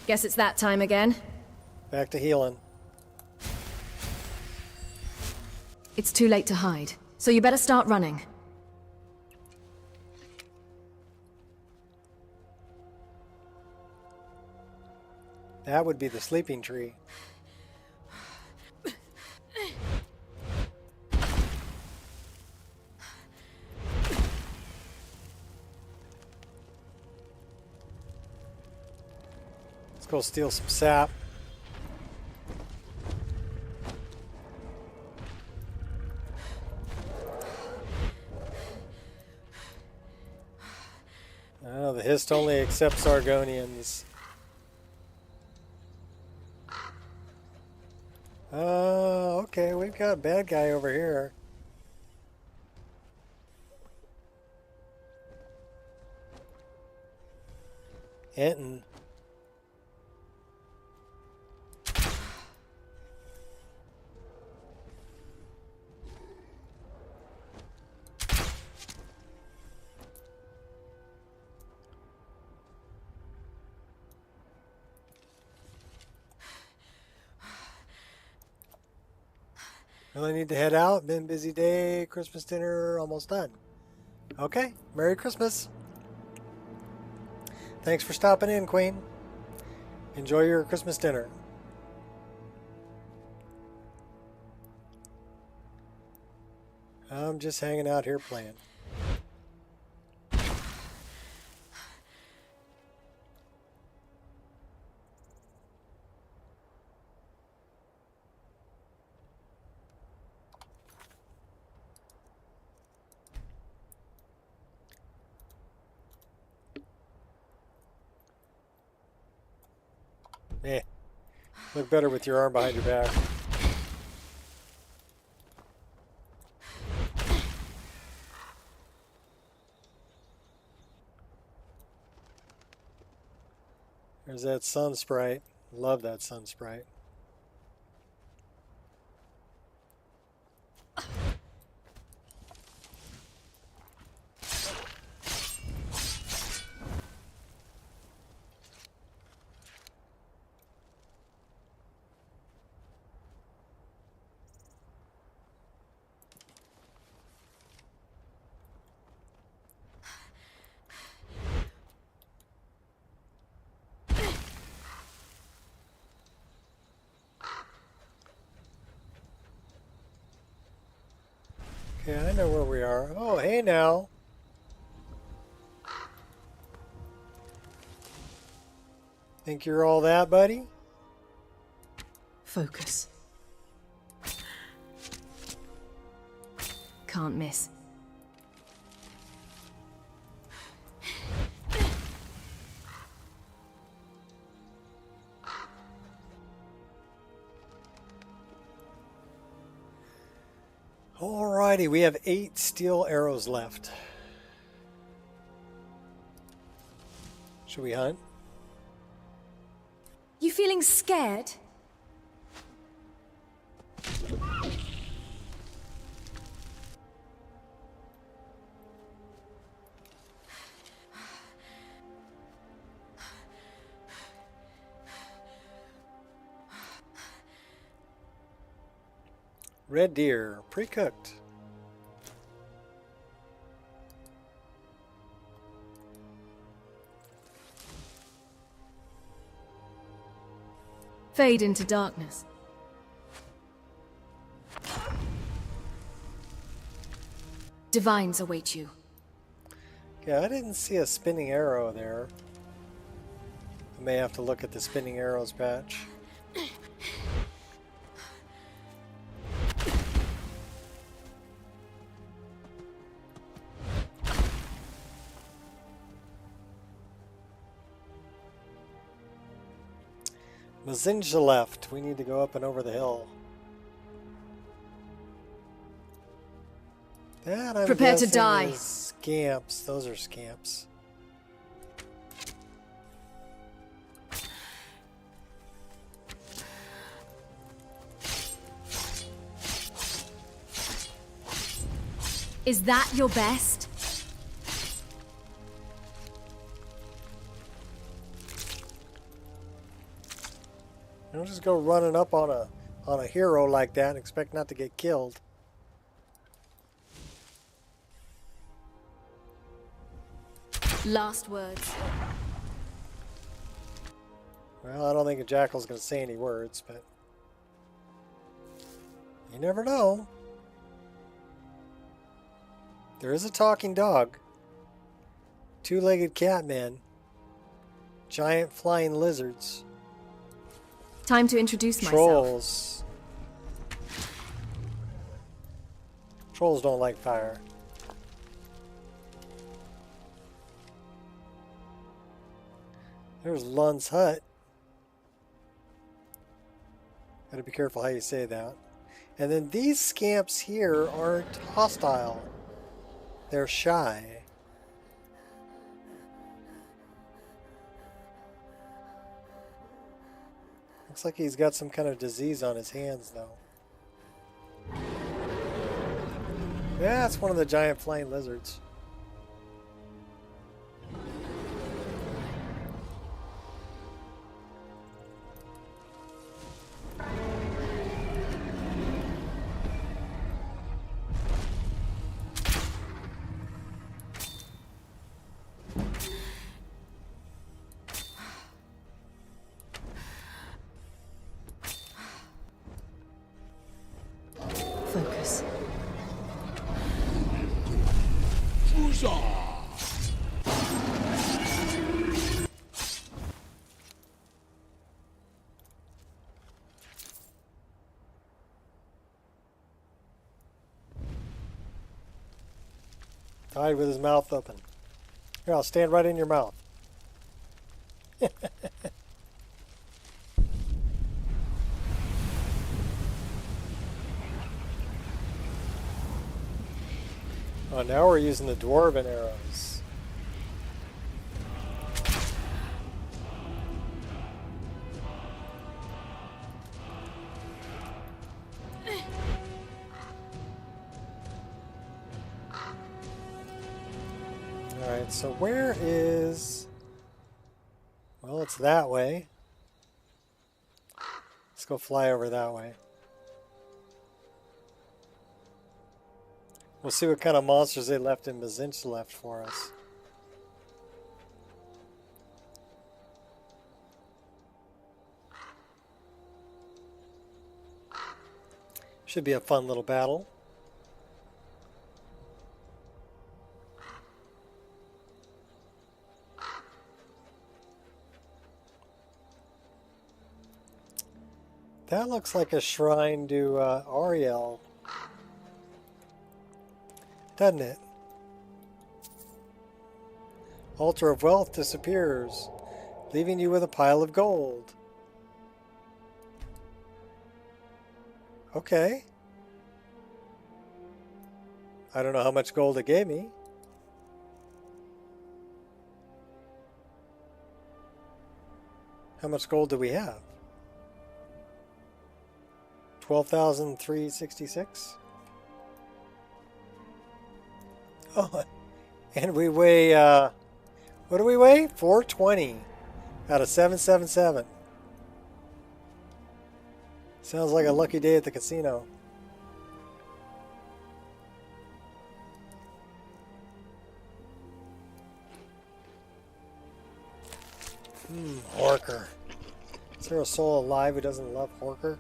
Guess it's that time again. Back to healing. It's too late to hide, so you better start running. That would be the sleeping tree. Let's go steal some sap. Oh, the Hist only accepts Argonians. Oh, okay, we've got a bad guy over here. Hinton. Really need to head out. Been a busy day. Christmas dinner almost done. Okay. Merry Christmas. Thanks for stopping in, Queen. Enjoy your Christmas dinner. I'm just hanging out here playing. Eh, look better with your arm behind your back. There's that sun sprite. Love that sun sprite. Yeah, I know where we are. Oh, hey now. Think you're all that, buddy? Focus. Can't miss. Alrighty, we have 8 steel arrows left. Should we hunt? You feeling scared? Red deer, pre-cooked. Fade into darkness. Divines await you. Yeah, I didn't see a spinning arrow there. I may have to look at the spinning arrows patch. Mazinja left. We need to go up and over the hill. That I'm Prepare to guessing die. is scamps. Those are scamps. Is that your best? Don't just go running up on a hero like that and expect not to get killed. Last words. Well, I don't think a jackal's going to say any words, but you never know. There is a talking dog, 2-legged catmen, giant flying lizards, Time to introduce myself. trolls. Trolls don't like fire. There's Lund's hut. Gotta be careful how you say that. And then these scamps here aren't hostile. They're shy. Looks like he's got some kind of disease on his hands, though. Yeah, it's one of the giant flying lizards. Focus. Died with his mouth open. Here, I'll stand right in your mouth. Oh, now we're using the dwarven arrows. Alright, so where is... Well, it's that way. Let's go fly over that way. We'll see what kind of monsters they left in Mazinch left for us. Should be a fun little battle. That looks like a shrine to Ariel, doesn't it? Altar of Wealth disappears, leaving you with a pile of gold. Okay. I don't know how much gold it gave me. How much gold do we have? 12,366. Oh, and we weigh, what do we weigh? 420 out of 777. Sounds like a lucky day at the casino. Horker. Is there a soul alive who doesn't love Horker?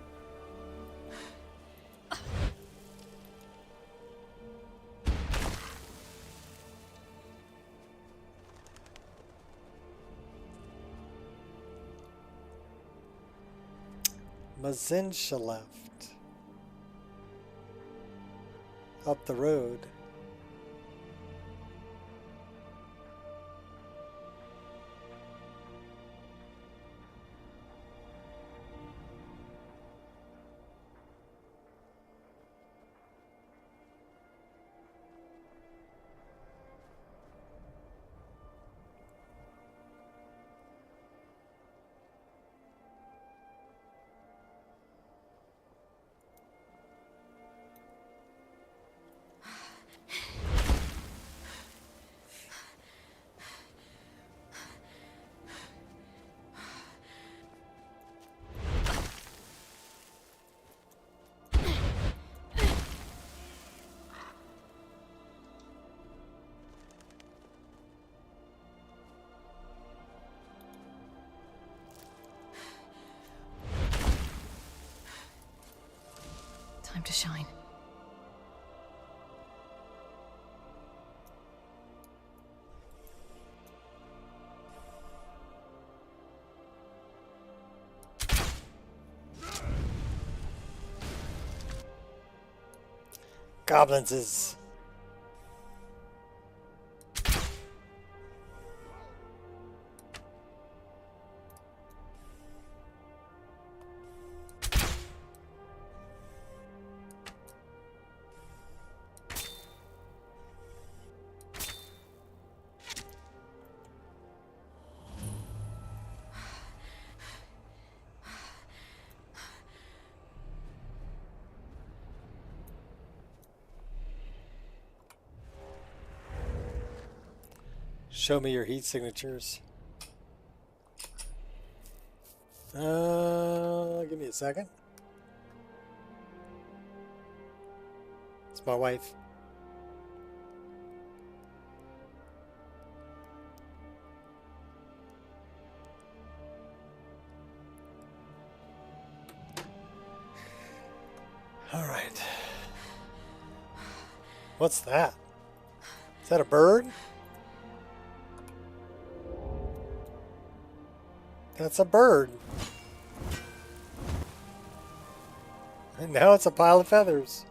Mazinsha left. Up the road. Time to shine. Goblins is... Show me your heat signatures. Give me a second. It's my wife. All right. What's that? Is that a bird? That's a bird. And now it's a pile of feathers.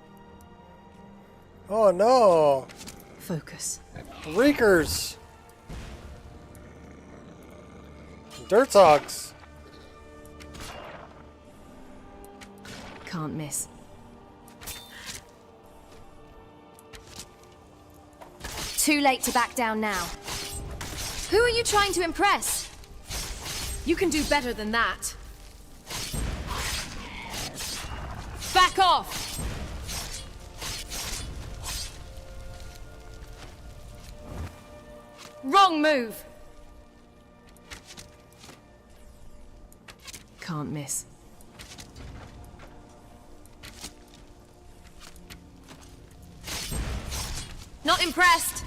Oh no! Focus. Reekers! Dirtsogs! Can't miss. Too late to back down now. Who are you trying to impress? You can do better than that. Back off! Wrong move! Can't miss. Not impressed!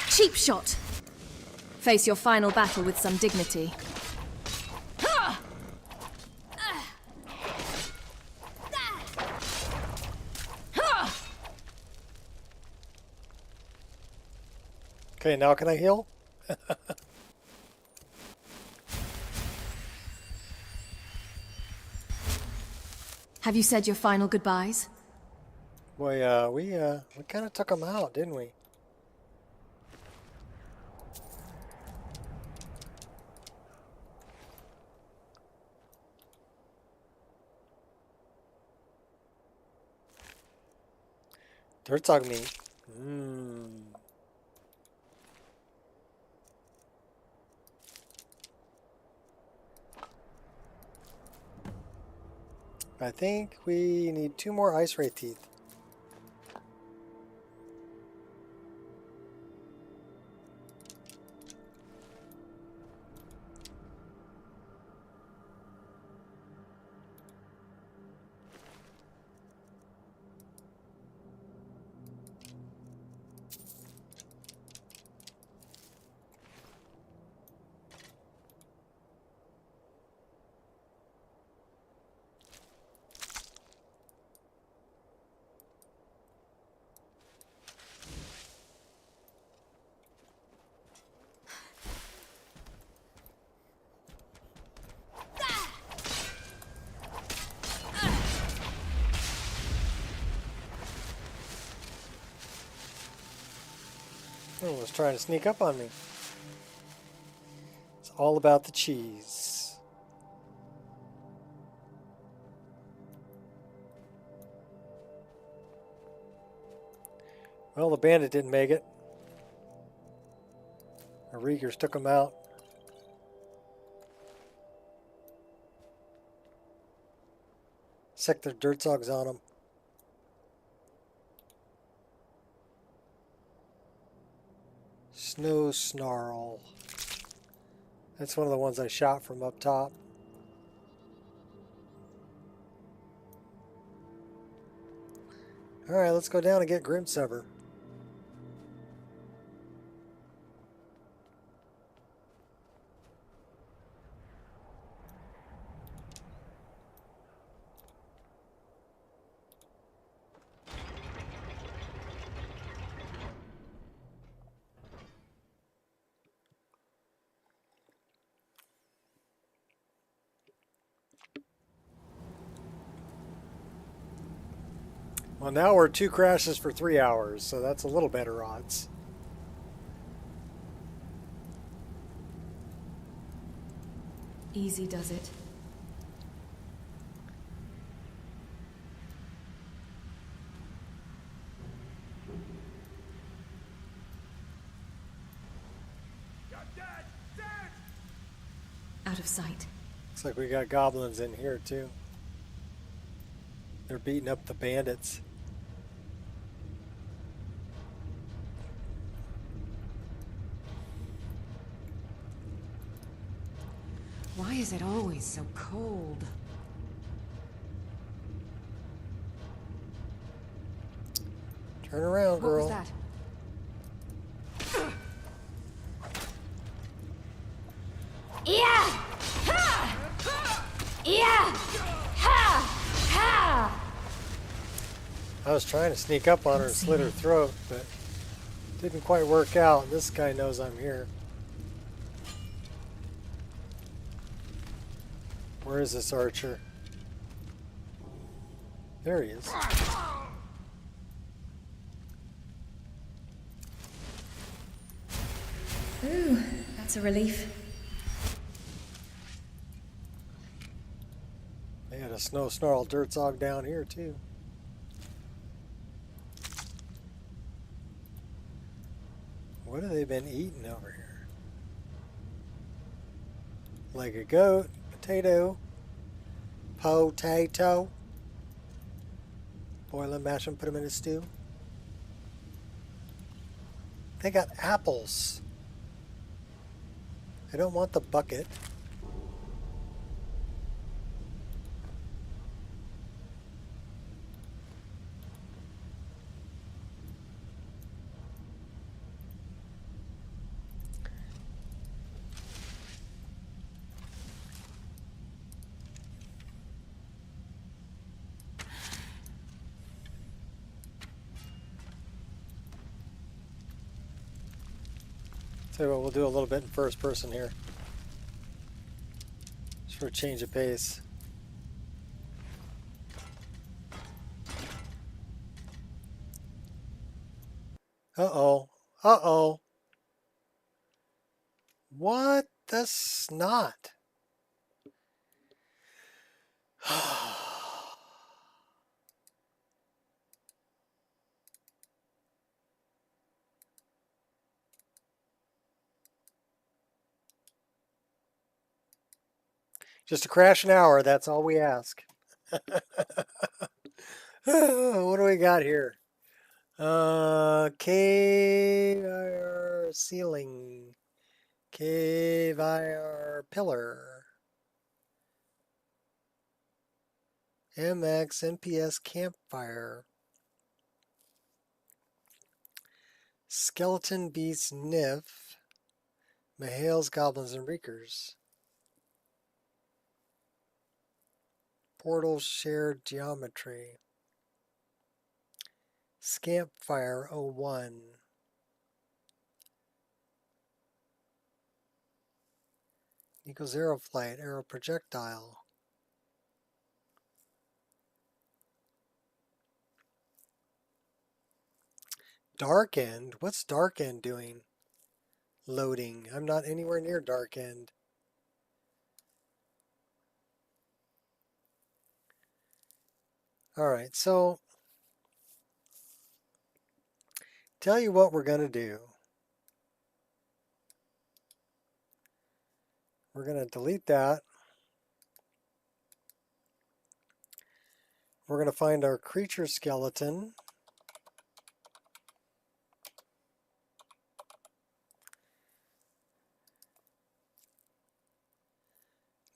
Cheap shot. Face your final battle with some dignity. Okay, now can I heal? Have you said your final goodbyes? Boy, we kind of took them out, didn't we? Dirtog meat. Mmm. I think we need 2 more ice ray teeth. Oh, it was trying to sneak up on me. It's all about the cheese. Well, the bandit didn't make it. The Riegers took him out. Sick their dirtzogs on him. Snow Snarl. That's one of the ones I shot from up top. Alright, let's go down and get Grimsever. Well, now we're 2 crashes for 3 hours, so that's a little better odds. Easy does it. Out of sight. Looks like we got goblins in here too. They're beating up the bandits. Why is it always so cold? Turn around, girl. What was that? Yeah! Ha! Yeah! Ha! Ha! I was trying to sneak up on her and slit her throat, but didn't quite work out. This guy knows I'm here. Where is this archer? There he is. Ooh, that's a relief. They had a snow snarl dirtzog down here too. What have they been eating over here? Like a goat, potato, potato. Boil them, mash them, put them in a stew. They got apples. I don't want the bucket. Tell you what, we'll do a little bit in first person here. Just for a change of pace. Uh-oh. Uh-oh. What the snot? Just a crash an hour, that's all we ask. What do we got here? Cave IR ceiling. Cave IR pillar. MX NPS campfire. Skeleton beast Nif. Mahales, goblins, and reekers. Portal shared geometry. Scampfire 01. Equals arrow flight, arrow projectile. Dark End? What's Dark End doing? Loading. I'm not anywhere near Dark End. Alright, so tell you what we're going to do. We're going to delete that. We're going to find our creature skeleton.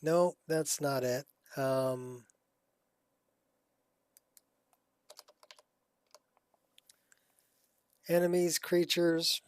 No, that's not it. Enemies, creatures.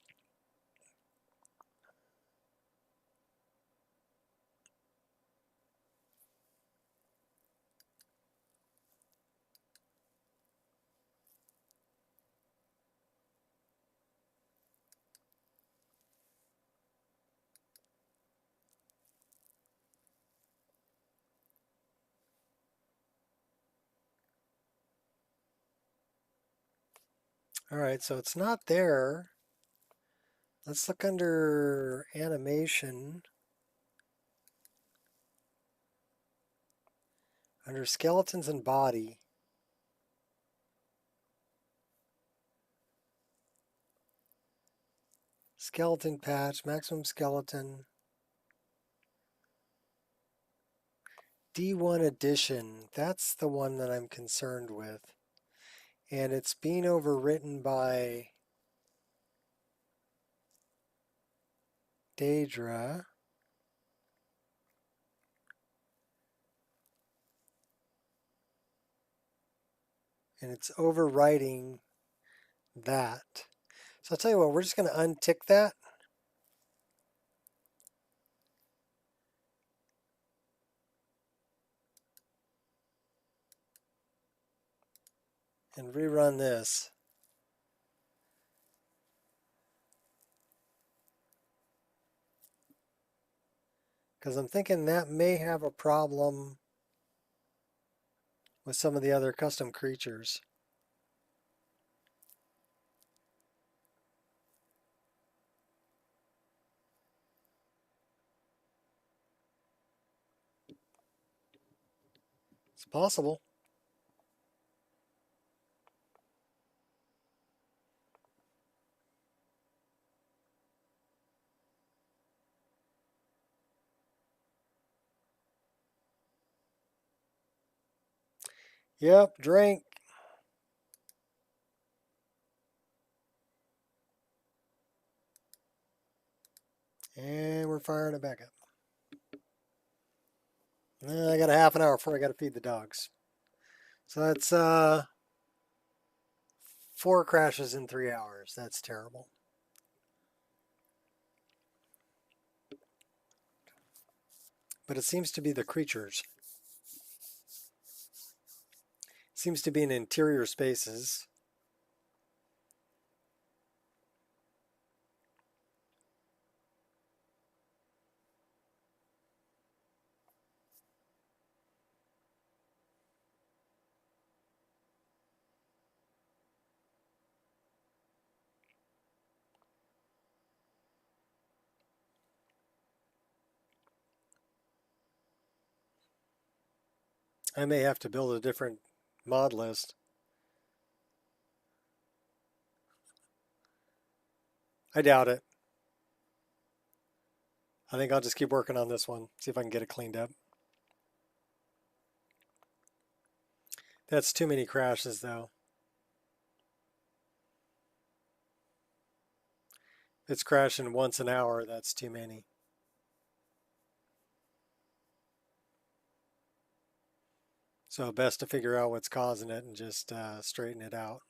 All right, so it's not there. Let's look under animation. Under skeletons and body. Skeleton patch, maximum skeleton. D1 edition, that's the one that I'm concerned with. And it's being overwritten by Daedra. And it's overwriting that. So I'll tell you what, we're just going to untick that. And rerun this. Because I'm thinking that may have a problem with some of the other custom creatures. It's possible. Yep, drink. And we're firing it back up. I got a half an hour before I got to feed the dogs. So that's 4 crashes in 3 hours. That's terrible. But it seems to be the creatures. It seems to be in interior spaces. I may have to build a different mod list. I doubt it. I think I'll just keep working on this one, see if I can get it cleaned up. That's too many crashes, though. If it's crashing once an hour, that's too many. So best to figure out what's causing it and just straighten it out.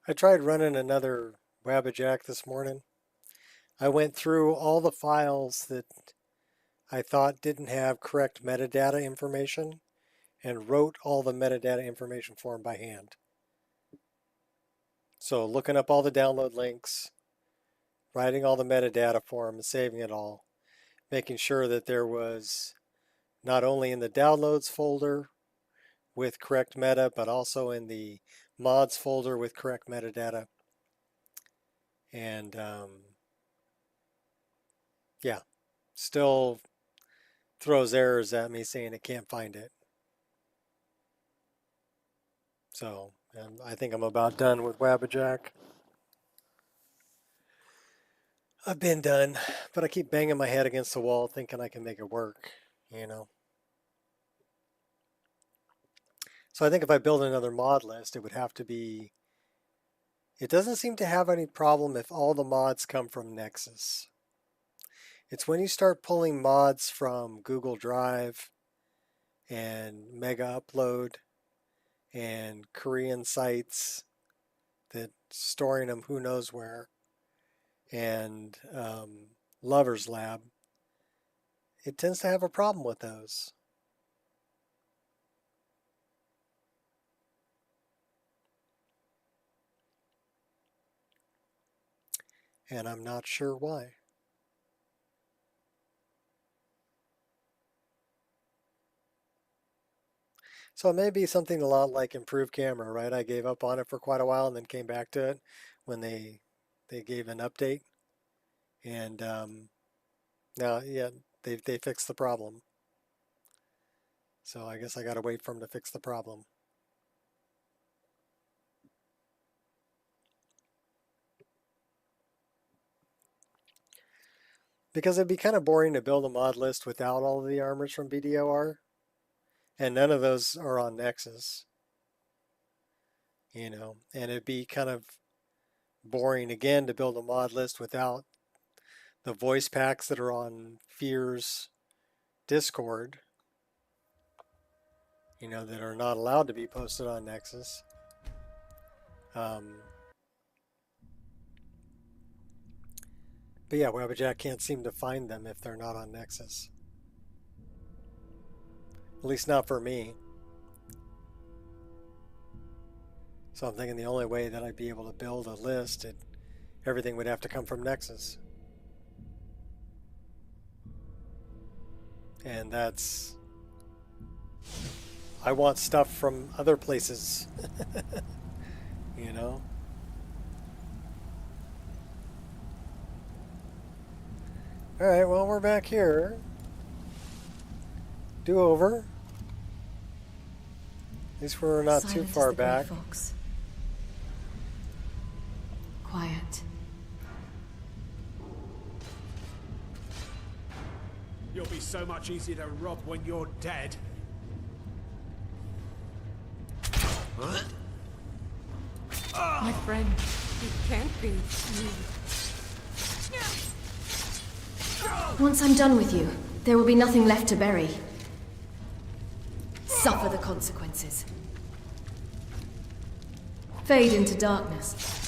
I tried running another Wabbajack this morning. I went through all the files that I thought didn't have correct metadata information and wrote all the metadata information for them by hand. So looking up all the download links, writing all the metadata for them and saving it all, making sure that there was not only in the downloads folder with correct meta, but also in the mods folder with correct metadata. And yeah, still throws errors at me saying it can't find it. So I think I'm about done with Wabbajack. I've been done, but I keep banging my head against the wall thinking I can make it work, you know. So I think if I build another mod list, it would have to be, it doesn't seem to have any problem if all the mods come from Nexus. It's when you start pulling mods from Google Drive and Mega Upload and Korean sites that storing them who knows where, and Lover's Lab, it tends to have a problem with those. And I'm not sure why. So it may be something a lot like Improved Camera, right? I gave up on it for quite a while and then came back to it when they gave an update. And now, yeah, they fixed the problem. So I guess I got to wait for them to fix the problem. Because it'd be kind of boring to build a mod list without all of the armors from BDOR. And none of those are on Nexus. You know, and it'd be kind of boring again to build a mod list without the voice packs that are on Fear's Discord, you know, that are not allowed to be posted on Nexus. But yeah, Wabbajack can't seem to find them if they're not on Nexus. At least not for me. So I'm thinking the only way that I'd be able to build a list, everything would have to come from Nexus. And that's... I want stuff from other places. You know? Alright, well, we're back here. Do over. At least we're not too Silent as far the grey back. fox. Quiet. You'll be so much easier to rob when you're dead. My friend, it can't be you. Once I'm done with you, there will be nothing left to bury. Suffer the consequences. Fade into darkness.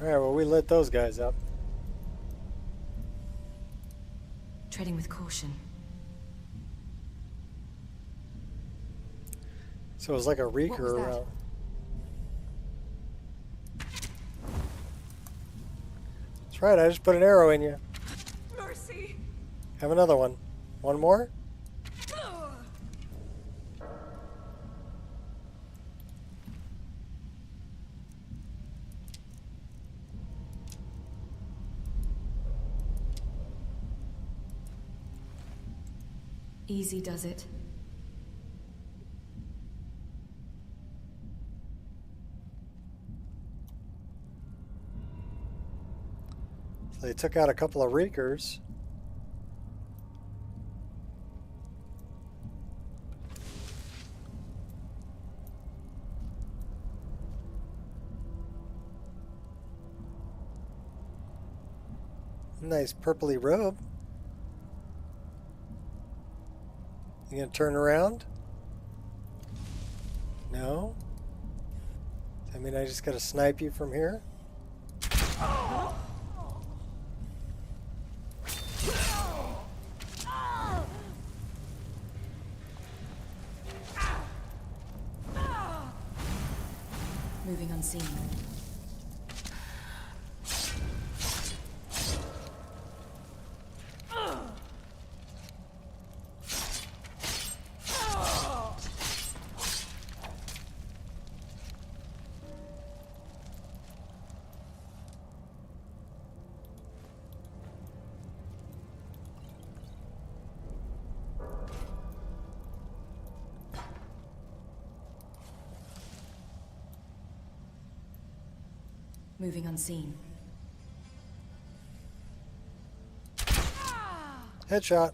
Alright, well, we lit those guys up. Treading with caution. So it was like a reeker was that? around. That's right, I just put an arrow in you. Mercy. Have another one. One more? Easy does it. So they took out a couple of reekers. Nice purpley robe. You gonna turn around? No? I mean, I just gotta snipe you from here? Moving unseen. Moving unseen. Headshot.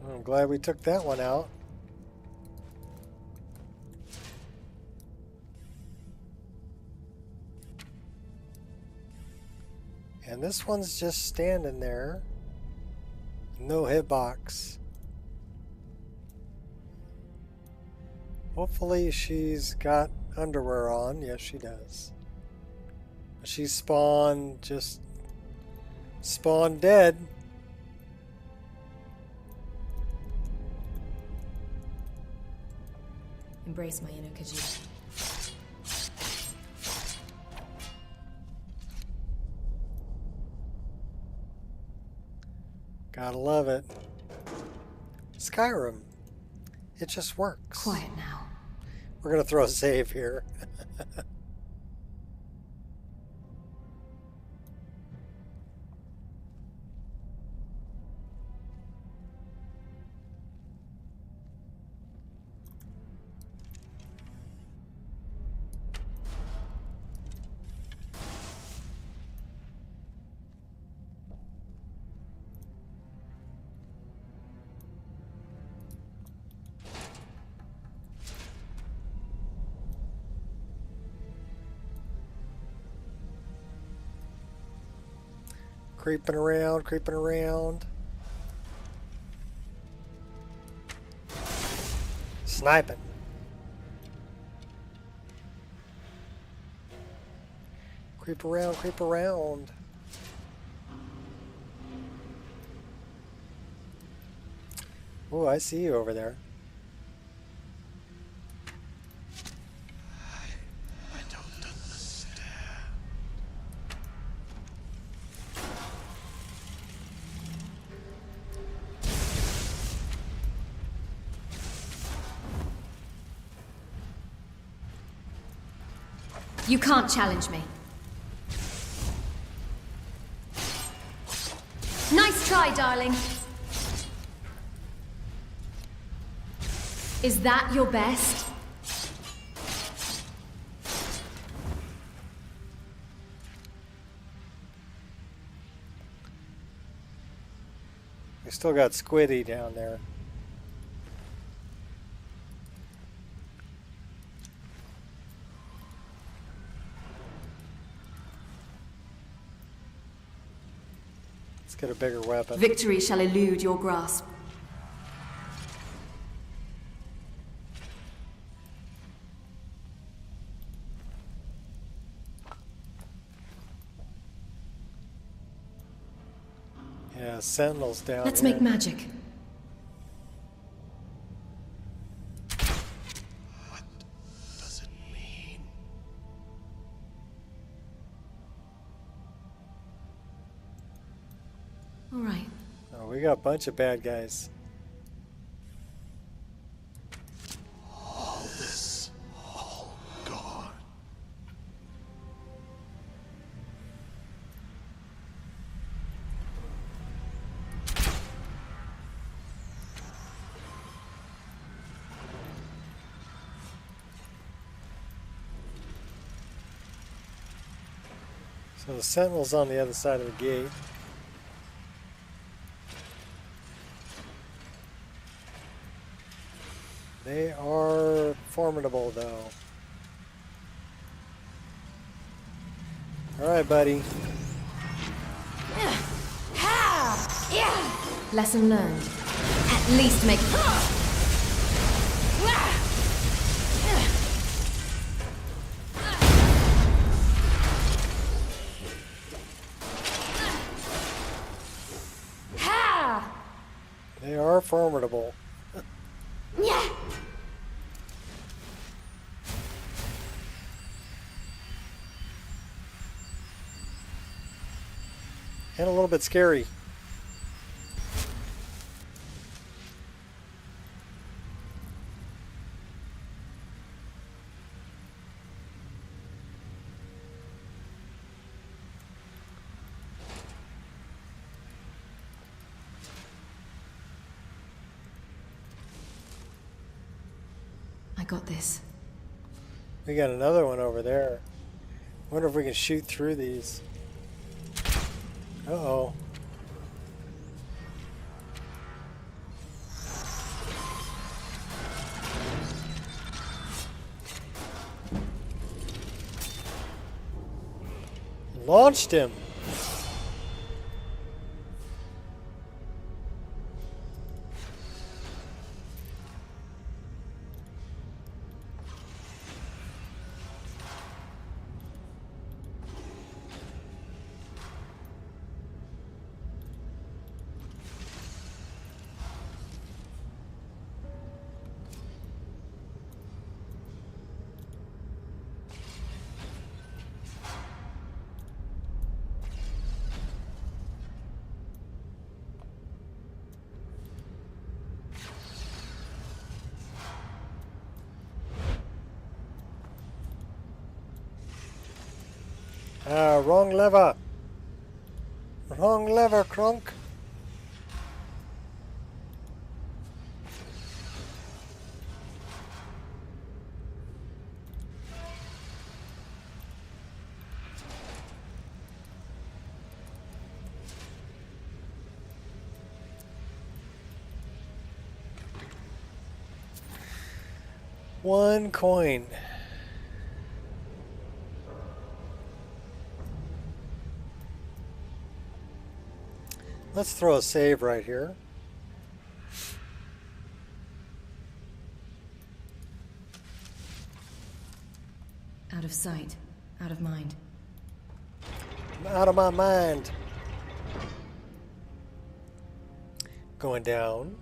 I'm glad we took that one out. And this one's just standing there. No hitbox. Hopefully she's got underwear on. Yes, she does. She spawned dead. Embrace my inner Khajiit. Gotta love it. Skyrim. It just works. Quiet now. We're gonna throw a save here. Creeping around, creeping around. Sniping. Creep around, creep around. Oh, I see you over there. I don't understand. You can't challenge me. Nice try, darling. Is that your best? We still got Squiddy down there. Let's get a bigger weapon. Victory shall elude your grasp. Yeah, Sentinel's down Let's here. make magic. What does it mean? All right. Oh, we got a bunch of bad guys. All this, all gone. So the Sentinel's on the other side of the gate. They are formidable, though. All right, buddy. Lesson learned. At least make. They are formidable. And a little bit scary. I got this. We got another one over there. Wonder if we can shoot through these. Uh-oh. Launched him. Wrong lever. Wrong lever, Crunk. One coin. Let's throw a save right here. Out of sight, out of mind. I'm out of my mind. Going down.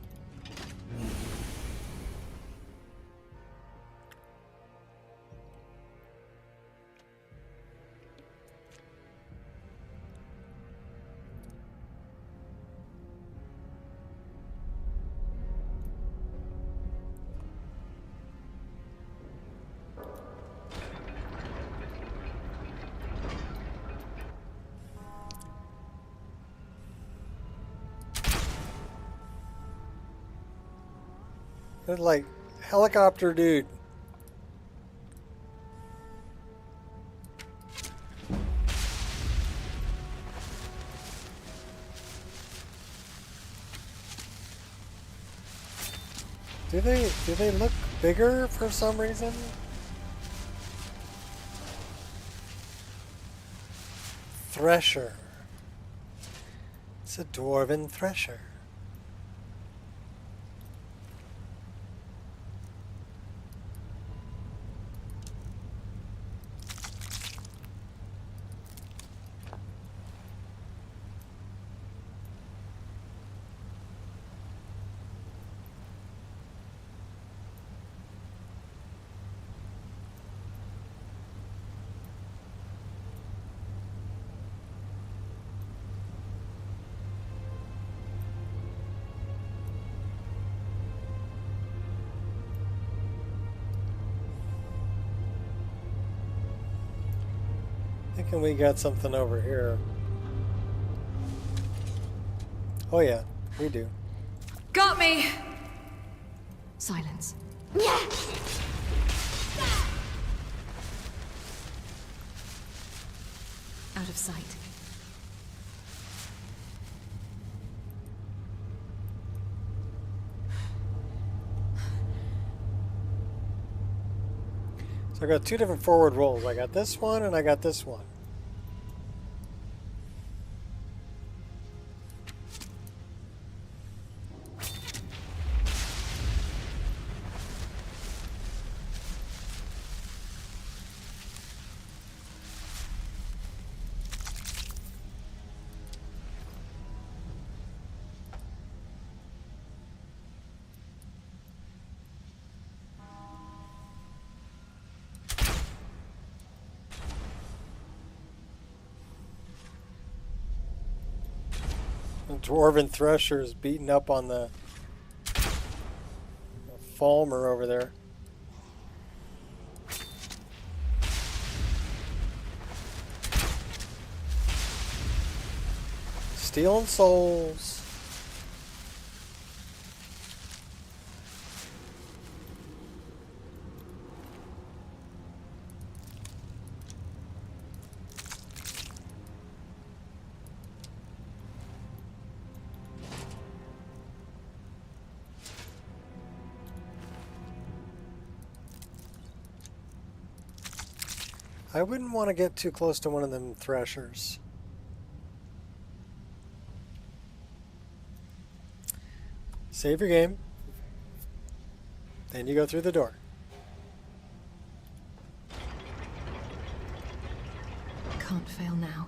They're like helicopter dude. Do they look bigger for some reason? Thresher. It's a dwarven thresher. Thinking we got something over here. Oh yeah, we do. Got me! Silence. Out of sight. So I got two different forward rolls. I got this one and I got this one. Dwarven Thresher's beating up on the Falmer over there. Stealing souls. I wouldn't want to get too close to one of them threshers. Save your game. Then you go through the door. Can't fail now.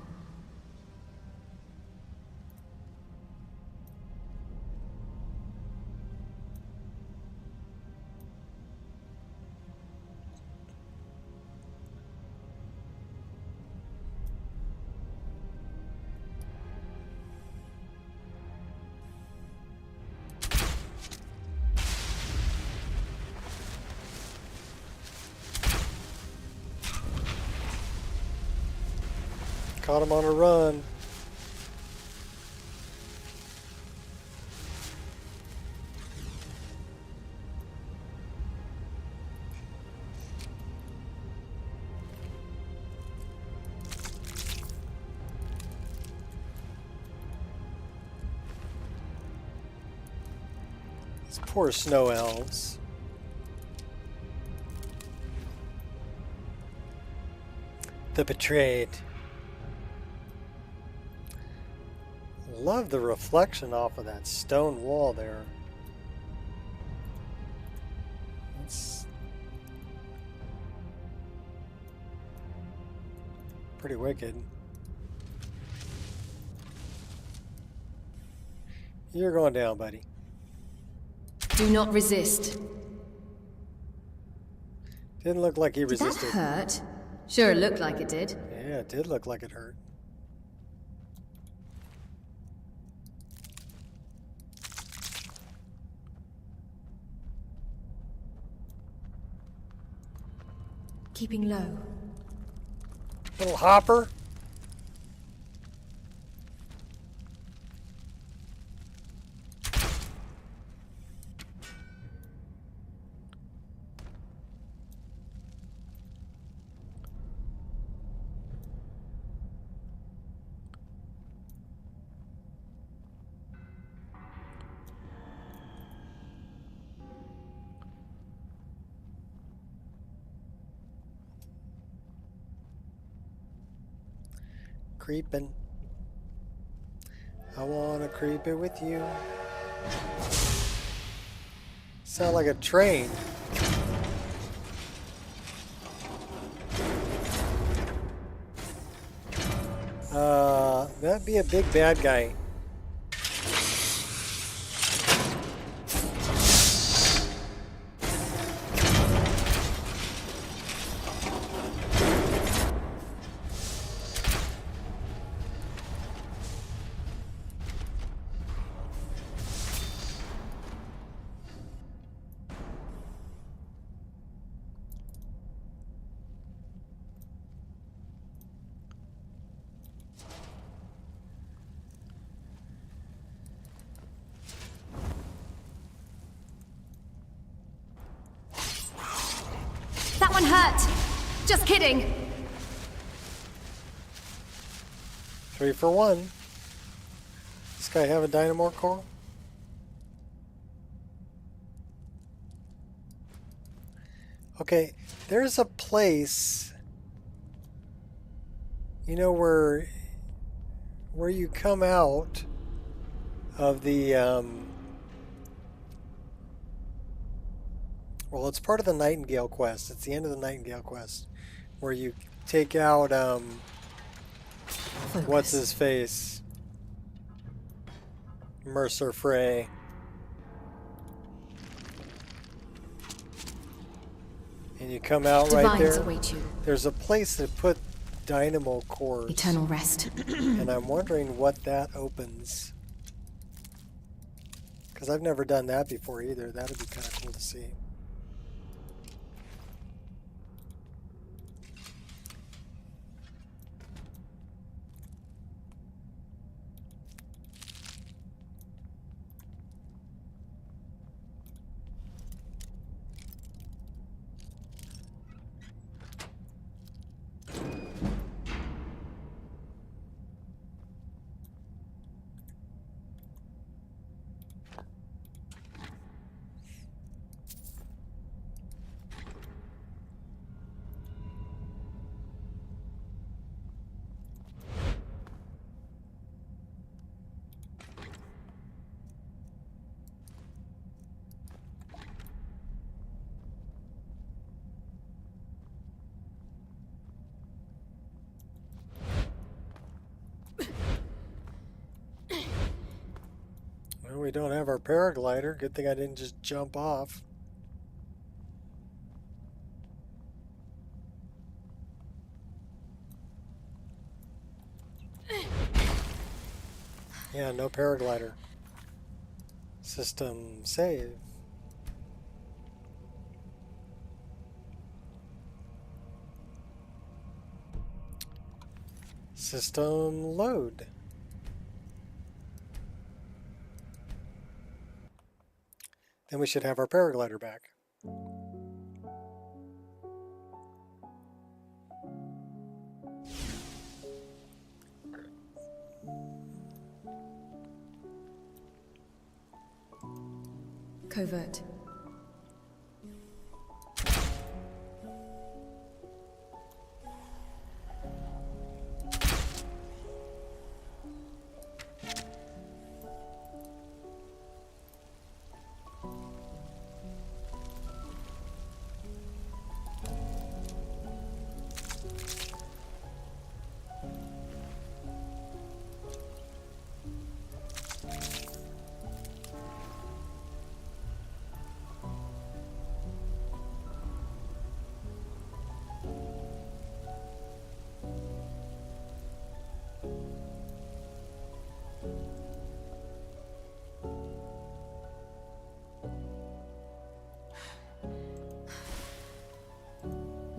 Caught him on a run. These poor snow elves. The betrayed. Love the reflection off of that stone wall there. It's pretty wicked. You're going down, buddy. Do not resist. Didn't look like he Did resisted. that hurt? Sure, it looked like it did. Yeah, it did look like it hurt. Keeping low. Little hopper. Creeping. I wanna creep it with you. Sound like a train. That'd be a big bad guy. That one hurt. Just kidding. 3 for 1. This guy have a dynamo core? Okay, there's a place, you know, where you come out of the well, it's part of the Nightingale quest. It's the end of the Nightingale quest where you take out what's his face? Mercer Frey. And you come out right Divines there. await you. There's a place that put dynamo cores. Eternal rest. And I'm wondering what that opens. Because I've never done that before either. That would be kind of cool to see. Well, we don't have our paraglider. Good thing I didn't just jump off. Yeah, no paraglider. System save. System load. Then we should have our paraglider back. Covert.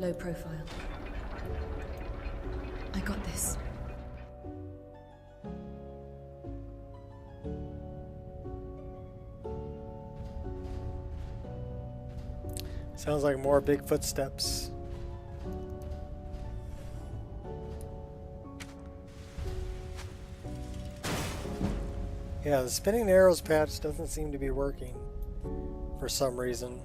Low profile. I got this. Sounds like more big footsteps. Yeah, the spinning arrows patch doesn't seem to be working for some reason.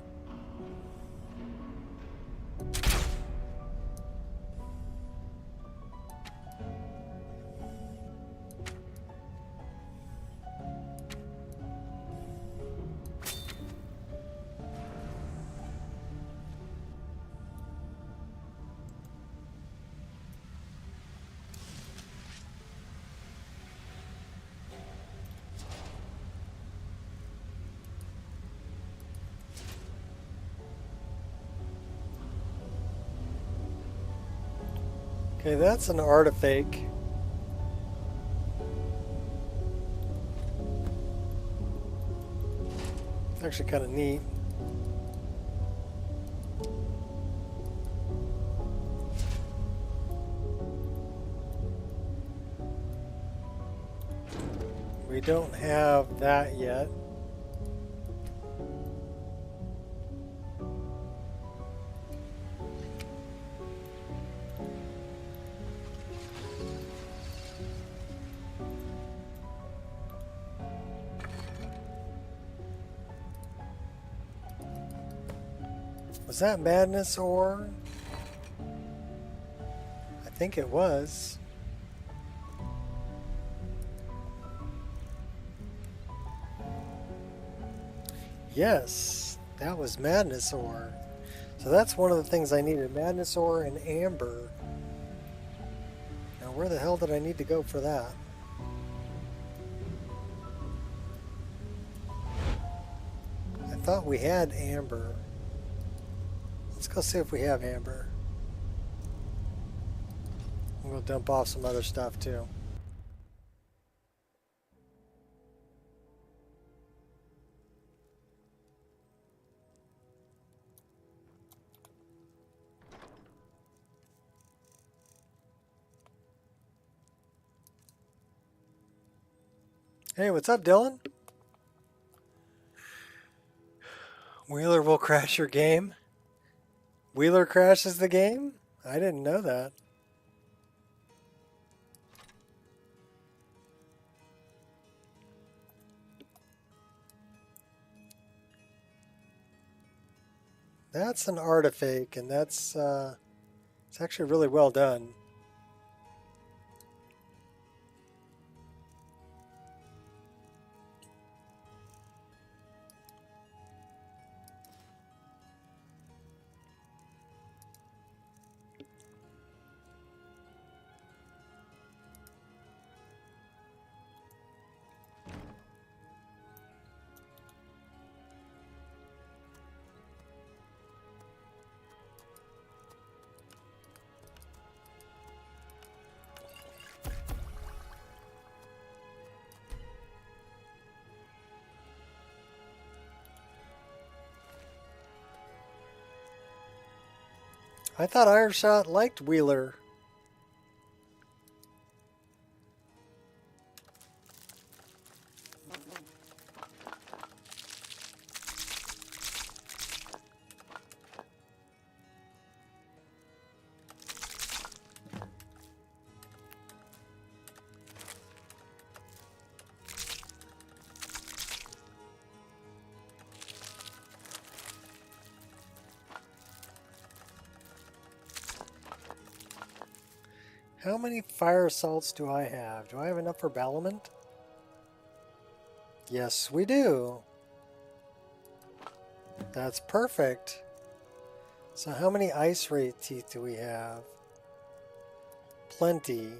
Okay, that's an artifact. It's actually kind of neat. We don't have that yet. Was that madness ore? I think it was. Yes, that was madness ore. So that's one of the things I needed, madness ore and amber. Now where the hell did I need to go for that? I thought we had amber. Let's go see if we have amber. We'll dump off some other stuff too. Hey, what's up, Dylan? Wheeler will crash your game. Wheeler crashes the game? I didn't know that. That's an artifact, and that's it's actually really well done. I thought Ireshot liked Wheeler. How many fire assaults do I have? Do I have enough for battlement? Yes, we do. That's perfect. So how many ice ray teeth do we have? Plenty.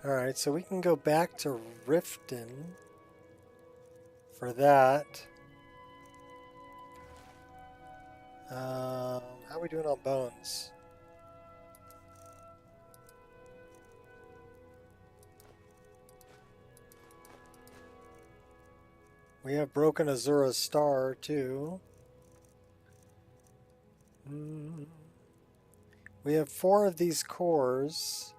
Alright, so we can go back to Riften for that. How are we doing on bones? We have broken Azura's star too. We have 4 of these cores.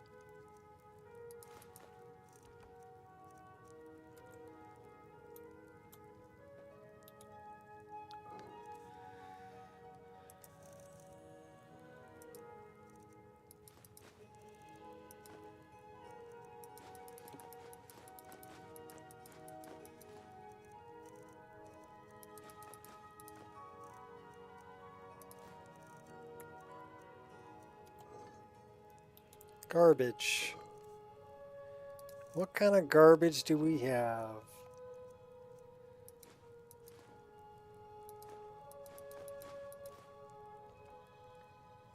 Garbage. What kind of garbage do we have?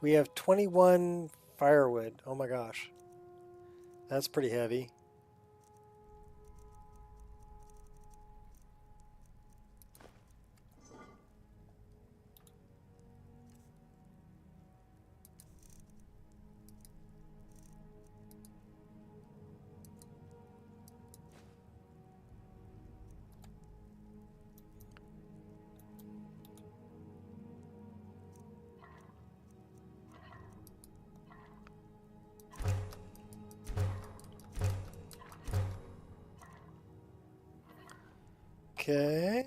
We have 21 firewood. Oh my gosh. That's pretty heavy. Okay.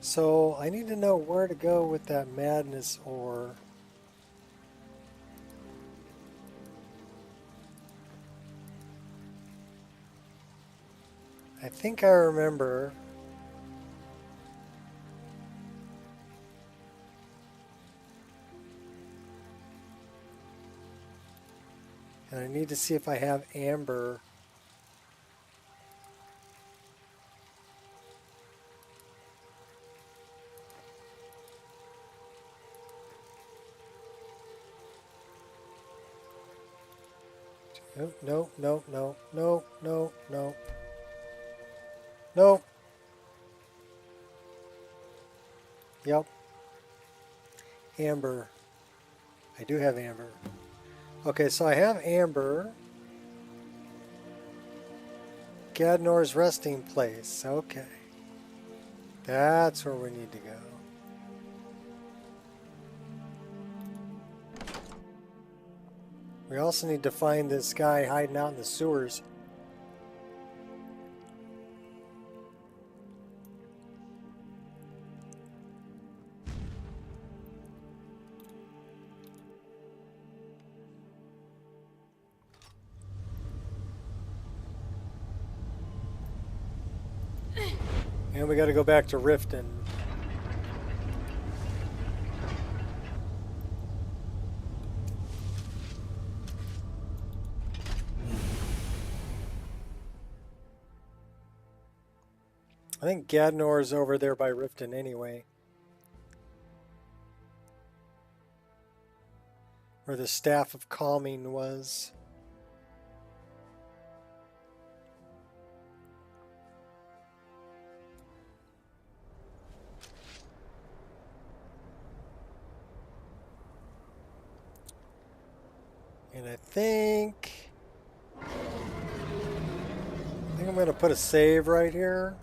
So I need to know where to go with that madness ore. I think I remember. And I need to see if I have amber. No, no, no, no, no, no, no. No. Yep. Amber. I do have amber. Okay, so I have amber. Gadnor's resting place. Okay. That's where we need to go. We also need to find this guy hiding out in the sewers. And we got to go back to Riften. I think Gadnor is over there by Riften anyway. Where the Staff of Calming was. And I think I'm going to put a save right here.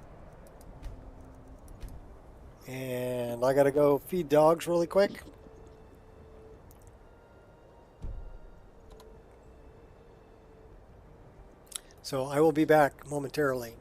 And I got to go feed dogs really quick. So I will be back momentarily.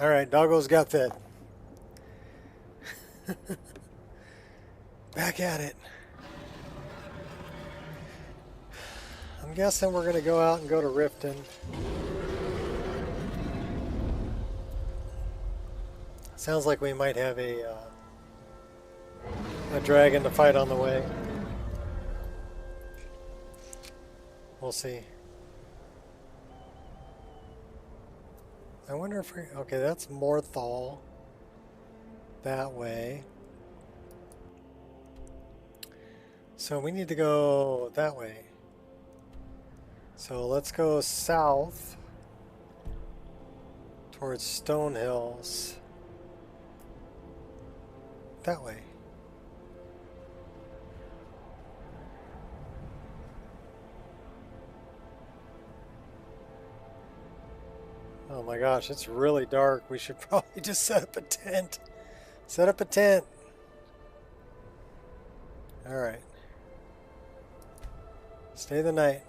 Alright, doggo's got fit. Back at it. I'm guessing we're going to go out and go to Riften. Sounds like we might have a dragon to fight on the way. We'll see. I wonder if we... Okay, that's Morthal. That way. So we need to go that way. So let's go south towards Stone Hills. That way. Oh my gosh, it's really dark. We should probably just set up a tent. Set up a tent. Alright. Stay the night.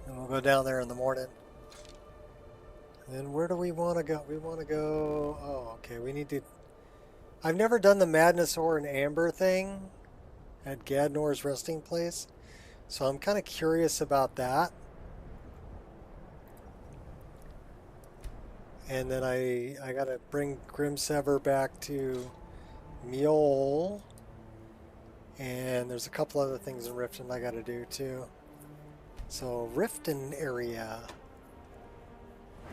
And we'll go down there in the morning. And then where do we want to go? We want to go... Oh, okay. We need to... I've never done the Madness Ore and Amber thing at Gadnor's resting place. So I'm kind of curious about that. And then I gotta bring Grimsever back to Mule. And there's a couple other things in Riften I gotta do too. So Riften area.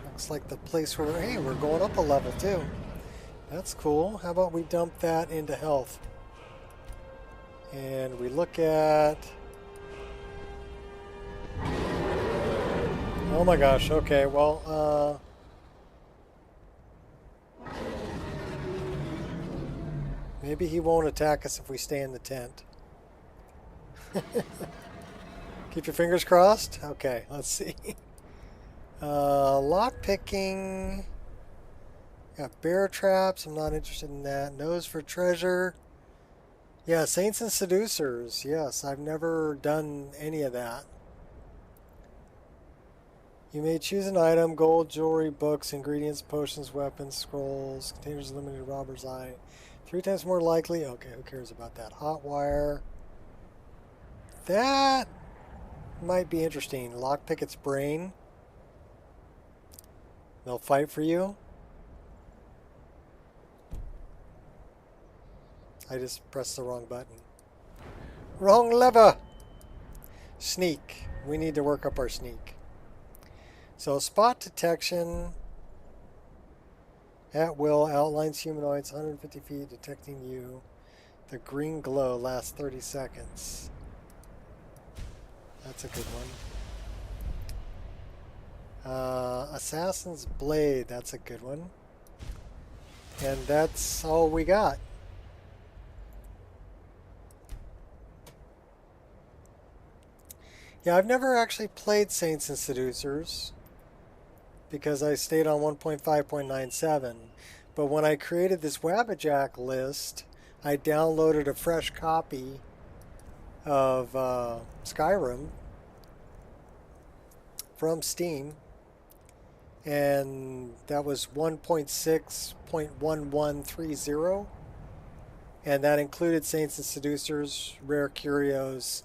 Looks like the place where, hey, we're going up a level too. That's cool. How about we dump that into health? And we look at... Oh my gosh, okay, well, maybe he won't attack us if we stay in the tent. Keep your fingers crossed? Okay, let's see. Lock picking. Got bear traps. I'm not interested in that. Nose for treasure. Yeah, Saints and Seducers. Yes, I've never done any of that. You may choose an item: gold, jewelry, books, ingredients, potions, weapons, scrolls, containers of limited robber's eye. 3 times more likely. Okay, who cares about that? Hot wire. That might be interesting. Lockpick its brain. They'll fight for you. I just pressed the wrong button. Wrong lever! Sneak. We need to work up our sneak. So spot detection. At will, outlines humanoids 150 feet, detecting you. The green glow lasts 30 seconds. That's a good one. Assassin's Blade, that's a good one. And that's all we got. Yeah, I've never actually played Saints and Seducers because I stayed on 1.5.97. But when I created this Wabbajack list, I downloaded a fresh copy of Skyrim from Steam, and that was 1.6.1130, and that included Saints and Seducers, Rare Curios,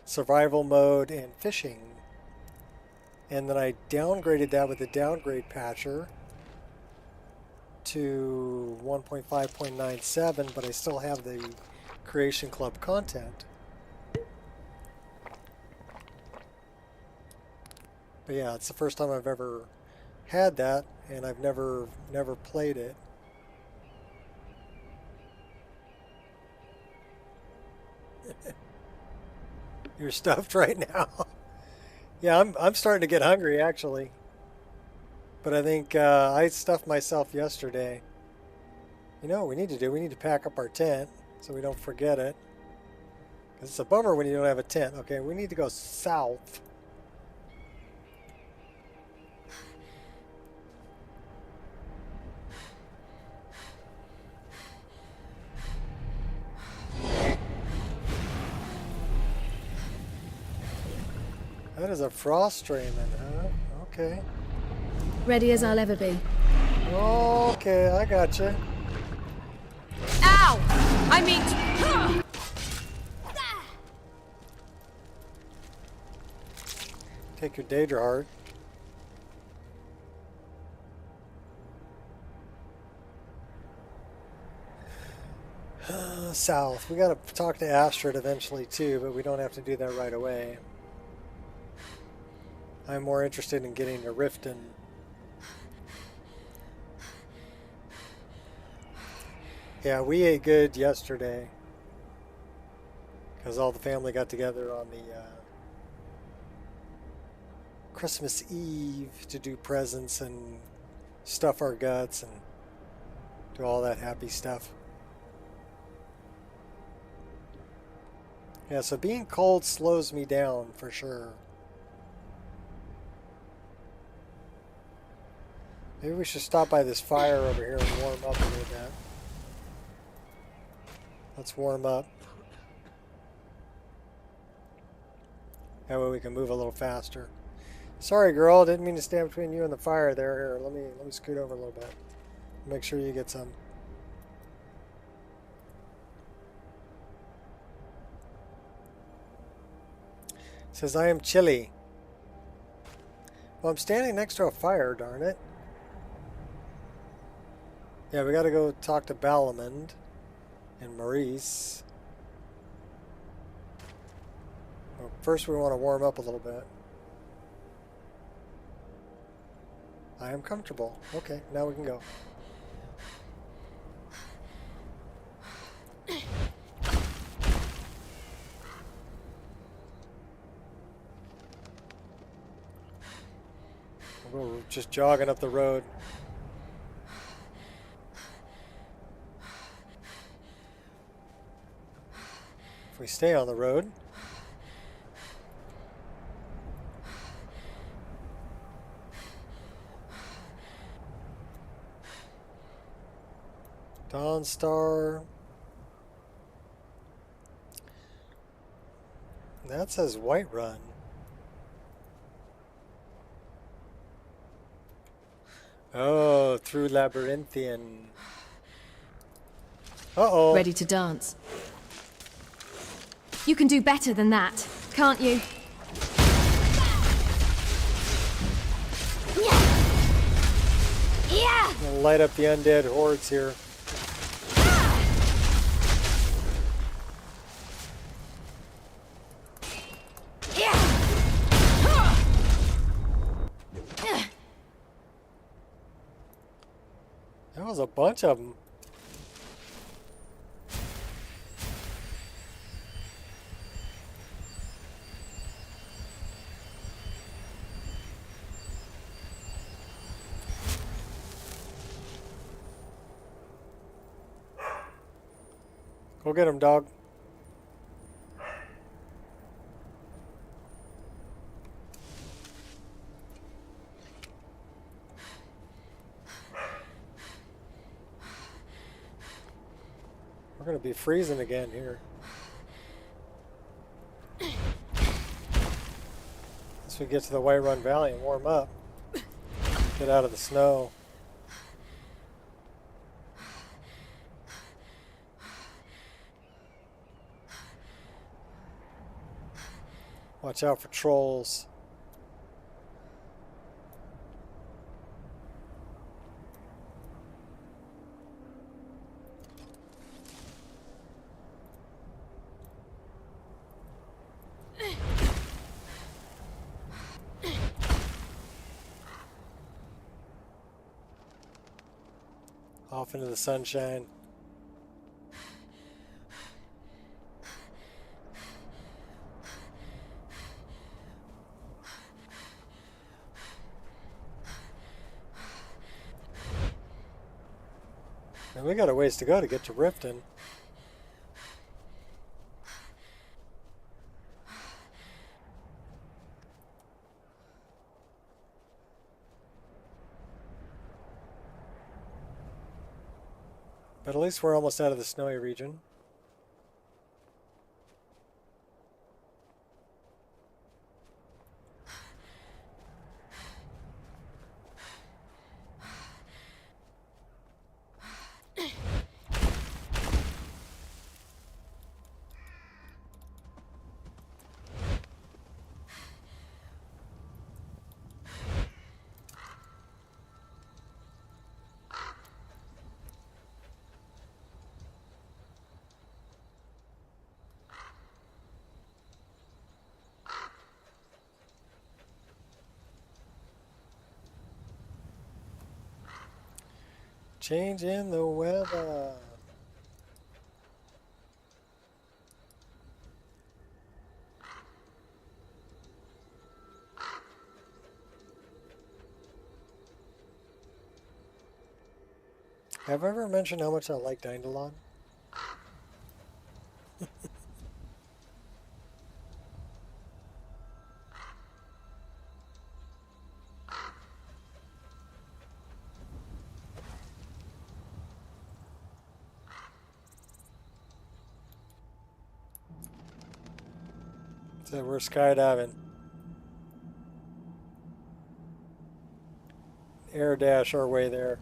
Survival Mode, and Fishing. And then I downgraded that with a downgrade patcher to 1.5.97, but I still have the Creation Club content. But yeah, it's the first time I've ever had that, and I've never played it. You're stuffed right now. Yeah, I'm starting to get hungry actually. But I think I stuffed myself yesterday. You know what we need to do? We need to pack up our tent so we don't forget it. 'Cause it's a bummer when you don't have a tent. Okay, we need to go south. That is a frost Raymond, huh? Okay. Ready as I'll ever be. Okay, I gotcha. Ow! I mean... Take your Daedra heart. South. We gotta talk to Astrid eventually too, but we don't have to do that right away. I'm more interested in getting to Riften. Yeah, we ate good yesterday because all the family got together on the Christmas Eve to do presents and stuff our guts and do all that happy stuff. Yeah, so being cold slows me down for sure. Maybe we should stop by this fire over here and warm up a little bit. Let's warm up. That way we can move a little faster. Sorry, girl, didn't mean to stand between you and the fire there. Here, let me scoot over a little bit. Make sure you get some. It says I am chilly. Well, I'm standing next to a fire, darn it. Yeah, we gotta go talk to Balamond and Maurice. Well, first we want to warm up a little bit. I am comfortable. Okay, now we can go. We're just jogging up the road. If we stay on the road, Dawnstar. That says Whiterun. Oh, through Labyrinthian. Uh-oh. Ready to dance. You can do better than that, can't you? Yeah! We'll light up the undead hordes here. That was a bunch of them. Go get him, dog. We're gonna be freezing again here. Once we get to the Whiterun Valley and warm up, get out of the snow. Watch out for trolls. Off into the sunshine. And we got a ways to go to get to Riften. But at least we're almost out of the snowy region. Change in the weather. Have I ever mentioned how much I like Dandelion? So we're skydiving. Air dash our way there.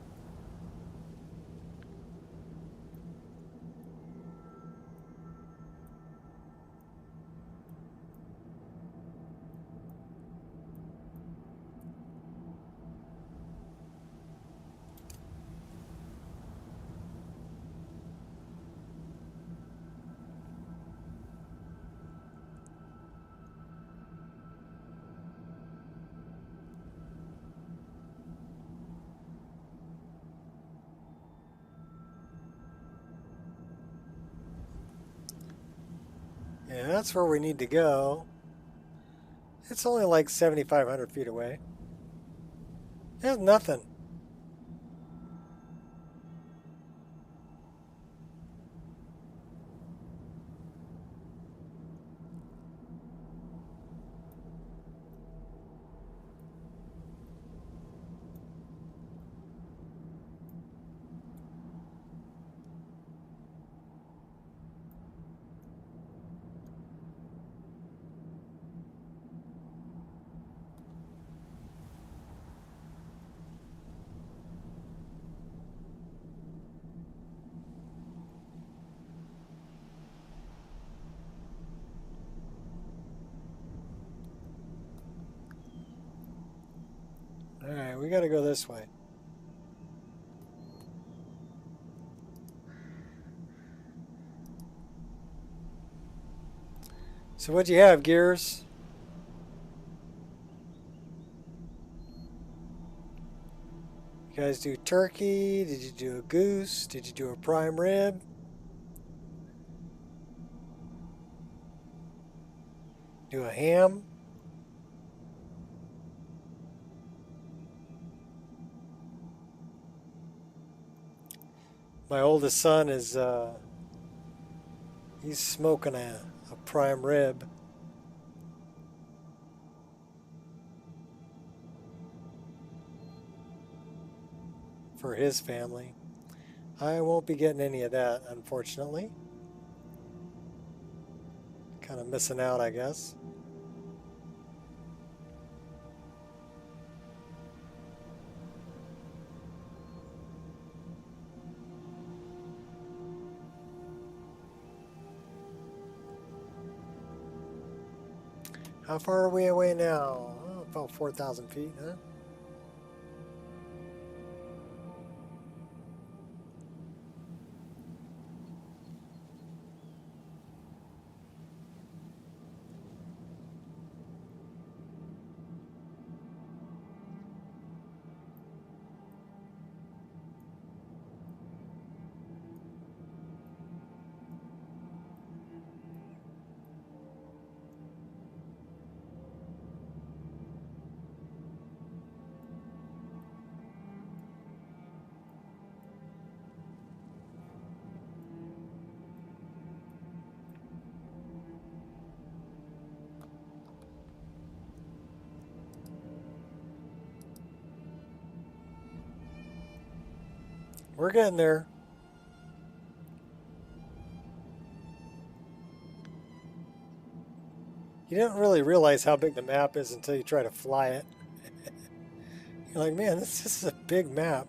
Yeah, that's where we need to go. It's only like 7,500 feet away. There's nothing. Alright, we gotta go this way. So what'd you have, Gears? You guys do turkey? Did you do a goose? Did you do a prime rib? Do a ham? My oldest son is, he's smoking a prime rib. For his family. I won't be getting any of that, unfortunately. Kind of missing out, I guess. How far are we away now? Oh, about 4,000 feet, huh? We're getting there. You don't really realize how big the map is until you try to fly it. You're like, man, this is a big map.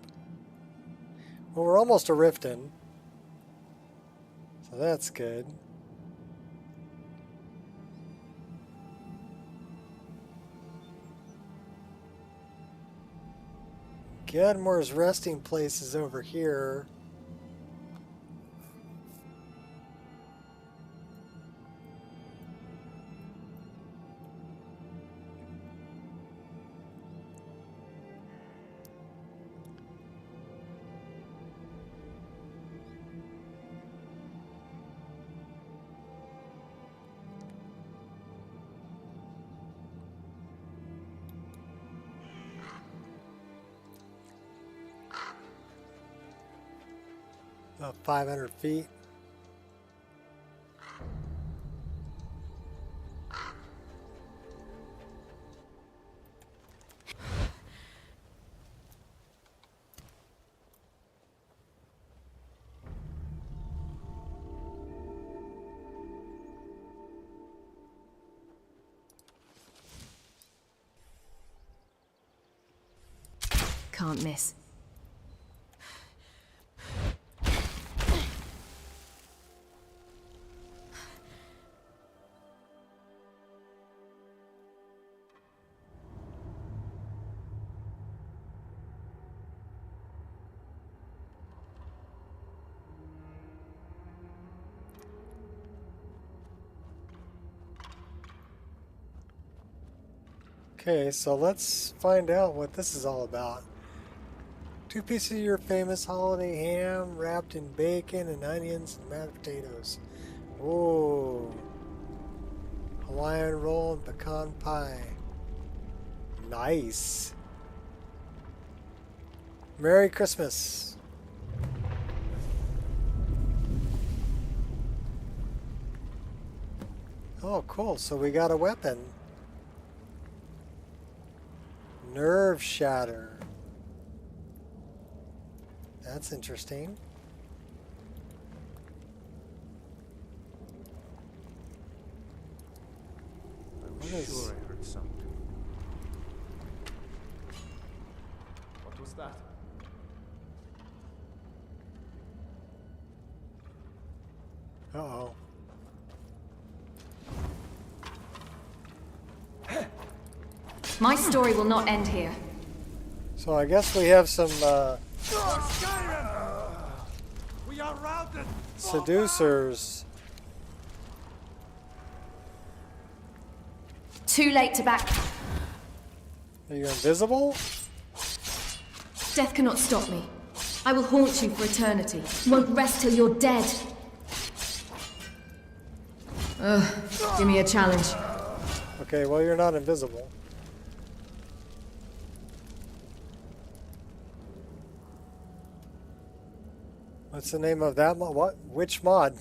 Well, we're almost to Riften. So that's good. Gadmore's resting place is over here. About 500 feet. Can't miss. Okay, so let's find out what this is all about. 2 pieces of your famous holiday ham wrapped in bacon and onions and mashed potatoes. Whoa. Hawaiian roll and pecan pie. Nice. Merry Christmas. Oh, cool. So we got a weapon. Nerve shatter. That's interesting. I'm sure I heard something. What was that? Uh-oh. My story will not end here. So I guess we have some Skyrim! We are routed! seducers. Too late to back. Are you invisible? Death cannot stop me. I will haunt you for eternity. Won't rest till you're dead. Ugh, give me a challenge. Okay, well you're not invisible. What's the name of that mod? What? Which mod?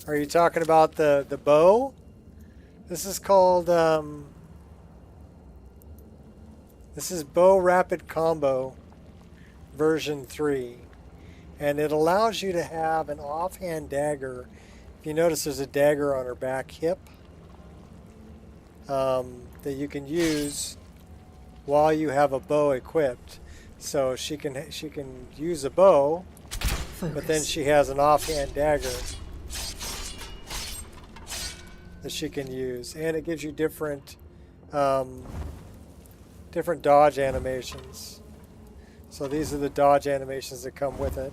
Are you talking about the bow? This is called this is Bow Rapid Combo version 3, and it allows you to have an offhand dagger. If you notice, there's a dagger on her back hip that you can use while you have a bow equipped. So she can use a bow, but then she has an offhand dagger that she can use, and it gives you different different dodge animations. So these are the dodge animations that come with it.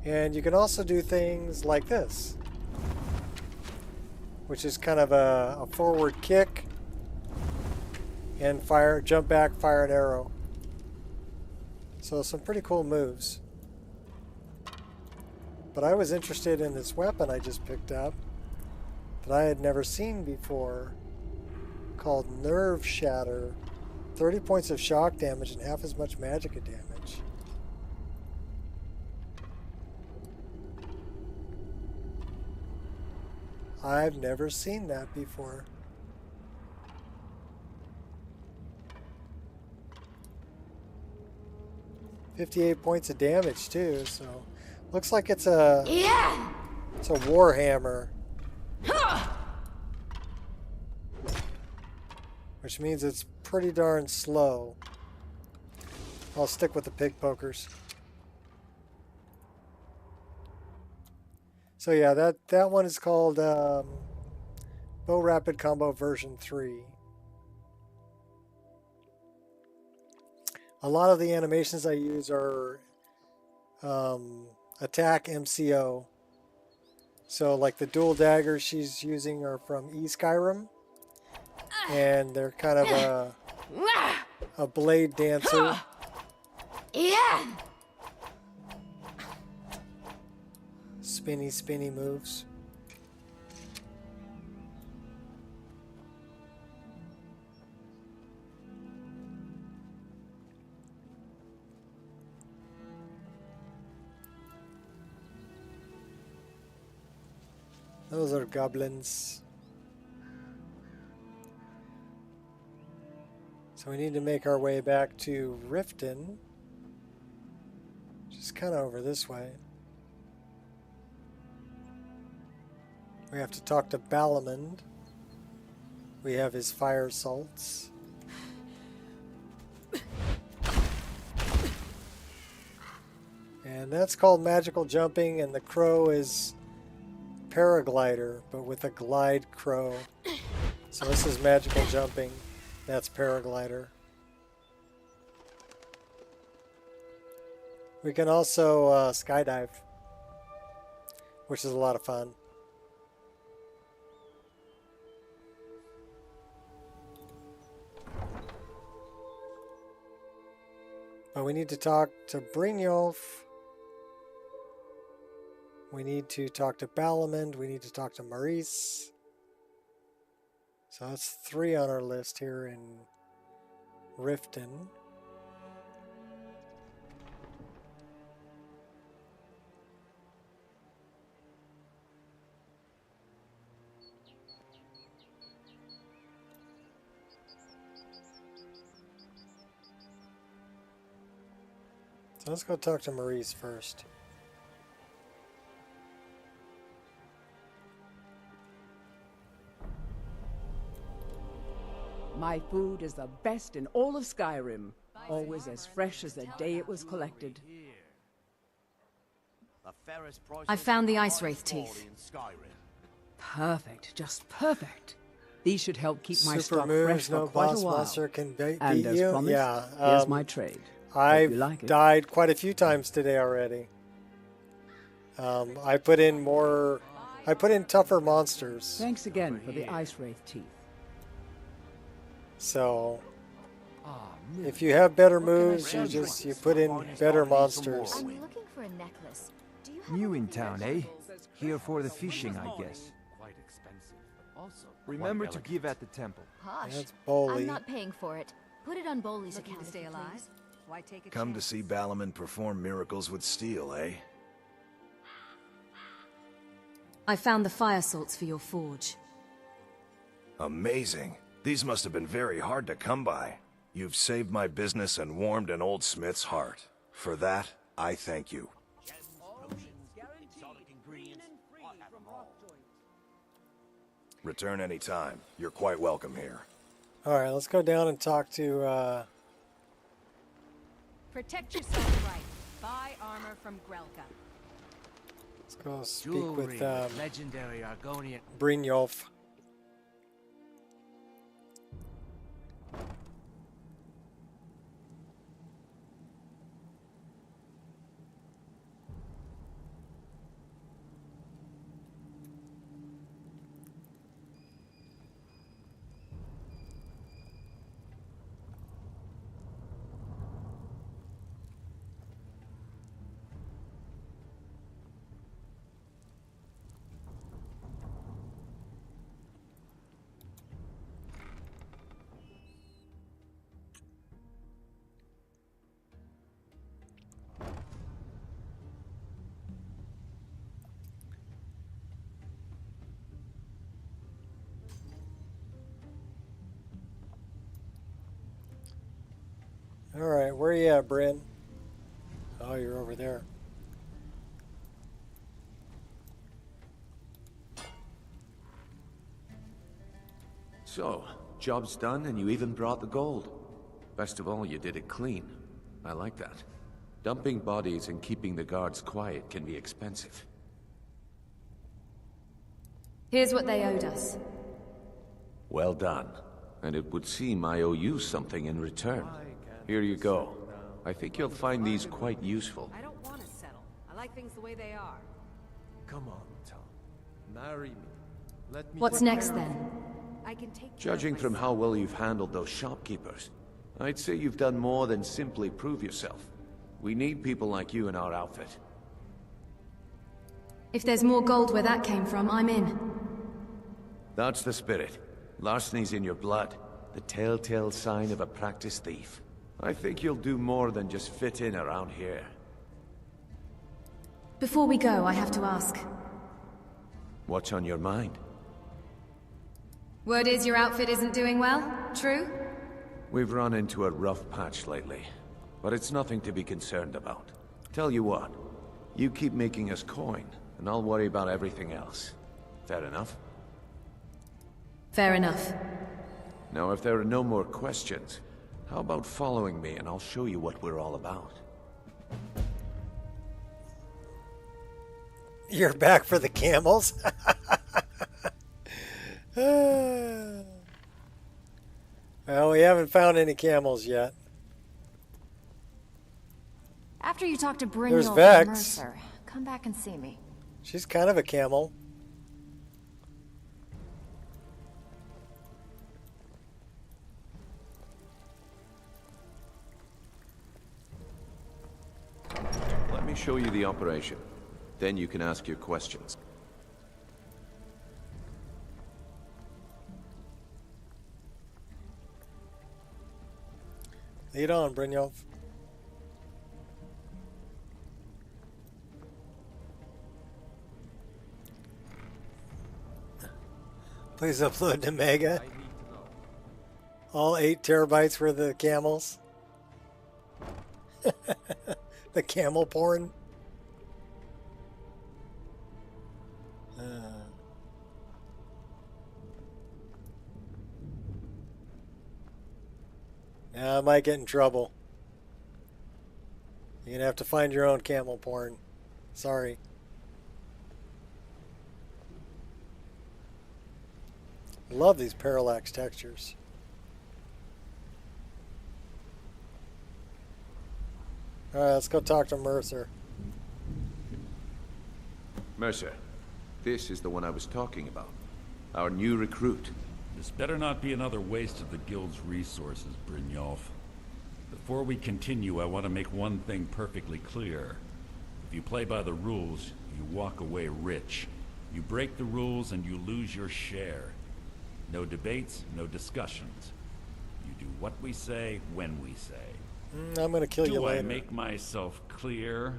And you can also do things like this, which is kind of a forward kick and fire, jump back, fire an arrow. So some pretty cool moves. But I was interested in this weapon I just picked up that I had never seen before, called Nerve Shatter. 30 points of shock damage and half as much magicka damage. I've never seen that before. $58 points of damage too, so looks like it's a warhammer, which means it's pretty darn slow. I'll stick with the pig pokers. So yeah, that one is called Bow Rapid Combo version 3. A lot of the animations I use are attack MCO. So like the dual daggers she's using are from Skyrim, and they're kind of a blade dancer. Spinny moves. Those are goblins. So we need to make our way back to Riften. Just kind of over this way. We have to talk to Balamund. We have his fire salts. And that's called magical jumping, and the crow is paraglider, but with a glide crow. So this is magical jumping. That's paraglider. We can also skydive, which is a lot of fun. But we need to talk to Brynjolf. We need to talk to Balamund. We need to talk to Maurice. So that's 3 on our list here in Riften. So let's go talk to Maurice first. My food is the best in all of Skyrim. Always as fresh as the day it was collected. I found the Ice Wraith teeth. Perfect, just perfect. These should help keep my Super stock moves, fresh for no quite a boss while. monster can beat And as you. promised, Yeah, here's my trade. I've you like it. died quite a few times today already. I put in tougher monsters. Thanks again for the Ice Wraith teeth. So, if you have better moves, say? you put in better monsters. I'm looking for a necklace. Do you have New in town, eh? Here for the fishing, I guess. Quite expensive, but also Remember quite to elegant. give at the temple. Posh. That's Boley. I'm not paying for it. Put it on Boley's account. To stay alive? Why take a Come to chance? see Balamund perform miracles with steel, eh? I found the fire salts for your forge. Amazing. These must have been very hard to come by. You've saved my business and warmed an old smith's heart. For that, I thank you. Return any time. You're quite welcome here. Alright, let's go down and talk to, Protect yourself right. Buy armor from Grelka. let's go speak Jewelry with, legendary Argonian. Brynjolf. Alright, where you at, Bryn? Oh, you're over there. So, job's done and you even brought the gold. Best of all, you did it clean. I like that. Dumping bodies and keeping the guards quiet can be expensive. Here's what they owed us. Well done. And it would seem I owe you something in return. Here you go. I think you'll find these quite useful. I don't want to settle. I like things the way they are. Come on, Tom. Marry me. Let me. What's next then? I can take care Judging of from myself. how well you've handled those shopkeepers, I'd say you've done more than simply prove yourself. We need people like you in our outfit. If there's more gold where that came from, I'm in. That's the spirit. Larceny's in your blood. The telltale sign of a practiced thief. I think you'll do more than just fit in around here. Before we go, I have to ask. What's on your mind? Word is your outfit isn't doing well, true? We've run into a rough patch lately, but it's nothing to be concerned about. Tell you what, you keep making us coin, and I'll worry about everything else. Fair enough? Fair enough. Now, if there are no more questions, how about following me and I'll show you what we're all about? You're back for the camels? Well, we haven't found any camels yet. After you talk to There's Brynjolf Vex. and Mercer, come back and see me. She's kind of a camel. Let me show you the operation. Then you can ask your questions. Lead on, Brynjolf. Please upload to Mega. All 8 terabytes for the camels. The camel porn. Yeah, I might get in trouble. You're gonna have to find your own camel porn. Sorry. Love these parallax textures. Alright, let's go talk to Mercer. Mercer, this is the one I was talking about. Our new recruit. This better not be another waste of the Guild's resources, Brynjolf. Before we continue, I want to make one thing perfectly clear. If you play by the rules, you walk away rich. You break the rules and you lose your share. No debates, no discussions. You do what we say, when we say. I'm gonna kill you later. Do I make myself clear?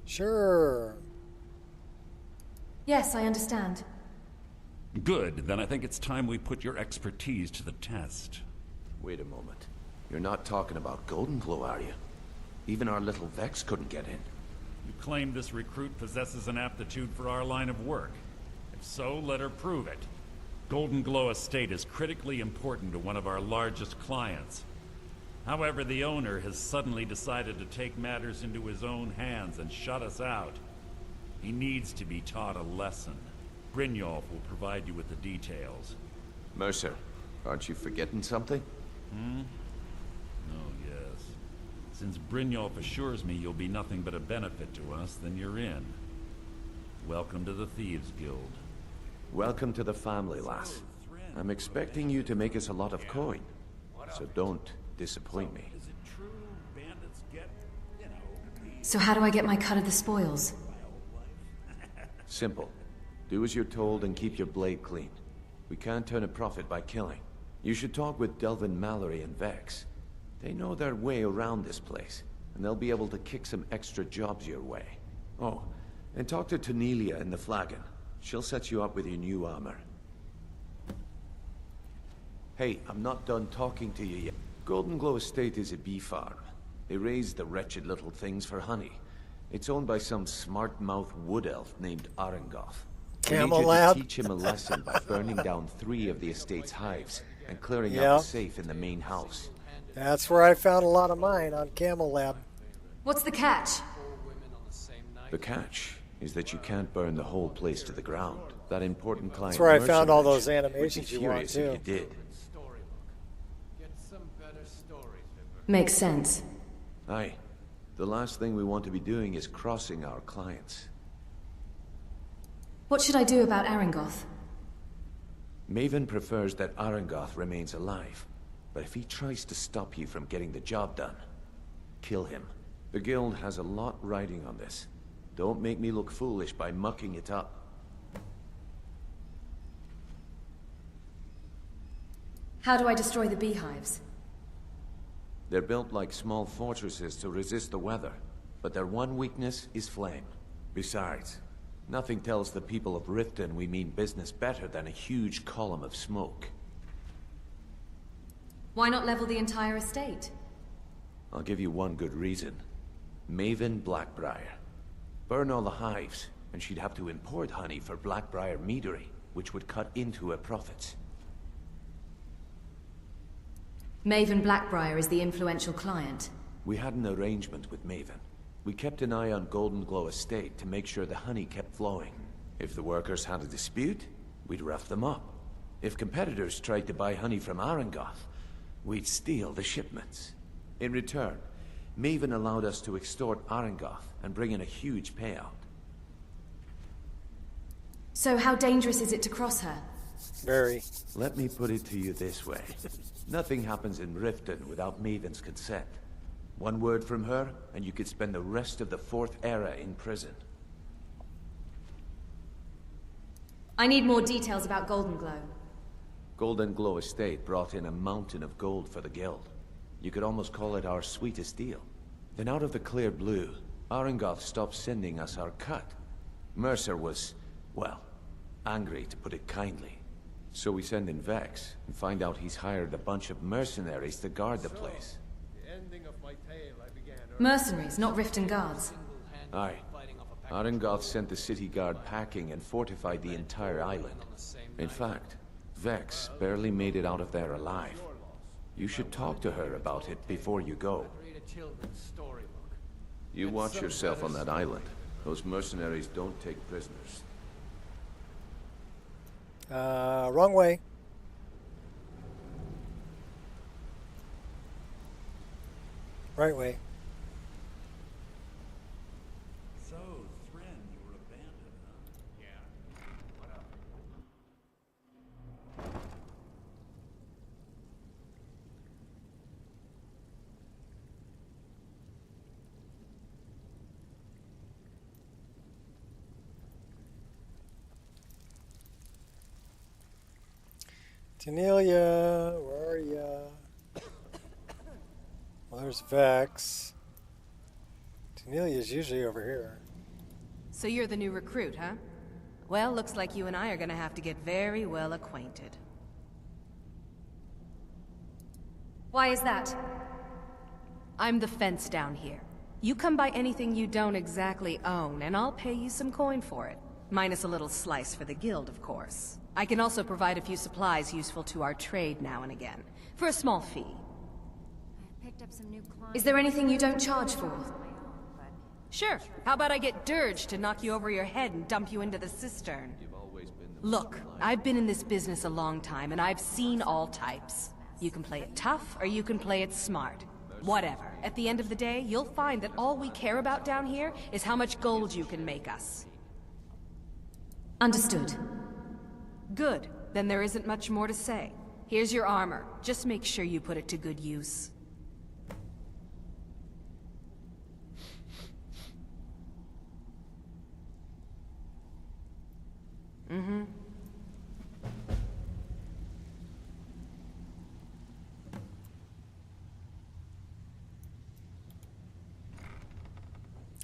Sure. Yes, I understand. Good, then I think it's time we put your expertise to the test. Wait a moment. You're not talking about Golden Glow, are you? Even our little Vex couldn't get in. You claim this recruit possesses an aptitude for our line of work. If so, let her prove it. Golden Glow Estate is critically important to one of our largest clients. However, the owner has suddenly decided to take matters into his own hands and shut us out. He needs to be taught a lesson. Brynjolf will provide you with the details. Mercer, aren't you forgetting something? Oh, yes. Since Brynjolf assures me you'll be nothing but a benefit to us, then you're in. Welcome to the Thieves Guild. Welcome to the family, lass. I'm expecting you to make us a lot of coin, so don't disappoint me. So how do I get my cut of the spoils? Simple. Do as you're told and keep your blade clean. We can't turn a profit by killing. You should talk with Delvin Mallory and Vex. They know their way around this place, and they'll be able to kick some extra jobs your way. Oh, and talk to Tanelia in the Flagon. She'll set you up with your new armor. Hey, I'm not done talking to you yet. Golden Glow Estate is a bee farm. They raise the wretched little things for honey. It's owned by some smart-mouth wood elf named Arengoth. Camel I need you Lab? to teach him a lesson by burning down 3 of the estate's hives and clearing out Yeah. the safe in the main house. That's where I found a lot of mine, on Camel Lab. What's the catch? The catch is that you can't burn the whole place to the ground. That important client. That's where I Mercer found all those mentioned would be animations you want, furious if too. you did. Makes sense. Aye. The last thing we want to be doing is crossing our clients. What should I do about Arengoth? Maven prefers that Arengoth remains alive, but if he tries to stop you from getting the job done, kill him. The guild has a lot riding on this. Don't make me look foolish by mucking it up. How do I destroy the beehives? They're built like small fortresses to resist the weather, but their one weakness is flame. Besides, Nothing tells the people of Riften we mean business better than a huge column of smoke. Why not level the entire estate? I'll give you one good reason. Maven Blackbriar. Burn all the hives, and she'd have to import honey for Blackbriar meadery, which would cut into her profits. Maven Blackbriar is the influential client. We had an arrangement with Maven. We kept an eye on Golden Glow Estate to make sure the honey kept flowing. If the workers had a dispute, we'd rough them up. If competitors tried to buy honey from Arangoth, we'd steal the shipments. In return, Maven allowed us to extort Arangoth and bring in a huge payout. So how dangerous is it to cross her? Very. Let me put it to you this way. Nothing happens in Riften without Maven's consent. One word from her, and you could spend the rest of the Fourth Era in prison. I need more details about Golden Glow. Golden Glow Estate brought in a mountain of gold for the guild. You could almost call it our sweetest deal. Then out of the clear blue, Arangoth stopped sending us our cut. Mercer was, well, angry to put it kindly. So we send in Vex and find out he's hired a bunch of mercenaries to guard the place. Mercenaries, not Riften guards. Aye. Arangoth sent the city guard packing and fortified the entire island. In fact, Vex barely made it out of there alive. You should talk to her about it before you go. You watch yourself on that island. Those mercenaries don't take prisoners. Wrong way. Right way. So, Thren, you were abandoned, huh? Yeah. What up? Tanelia, where are ya? Well, there's Vex. Tanelia's usually over here. So you're the new recruit, huh? Well, looks like you and I are gonna have to get very well acquainted. Why is that? I'm the fence down here. You come by anything you don't exactly own, and I'll pay you some coin for it. Minus a little slice for the guild, of course. I can also provide a few supplies useful to our trade now and again, for a small fee. Picked up some new clients. Is there anything you don't charge for? Sure. How about I get Dirge to knock you over your head and dump you into the cistern? Look, I've been in this business a long time, and I've seen all types. You can play it tough, or you can play it smart. Whatever. At the end of the day, you'll find that all we care about down here is how much gold you can make us. Understood. Good. Then there isn't much more to say. Here's your armor. Just make sure you put it to good use. Mm-hmm.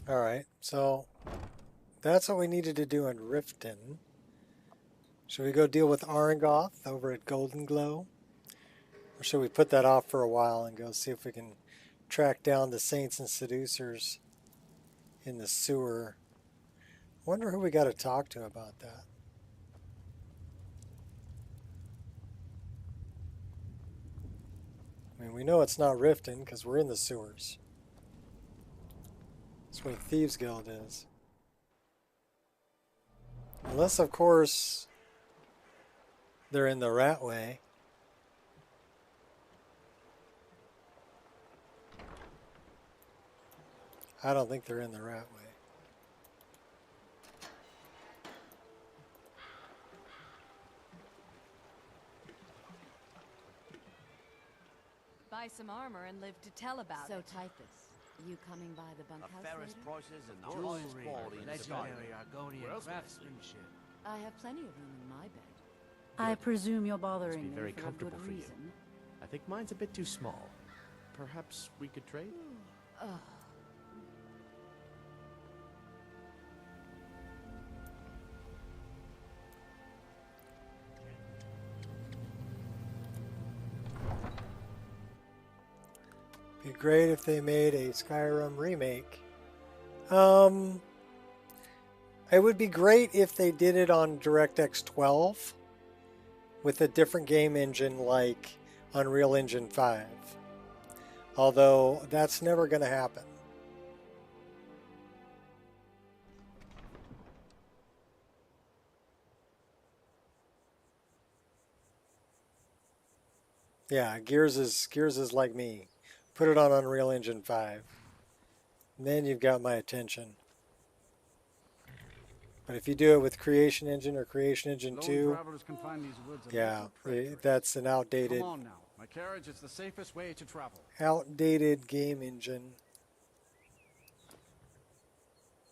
Alright, so that's what we needed to do in Riften. Should we go deal with Arangoth over at Golden Glow? Or should we put that off for a while and go see if we can track down the Saints and Seducers in the sewer? Wonder who we got to talk to about that. I mean, we know it's not Riften because we're in the sewers. That's where the Thieves Guild is. Unless, of course, they're in the Ratway. I don't think they're in the Ratway. Buy some armor and live to tell about it. So, Typhus, you coming by the bunkhouse Ferris later? prices and Jewelry, quality in legendary Skyrim. Argonian Where else would it be? craftsmanship. I have plenty of room in my bed. Good. I presume you're Must bothering be me very for a comfortable good for you. reason. I think mine's a bit too small. Perhaps we could trade? Ugh. Be great if they made a Skyrim remake. It would be great if they did it on DirectX 12 with a different game engine like Unreal Engine 5. Although that's never going to happen. Yeah, Gears is like me. Put it on Unreal Engine 5. And then you've got my attention. But if you do it with Creation Engine or Creation Engine 2, yeah, that's an outdated, Come on now. My carriage is the safest way to travel. outdated game engine.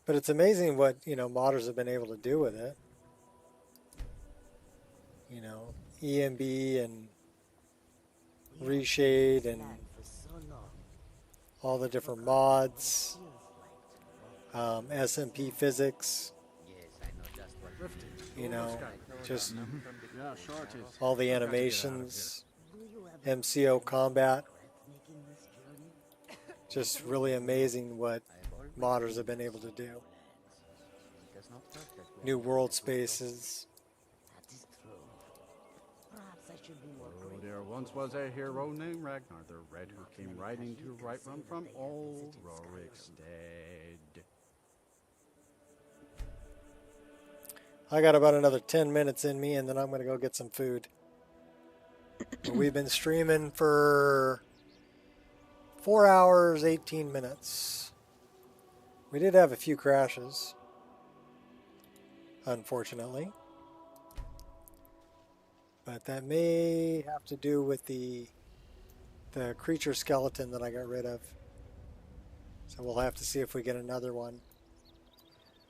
But it's amazing what, you know, modders have been able to do with it. You know, EMB and Reshade and all the different mods, SMP physics, you know, just all the animations, MCO combat. Just really amazing what modders have been able to do. New world spaces. Oh, there once was a hero named Ragnar the Red who came riding to right run from old Rorikstead. I got about another 10 minutes in me, and then I'm going to go get some food. We've been streaming for 4 hours, 18 minutes. We did have a few crashes, unfortunately. But that may have to do with the creature skeleton that I got rid of. So we'll have to see if we get another one.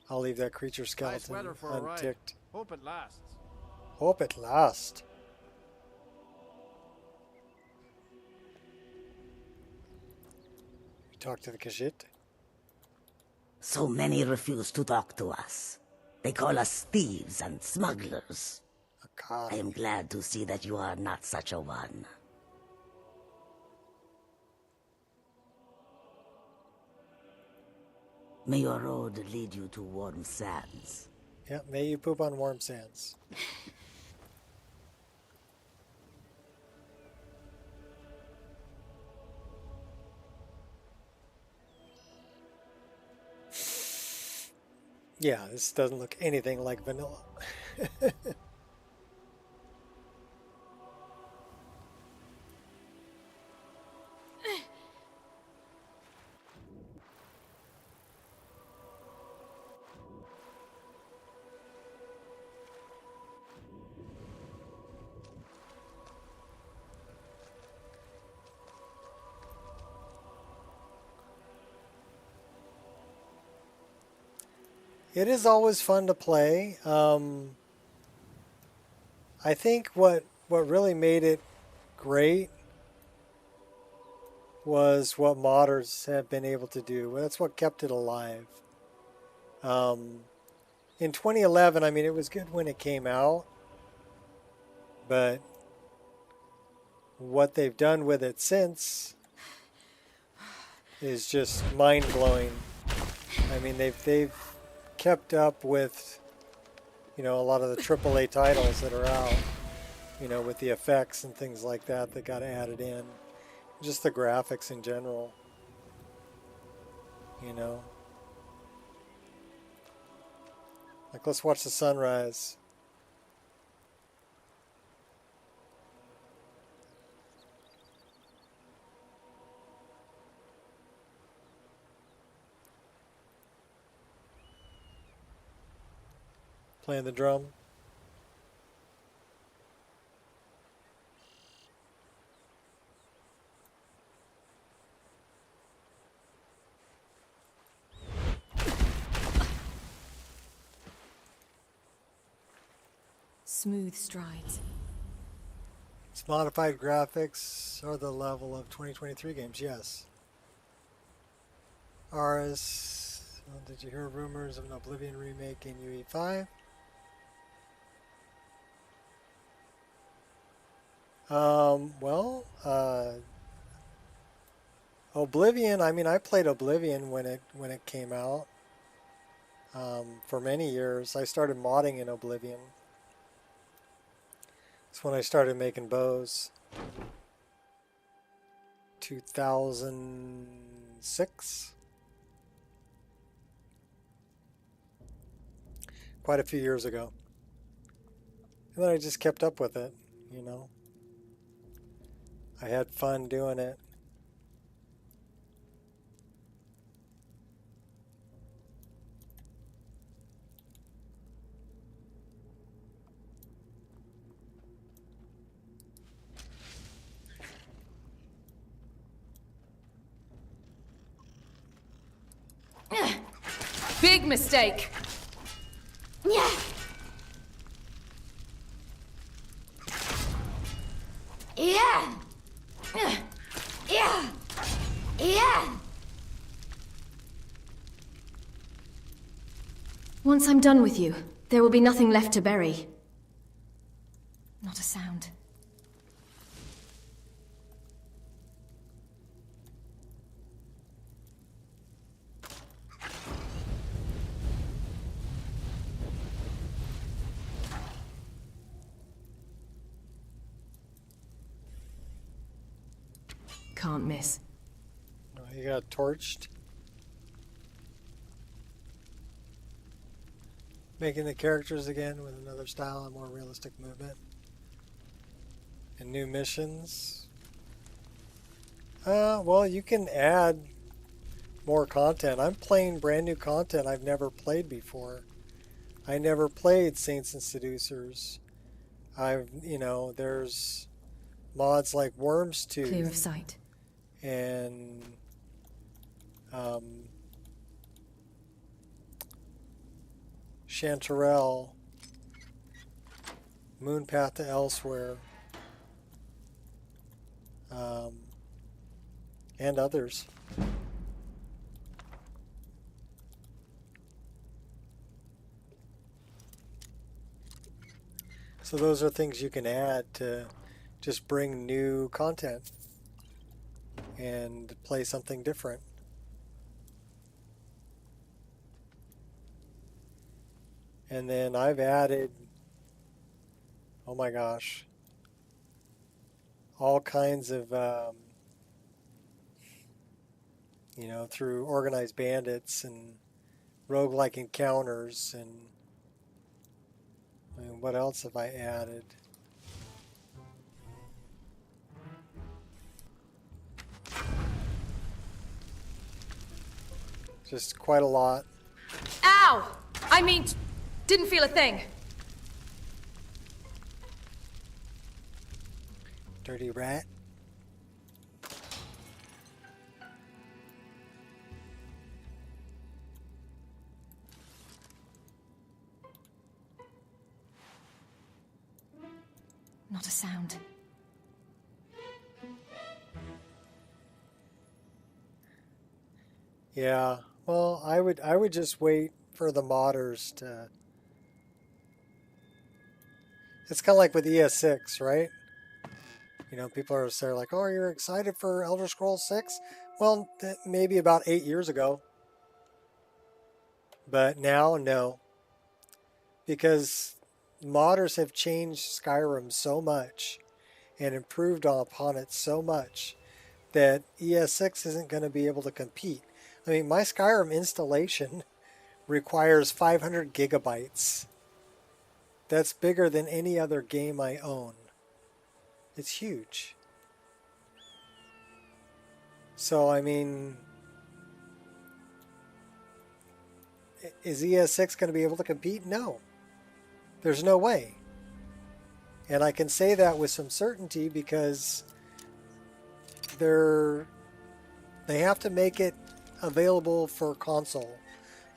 I'll leave that creature skeleton unticked. Hope it lasts. Hope it lasts. We talk to the Khajiit. So many refuse to talk to us. They call us thieves and smugglers. I am glad to see that you are not such a one. May your road lead you to warm sands. Yep, may you poop on warm sands. Yeah, this doesn't look anything like vanilla. It is always fun to play. I think what really made it great was what modders have been able to do. That's what kept it alive. In 2011, I mean, it was good when it came out, but what they've done with it since is just mind-blowing. I mean, they've kept up with, you know, a lot of the AAA titles that are out, you know, with the effects and things like that that got added in. Just the graphics in general, you know. Like, let's watch the sunrise. Playing the drum. Smooth strides. Its modified graphics are the level of 2023 games, yes. Aris, well, did you hear rumors of an Oblivion remake in UE5? Oblivion, I mean, I played Oblivion when it came out. For many years. I started modding in Oblivion. That's when I started making bows. 2006. Quite a few years ago. And then I just kept up with it, you know. I had fun doing it. Big mistake. Yeah. Yeah. Yeah. Yeah. Once I'm done with you, there will be nothing left to bury. Not a sound. Can't miss. Oh, you got torched. Making the characters again with another style and more realistic movement. And new missions. Well, you can add more content. I'm playing brand new content I've never played before. I never played Saints and Seducers. There's mods like Worm's Tooth. Clear of sight. And Chanterelle, Moon Path to Elsewhere, and others. So those are things you can add to just bring new content and play something different. And then I've added, oh my gosh, all kinds of, through organized bandits and roguelike encounters, and I mean, what else have I added? Just quite a lot. Ow! I mean, didn't feel a thing. Dirty rat. Not a sound. Yeah, well, I would just wait for the modders to. It's kind of like with ES6, right? You know, people are saying like, "Oh, you're excited for Elder Scrolls 6?" Well, maybe about 8 years ago, but now, no, because modders have changed Skyrim so much and improved upon it so much that ES6 isn't going to be able to compete. I mean, my Skyrim installation requires 500 gigabytes. That's bigger than any other game I own. It's huge. So, I mean, is ES6 going to be able to compete? No. There's no way. And I can say that with some certainty because they have to make it available for console.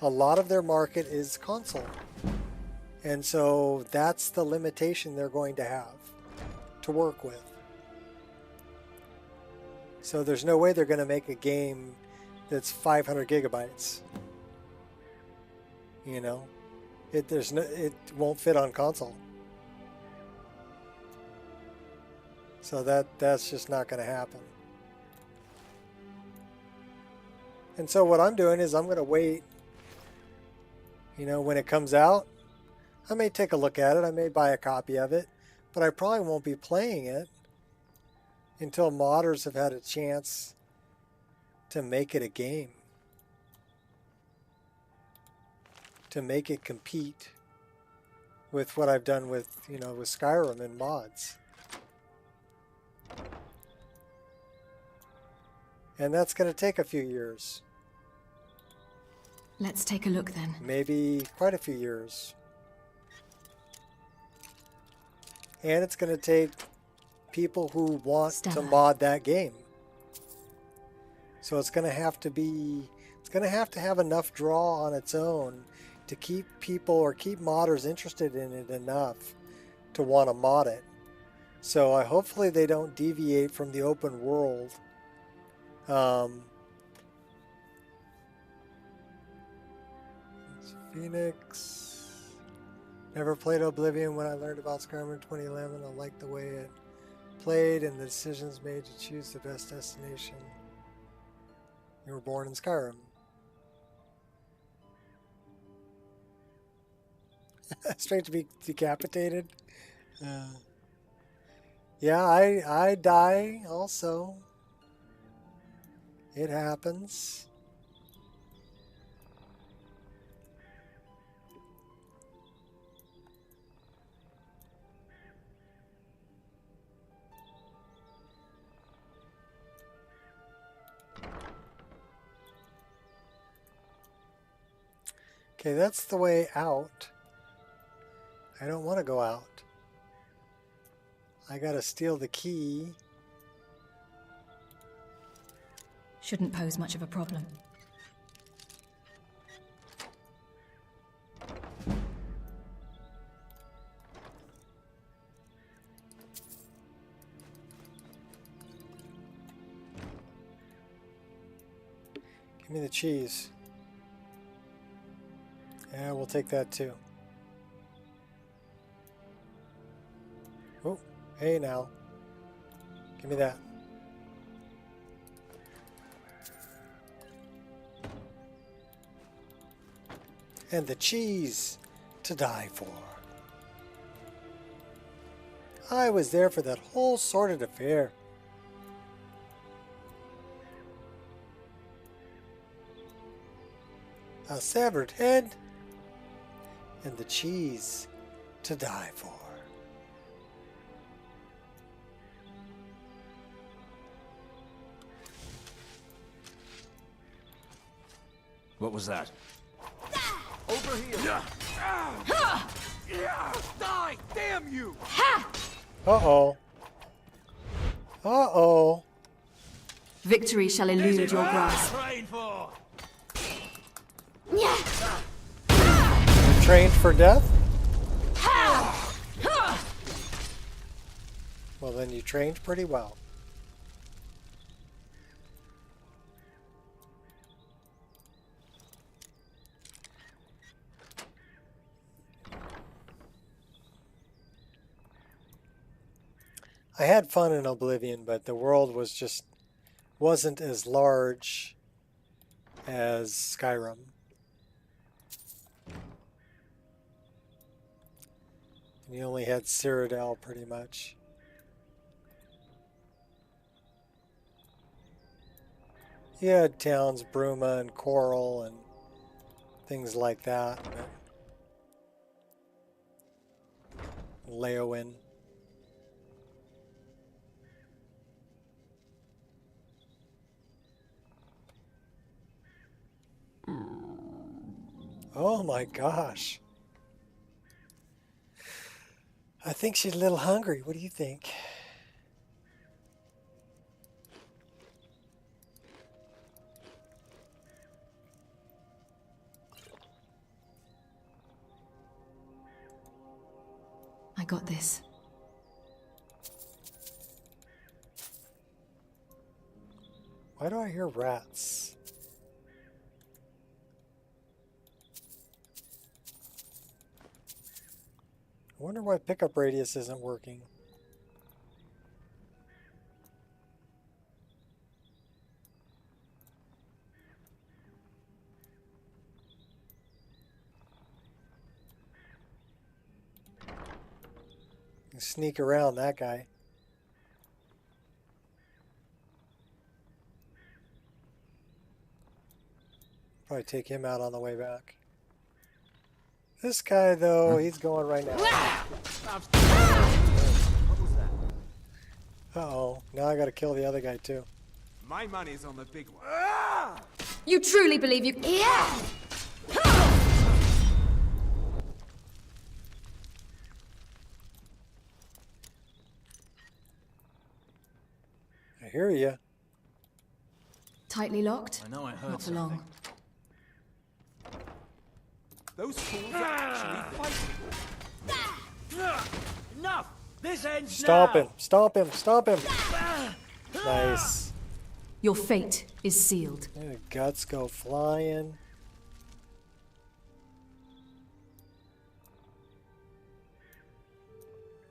A lot of their market is console. And so that's the limitation they're going to have to work with. So there's no way they're going to make a game that's 500 gigabytes. You know, it won't fit on console. So that's just not going to happen. And so what I'm doing is I'm going to wait, you know, when it comes out. I may take a look at it. I may buy a copy of it. But I probably won't be playing it until modders have had a chance to make it a game. To make it compete with what I've done with, you know, with Skyrim and mods. And that's going to take a few years. Let's take a look then. Maybe quite a few years. And it's going to take people who want to mod that game. So it's going to have to be, it's going to have enough draw on its own to keep people or keep modders interested in it enough to want to mod it. So hopefully they don't deviate from the open world. Phoenix. Never played Oblivion. When I learned about Skyrim in 2011, I liked the way it played and the decisions made to choose the best destination. You were born in Skyrim. Straight to be decapitated. Yeah, I die also. It happens. Okay, that's the way out. I don't want to go out. I gotta steal the key. Shouldn't pose much of a problem. Give me the cheese. Yeah, we'll take that too. Oh, hey now. Give me that. And the cheese to die for. I was there for that whole sordid affair. A severed head and the cheese to die for. What was that? Over here! Die! Damn you! Uh-oh. Uh-oh. Victory shall elude your grasp. Trained for death? Well, then you trained pretty well. I had fun in Oblivion, but the world wasn't as large as Skyrim. And you only had Cyrodiil pretty much. You had towns, Bruma and Coral and things like that. But Leowen. Oh my gosh. I think she's a little hungry. What do you think? I got this. Why do I hear rats? I wonder why pickup radius isn't working. Sneak around that guy. Probably take him out on the way back. This guy, though, he's going right now. Uh-oh. Now I gotta kill the other guy, too. My money's on the big one. You truly believe you... Yeah! I hear ya. Tightly locked? I know I heard Not for long. Those fools are actually fighting. Enough! This ends Stomp now! him! Stomp him! Stomp him! Nice. Your fate is sealed. Yeah, guts go flying.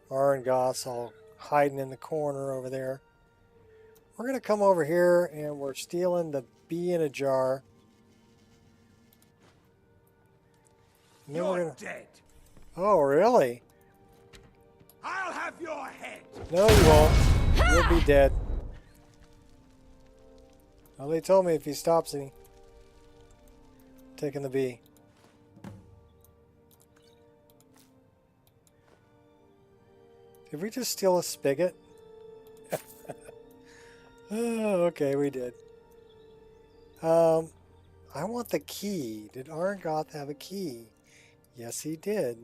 Goss all hiding in the corner over there. We're going to come over here and we're stealing the bee in a jar. And then You're dead. Oh, really? I'll have your head. No, you won't. You'll be dead. Well, they told me if he stops me, taking the bee. Did we just steal a spigot? Oh, okay, we did. I want the key. Did Arangoth have a key? Yes, he did.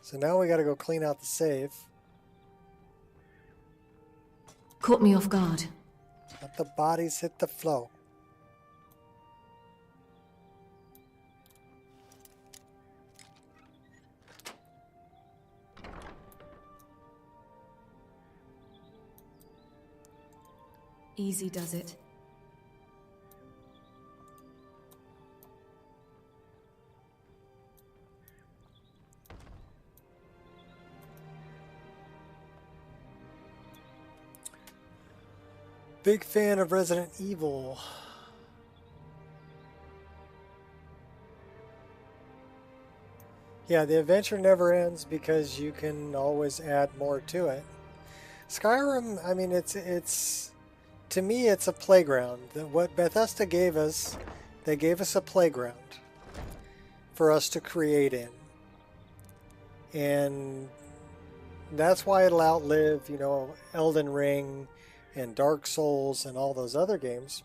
So now we gotta go clean out the safe. Caught me off guard. Let the bodies hit the flow. Easy does it. Big fan of Resident Evil. Yeah, the adventure never ends because you can always add more to it. Skyrim, I mean, it's to me, it's a playground. What Bethesda gave us, they gave us a playground for us to create in. And that's why it'll outlive, you know, Elden Ring and Dark Souls and all those other games.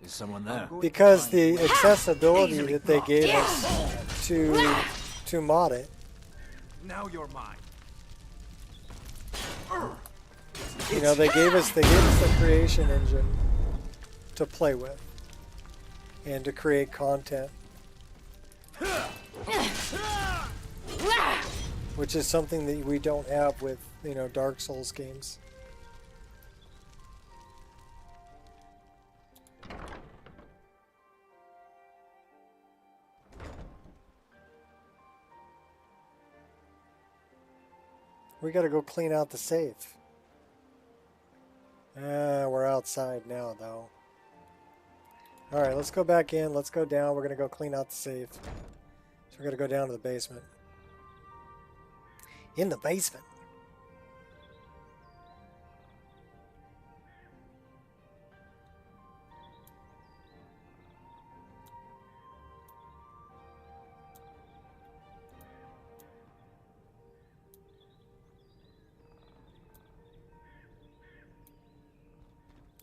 Is someone there? Because the accessibility that they gave us to mod it. Now you're mine. You know, they gave us the creation engine to play with and to create content, which is something that we don't have with, you know, Dark Souls games. We gotta go clean out the safe. We're outside now, though. Alright, let's go back in. Let's go down. We're gonna go clean out the safe. So we're gonna go down to the basement. In the basement.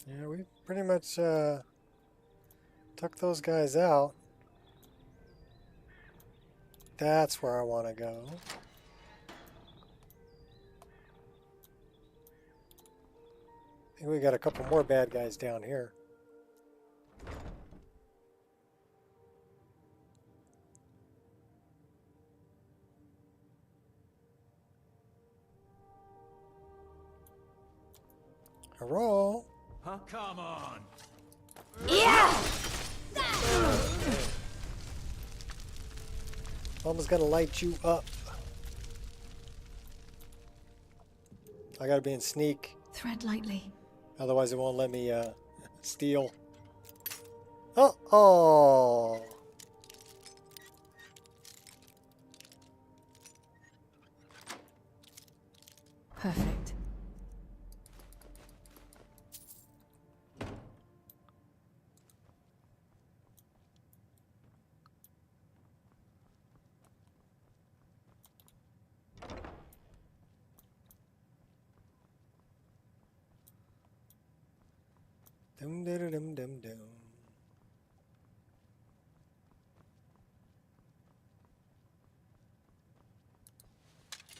Yeah, we pretty much took those guys out. That's where I want to go. I think we got a couple more bad guys down here. Hello? Huh? Come on. Yeah! Mama's gonna light you up. I gotta be in sneak. Thread lightly. Otherwise it won't let me steal. Oh! Dum dum dum dum dum.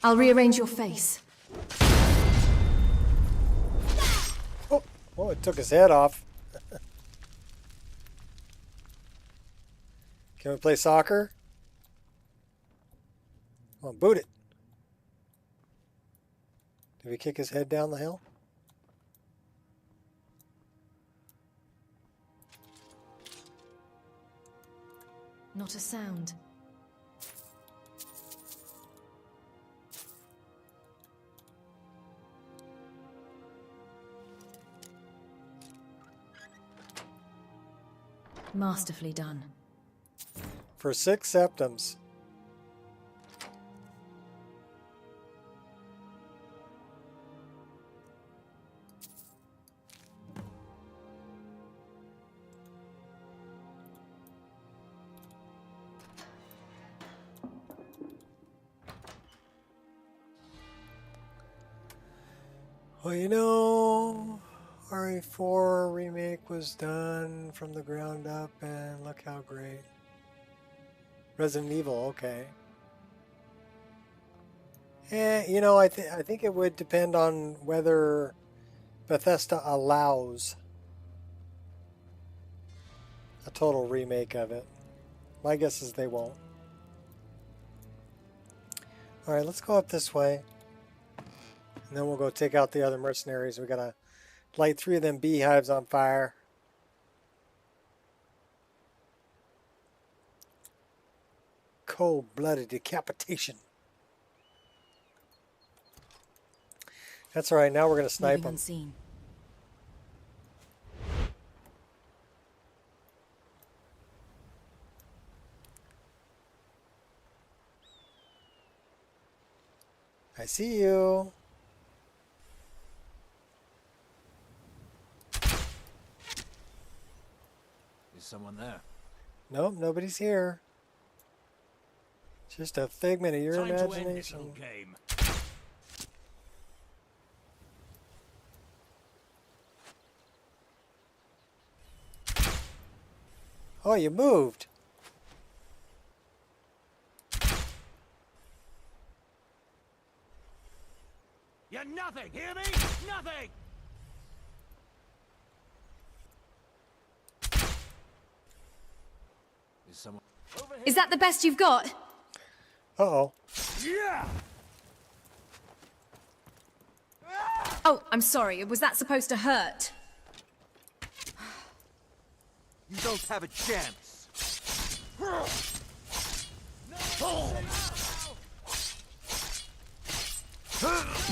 I'll rearrange your face. Oh, it took his head off. Can we play soccer? Oh, boot it. Did we kick his head down the hill? Not a sound. Masterfully done. For 6 septums. Well, you know, RE4 remake was done from the ground up, and look how great. Resident Evil, okay. You know, I think it would depend on whether Bethesda allows a total remake of it. My guess is they won't. All right, let's go up this way. And then we'll go take out the other mercenaries. We gotta light 3 of them beehives on fire. Cold-blooded decapitation. That's all right. Now we're gonna snipe them. I see you. Is someone there? Nope, nobody's here. Just a figment of your Time to end this imagination. little game. Oh, you moved. You're nothing, hear me? Nothing! Is someone... Is that the best you've got? Uh-oh. Yeah! Oh, I'm sorry. Was that supposed to hurt? You don't have a chance.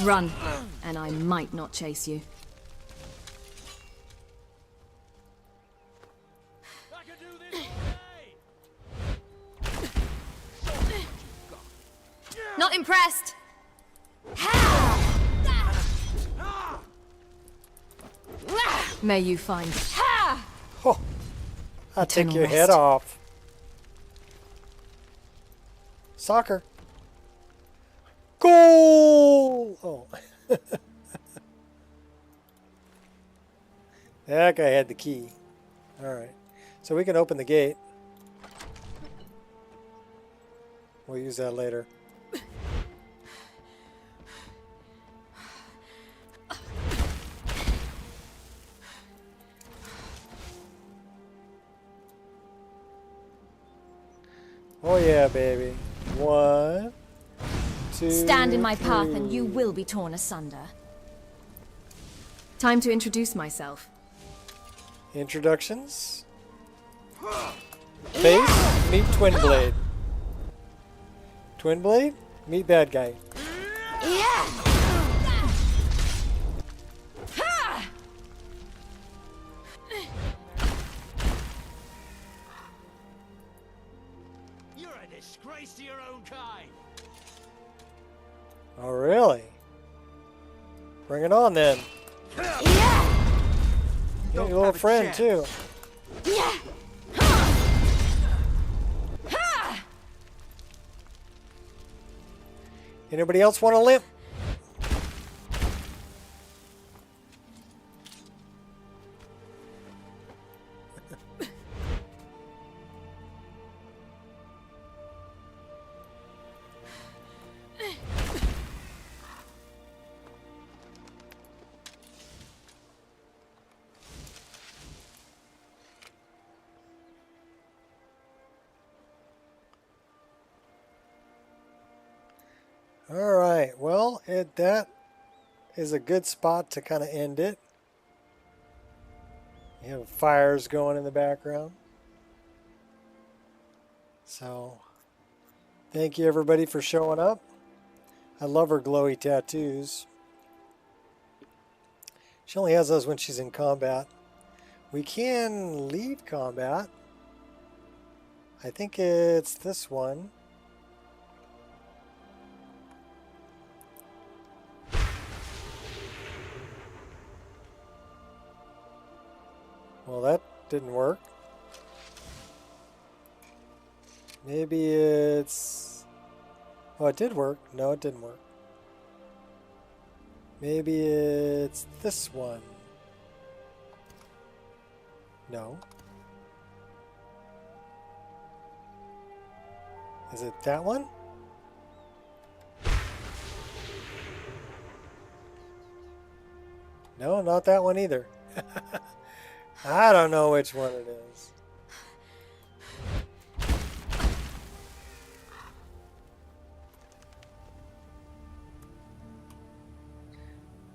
Run, and I might not chase you. Not impressed. May you find. Oh, I'll take Eternal your head rest. off. Soccer. Goal! Oh. That guy had the key. Alright. So we can open the gate. We'll use that later. Oh yeah, baby. 1, 2, Stand in my path 3. and you will be torn asunder. Time to introduce myself. Introductions. Face, meet Twin Blade. Twin Blade, meet bad guy. You're a disgrace to your own kind. Oh, really? Bring it on then. Your little friend too. Anybody else want a limp? All right, well, that is a good spot to kind of end it. You have fires going in the background. So, thank you everybody for showing up. I love her glowy tattoos. She only has those when she's in combat. We can leave combat. I think it's this one. Well, that didn't work. Maybe it's... Oh, it did work. No, it didn't work. Maybe it's this one. No. Is it that one? No, not that one either. I don't know which one it is.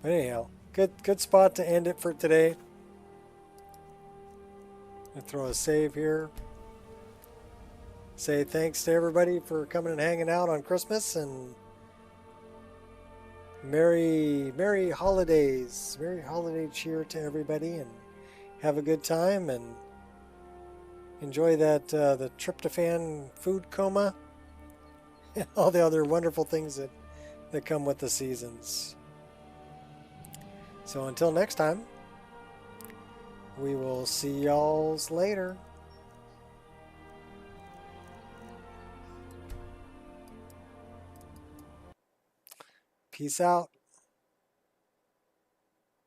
But anyhow, good spot to end it for today. I'll throw a save here. Say thanks to everybody for coming and hanging out on Christmas, and Merry holidays. Merry holiday cheer to everybody, and have a good time and enjoy that the tryptophan food coma and all the other wonderful things that come with the seasons. So until next time, we will see y'all later. Peace out.